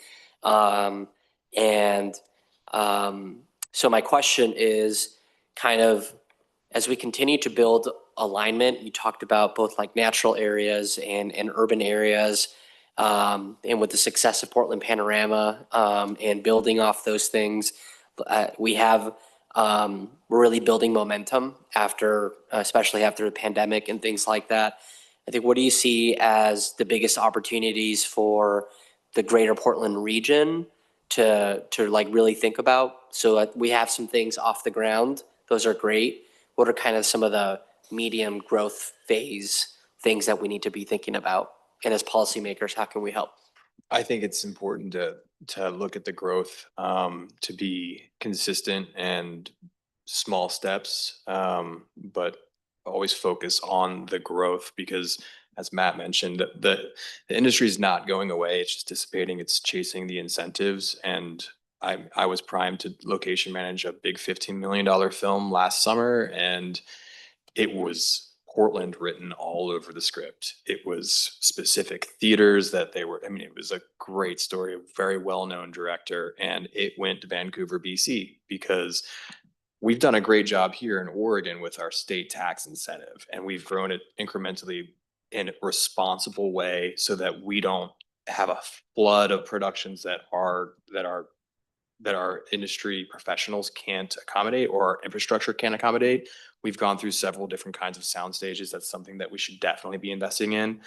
So my question is kind of, as we continue to build alignment, you talked about both like natural areas and urban areas, and with the success of Portland Panorama, and building off those things, we're really building momentum especially after the pandemic and things like that. I think, what do you see as the biggest opportunities for the greater Portland region to like really think about? So we have some things off the ground. Those are great. What are kind of some of the medium growth phase things that we need to be thinking about? And as policymakers, how can we help? I think it's important to look at the growth, to be consistent and small steps, but always focus on the growth, because as Matt mentioned, the industry is not going away. It's just dissipating. It's chasing the incentives. And I was primed to location manage a big $15 million film last summer, and it was Portland written all over the script. It was specific theaters that they were, I mean, it was a great story, a very well-known director, and it went to Vancouver, BC, because we've done a great job here in Oregon with our state tax incentive, and we've grown it incrementally in a responsible way so that we don't have a flood of productions that our industry professionals can't accommodate or our infrastructure can't accommodate. We've gone through several different kinds of sound stages. That's something that we should definitely be investing in.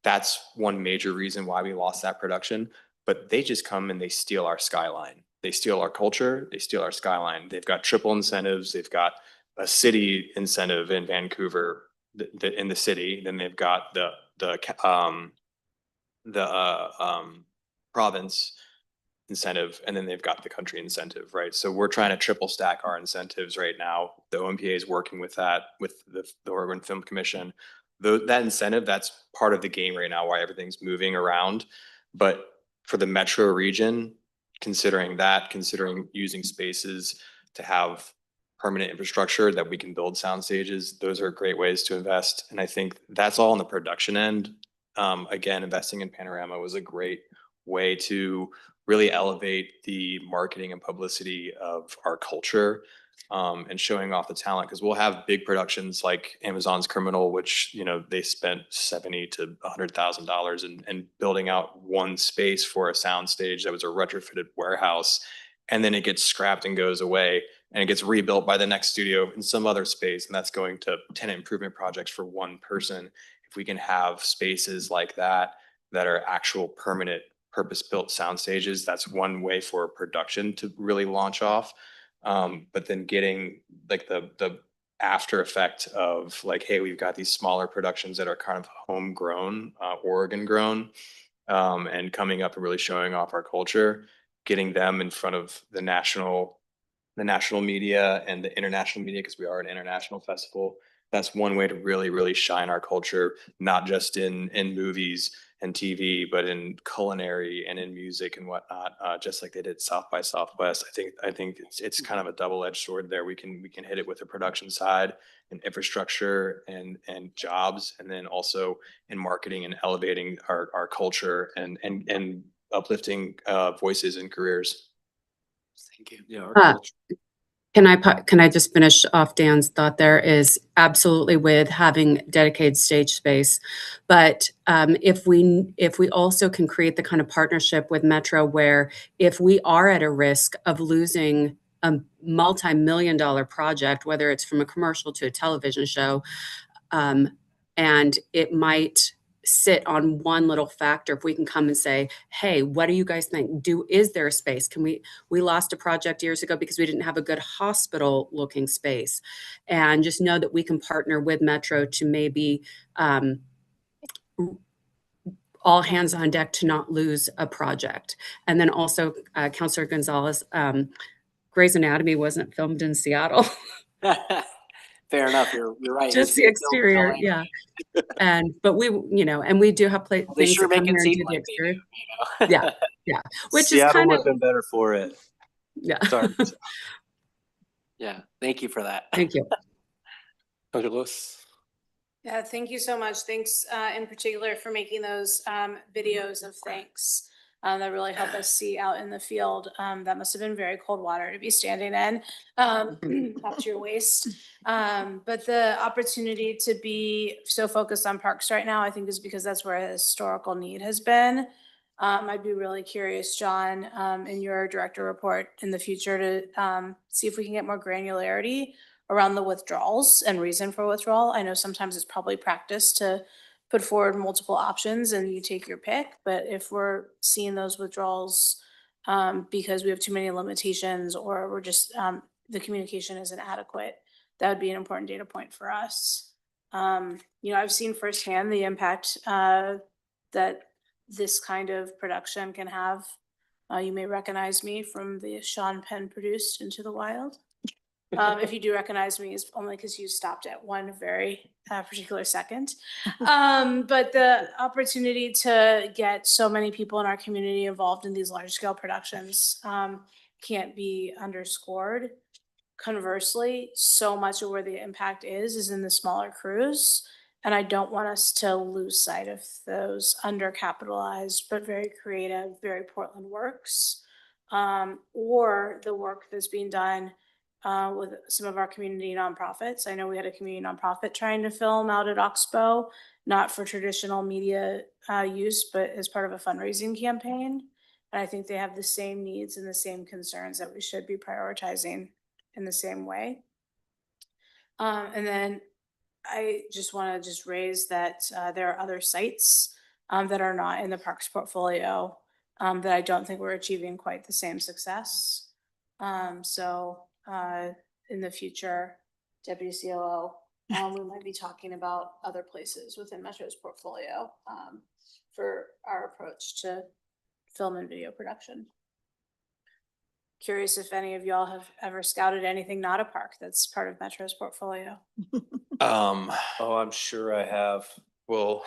That's one major reason why we lost that production. But they just come and they steal our skyline. They steal our culture. They steal our skyline. They've got triple incentives. They've got a city incentive in Vancouver, in the city. Then they've got the province incentive, and then they've got the country incentive, right? So we're trying to triple stack our incentives right now. The OMPA is working with that, with the Oregon Film Commission. That incentive, that's part of the game right now, why everything's moving around. But for the metro region, considering using spaces to have permanent infrastructure that we can build sound stages, those are great ways to invest. And I think that's all on the production end. Again, investing in Panorama was a great way to really elevate the marketing and publicity of our culture, and showing off the talent, because we'll have big productions like Amazon's Criminal, which, you know, they spent $70,000 to $100,000 and building out one space for a sound stage that was a retrofitted warehouse, and then it gets scrapped and goes away, and it gets rebuilt by the next studio in some other space, and that's going to tenant improvement projects for one person. If we can have spaces like that are actual permanent purpose-built sound stages, that's one way for production to really launch off. But then getting like the after effect of like, hey, we've got these smaller productions that are kind of homegrown, Oregon grown, and coming up and really showing off our culture, getting them in front of the national media and the international media, because we are an international festival. That's one way to really, really shine our culture, not just in movies and TV, but in culinary and in music and whatnot, just like they did South by Southwest. I think it's kind of a double-edged sword there. We can hit it with the production side and infrastructure and jobs, and then also in marketing and elevating our culture and uplifting voices and careers. Thank you. Yeah. Can I just finish off Dan's thought? There is absolutely with having dedicated stage space, but if we also can create the kind of partnership with Metro where if we are at a risk of losing a multi-million-dollar project, whether it's from a commercial to a television show, and it might sit on one little factor. If we can come and say, hey, what do you guys think? Is there a space? We lost a project years ago because we didn't have a good hospital looking space, and just know that we can partner with Metro to maybe all hands on deck to not lose a project. And then also, Councilor Gonzalez, Grey's Anatomy wasn't filmed in Seattle. Fair enough. You're right. Just the exterior, yeah. But we, and we do have things sure that come make it here and seem do the like exterior. they do, Yeah, yeah. Which Seattle is kind would of have been better for it. Yeah. Sorry. Yeah. Thank you for that. Thank you. Dr. Lewis? Yeah, thank you so much. Thanks in particular for making those videos of thanks that really help us see out in the field. That must have been very cold water to be standing in, up to your waist. But the opportunity to be so focused on parks right now, I think is because that's where a historical need has been. I'd be really curious, John, in your director report in the future to see if we can get more granularity around the withdrawals and reason for withdrawal. I know sometimes it's probably practice to put forward multiple options and you take your pick, but if we're seeing those withdrawals because we have too many limitations or we're just, the communication isn't adequate, that would be an important data point for us. I've seen firsthand the impact that this kind of production can have. You may recognize me from the Sean Penn produced Into the Wild. If you do recognize me, it's only because you stopped at one very particular second. But the opportunity to get so many people in our community involved in these large scale productions can't be underscored. Conversely, so much of where the impact is in the smaller crews. And I don't want us to lose sight of those undercapitalized, but very creative, very Portland works, or the work that's being done with some of our community nonprofits. I know we had a community nonprofit trying to film out at Oxbow, not for traditional media use, but as part of a fundraising campaign. And I think they have the same needs and the same concerns that we should be prioritizing in the same way. And then I just want to raise that there are other sites that are not in the parks portfolio that I don't think we're achieving quite the same success. So in the future, Deputy COO, we might be talking about other places within Metro's portfolio for our approach to film and video production. Curious if any of y'all have ever scouted anything not a park that's part of Metro's portfolio. Oh, I'm sure I have. Well,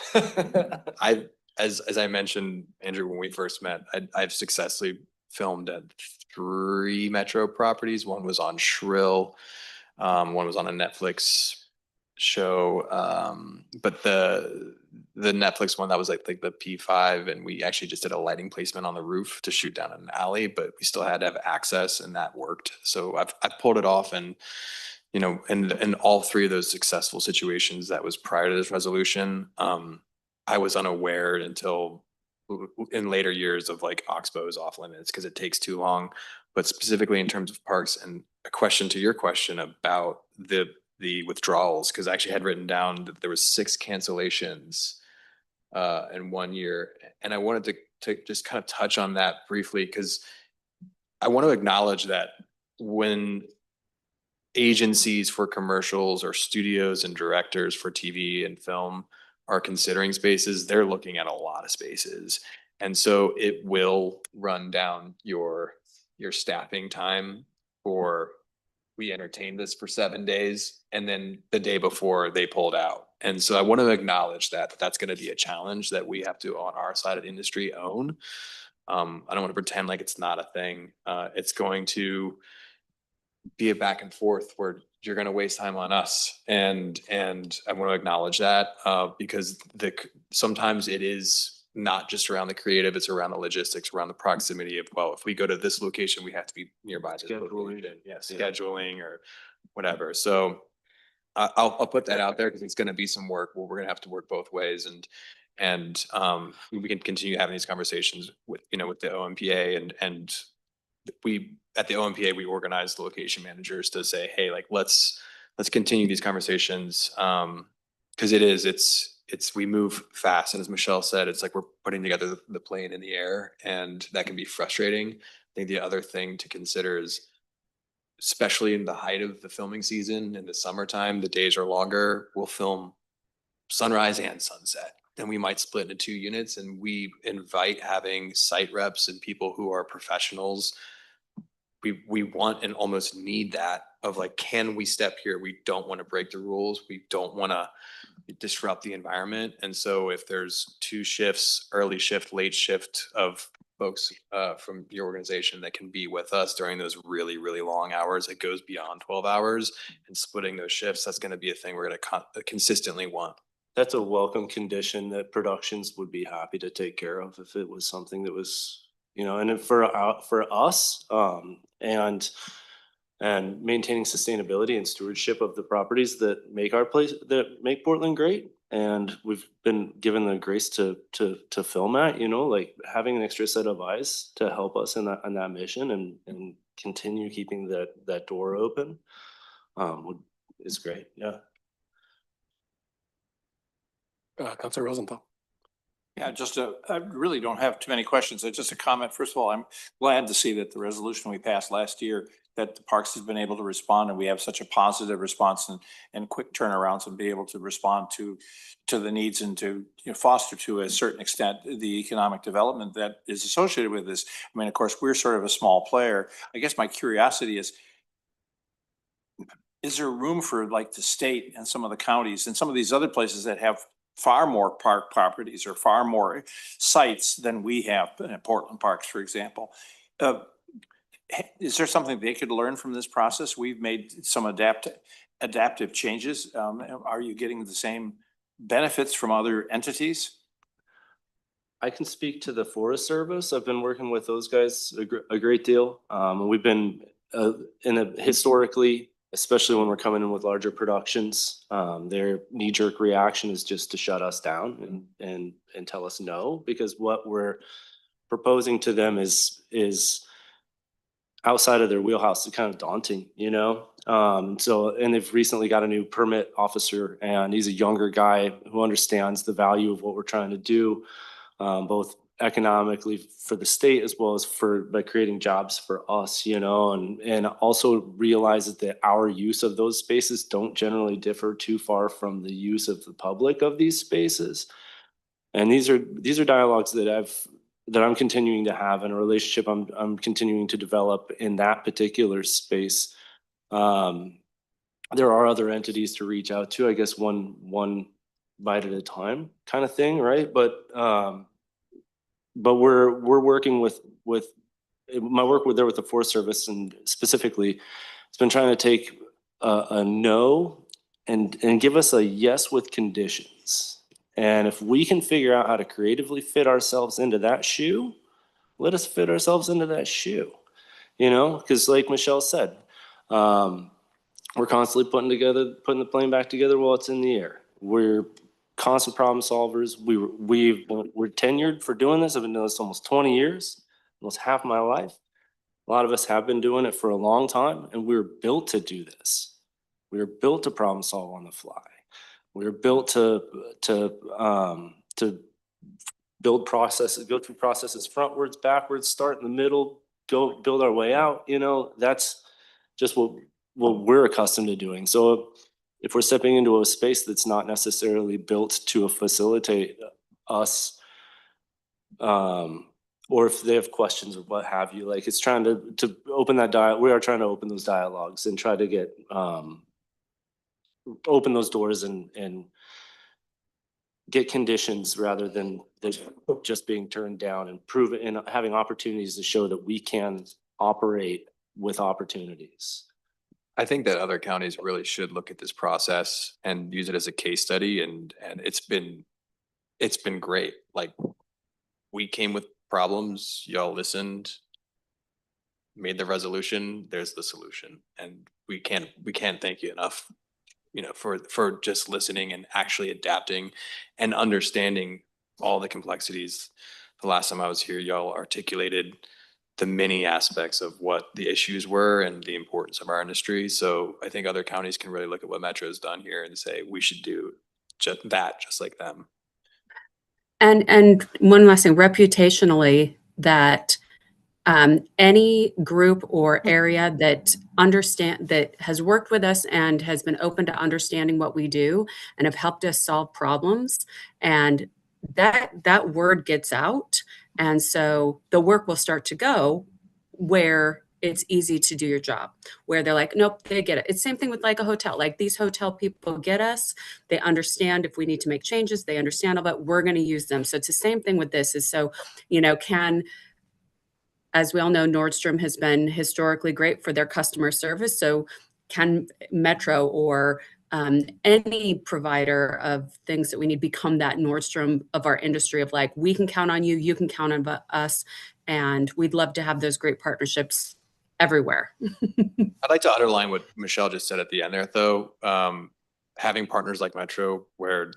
as I mentioned, Andrew, when we first met, I've successfully filmed at 3 Metro properties. One was on Shrill, one was on a Netflix show, but the Netflix one, that was like the P5, and we actually just did a lighting placement on the roof to shoot down an alley, but we still had to have access, and that worked. So I've pulled it off, and in all 3 of those successful situations that was prior to this resolution, I was unaware until in later years of like Oxbow is off limits because it takes too long. But specifically in terms of parks, and a question to your question about the withdrawals, because I actually had written down that there was 6 cancellations in 1 year, and I wanted to just kind of touch on that briefly because I want to acknowledge that when agencies for commercials or studios and directors for TV and film are considering spaces, they're looking at a lot of spaces. And so it will run down your staffing time for, we entertained this for 7 days, and then the day before they pulled out. And so I want to acknowledge that that's going to be a challenge that we have to, on our side of the industry, own. I don't want to pretend like it's not a thing. It's going to be a back and forth where you're going to waste time on us. And I want to acknowledge that because sometimes it is not just around the creative, it's around the logistics, around the proximity of, well, if we go to this location, we have to be nearby this location. Yeah, scheduling or whatever. So I'll put that out there because it's going to be some work where we're going to have to work both ways, and we can continue having these conversations with the OMPA, and we at the OMPA, we organized location managers to say, hey, like, let's continue these conversations. Cause we move fast. And as Michelle said, it's like we're putting together the plane in the air, and that can be frustrating. I think the other thing to consider is, especially in the height of the filming season in the summertime, the days are longer. We'll film sunrise and sunset. And we might split into 2 units, and we invite having site reps and people who are professionals. We want and almost need that of like, can we step here? We don't want to break the rules. We don't want to disrupt the environment. And so if there's 2 shifts, early shift, late shift of folks from your organization that can be with us during those really, really long hours, it goes beyond 12 hours, and splitting those shifts, that's going to be a thing we're going to consistently want. That's a welcome condition that productions would be happy to take care of if it was something that was, you know, and for us, and maintaining sustainability and stewardship of the properties that make Portland great. And we've been given the grace to film at, you know, like having an extra set of eyes to help us in that mission and continue keeping that door open is great. Yeah. Councilor Rosenthal. Yeah, I really don't have too many questions. It's just a comment. First of all, I'm glad to see that the resolution we passed last year, that the parks has been able to respond, and we have such a positive response and quick turnarounds, and be able to respond to the needs and to, you know, foster to a certain extent the economic development that is associated with this. I mean, of course, we're sort of a small player. I guess my curiosity is there room for like the state and some of the counties and some of these other places that have far more park properties or far more sites than we have in Portland Parks, for example? Is there something they could learn from this process? We've made some adaptive changes. Are you getting the same benefits from other entities? I can speak to the Forest Service. I've been working with those guys a great deal. We've been historically, especially when we're coming in with larger productions, their knee-jerk reaction is just to shut us down and tell us no, because what we're proposing to them is outside of their wheelhouse. It's kind of daunting, you know? And they've recently got a new permit officer, and he's a younger guy who understands the value of what we're trying to do, both economically for the state as well as by creating jobs for us, you know, and also realizes that our use of those spaces don't generally differ too far from the use of the public of these spaces. And these are dialogues that I'm continuing to have, and a relationship I'm continuing to develop in that particular space. There are other entities to reach out to, I guess one bite at a time kind of thing, right? But we're working with my work with the Forest Service, and specifically it's been trying to take a no and give us a yes with conditions. And if we can figure out how to creatively fit ourselves into that shoe, let us fit ourselves into that shoe, you know, because like Michelle said, we're constantly putting the plane back together while it's in the air. We're constant problem solvers. We're tenured for doing this. I've been doing this almost 20 years, almost half my life. A lot of us have been doing it for a long time, and we're built to do this. We were built to problem solve on the fly. We were built to build processes, go through processes frontwards, backwards, start in the middle, go build our way out. You know, that's just what we're accustomed to doing. So if we're stepping into a space that's not necessarily built to facilitate us, or if they have questions or what have you, like it's trying to open that we are trying to open those dialogues and try to get open those doors and get conditions rather than just being turned down, and prove it and having opportunities to show that we can operate with opportunities. I think that other counties really should look at this process and use it as a case study, and it's been great. Like, we came with problems, y'all listened, made the resolution, there's the solution. And we can't thank you enough, you know, for just listening and actually adapting and understanding all the complexities. The last time I was here, y'all articulated the many aspects of what the issues were and the importance of our industry. So I think other counties can really look at what Metro's done here and say, we should do just like them. And one last thing, reputationally, that any group or area that has worked with us and has been open to understanding what we do and have helped us solve problems, and that word gets out, and so the work will start to go where it's easy to do your job, where they're like, nope, they get it. It's same thing with like a hotel. Like these hotel people get us. They understand if we need to make changes. They understand all that. We're going to use them. So it's the same thing with this. Is so, as we all know, Nordstrom has been historically great for their customer service. So can Metro or any provider of things that we need become that Nordstrom of our industry of like, we can count on you, you can count on us. And we'd love to have those great partnerships everywhere. I'd like to underline what Michelle just said at the end there, though. Having partners like Metro, where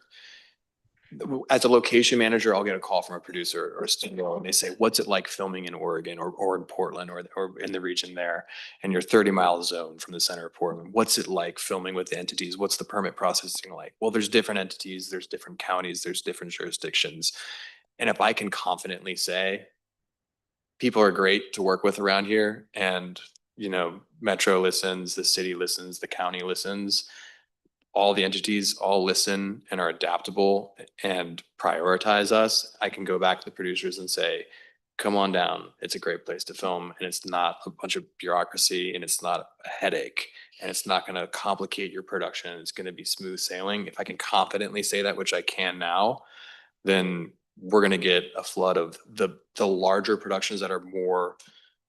as a location manager, I'll get a call from a producer or a studio and they say, what's it like filming in Oregon or in Portland or in the region there? And you're 30-mile zone from the center of Portland. What's it like filming with the entities? What's the permit processing like? Well, there's different entities, there's different counties, there's different jurisdictions. And if I can confidently say, people are great to work with around here, and Metro listens, the city listens, the county listens, all the entities all listen and are adaptable and prioritize us, I can go back to the producers and say, come on down. It's a great place to film, and it's not a bunch of bureaucracy, and it's not a headache, and it's not going to complicate your production. It's going to be smooth sailing. If I can confidently say that, which I can now, then we're going to get a flood of the larger productions that are more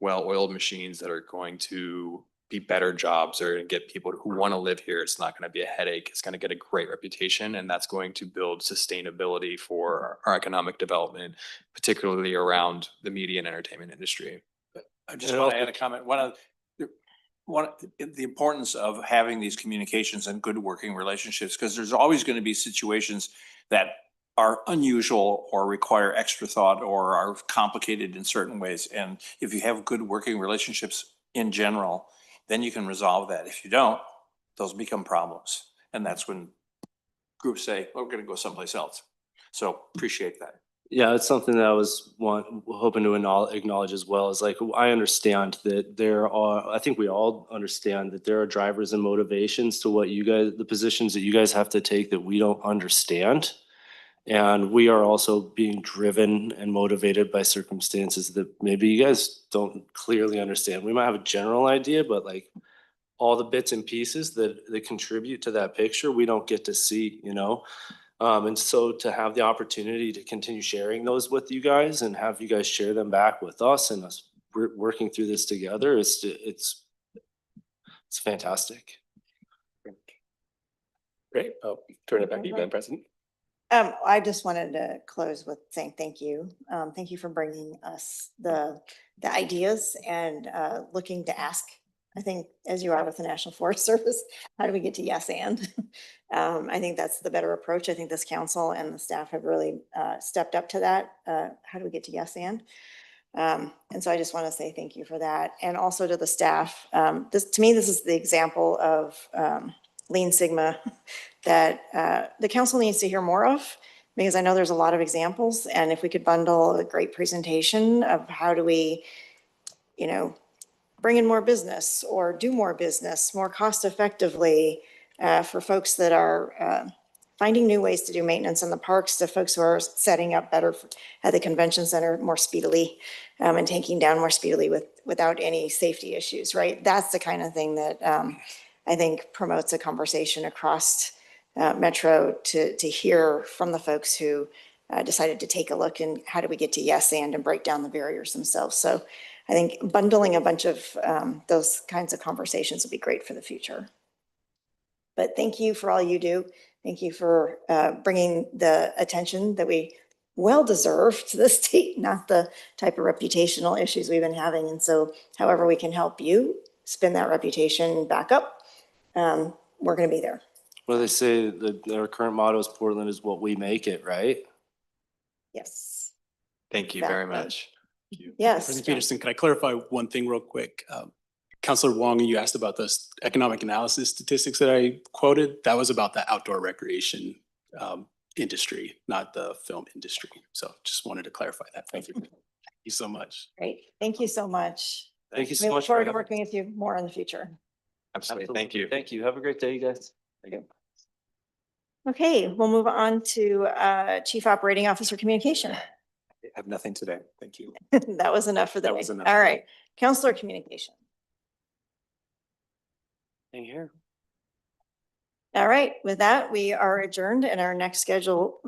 well-oiled machines that are going to be better jobs or get people who want to live here. It's not going to be a headache. It's going to get a great reputation, and that's going to build sustainability for our economic development, particularly around the media and entertainment industry. I just want to add a comment. The importance of having these communications and good working relationships, because there's always going to be situations that are unusual or require extra thought or are complicated in certain ways. And if you have good working relationships in general, then you can resolve that. If you don't, those become problems. And that's when groups say, well, we're going to go someplace else. So appreciate that. Yeah, it's something that I was hoping to acknowledge as well. Is like, I understand that I think we all understand that there are drivers and motivations to the positions that you guys have to take that we don't understand. And we are also being driven and motivated by circumstances that maybe you guys don't clearly understand. We might have a general idea, but like all the bits and pieces that contribute to that picture, we don't get to see, and so to have the opportunity to continue sharing those with you guys and have you guys share them back with us and us working through this together, it's fantastic. Great. I'll turn it back to you, Madam President. I just wanted to close with saying thank you. Thank you for bringing us the ideas and looking to ask. I think, as you are with the National Forest Service, how do we get to yes and? I think that's the better approach. I think this council and the staff have really stepped up to that. How do we get to yes and? And so I just want to say thank you for that. And also to the staff. To me, this is the example of Lean Sigma that the council needs to hear more of, because I know there's a lot of examples. And if we could bundle a great presentation of how do we, bring in more business or do more business more cost effectively for folks that are finding new ways to do maintenance in the parks, to folks who are setting up better at the convention center more speedily and taking down more speedily without any safety issues, right? That's the kind of thing that I think promotes a conversation across Metro to hear from the folks who decided to take a look and how do we get to yes and break down the barriers themselves. So I think bundling a bunch of those kinds of conversations would be great for the future. But thank you for all you do. Thank you for bringing the attention that we well deserve to the state, not the type of reputational issues we've been having. And so however we can help you spin that reputation back up, we're going to be there. Well, they say that our current motto is Portland is what we make it, right? Yes. Thank you very much. you. Yes, President John. Peterson, can I clarify one thing real quick? Councilor Wong, you asked about those economic analysis statistics that I quoted. That was about the outdoor recreation industry, not the film industry. So just wanted to clarify that. Thank you. Thank you so much. Great. Thank you so much. Thank you We so look much. forward to working with you more in the future. Absolutely. Thank you. Thank you. Have a great day, you guys. Okay, we'll move on to Chief Operating Officer Communication. I have nothing today. Thank you. That was enough for the That day. was enough. All right, Councilor Communication. Thank you. All right, with that, we are adjourned and our next schedule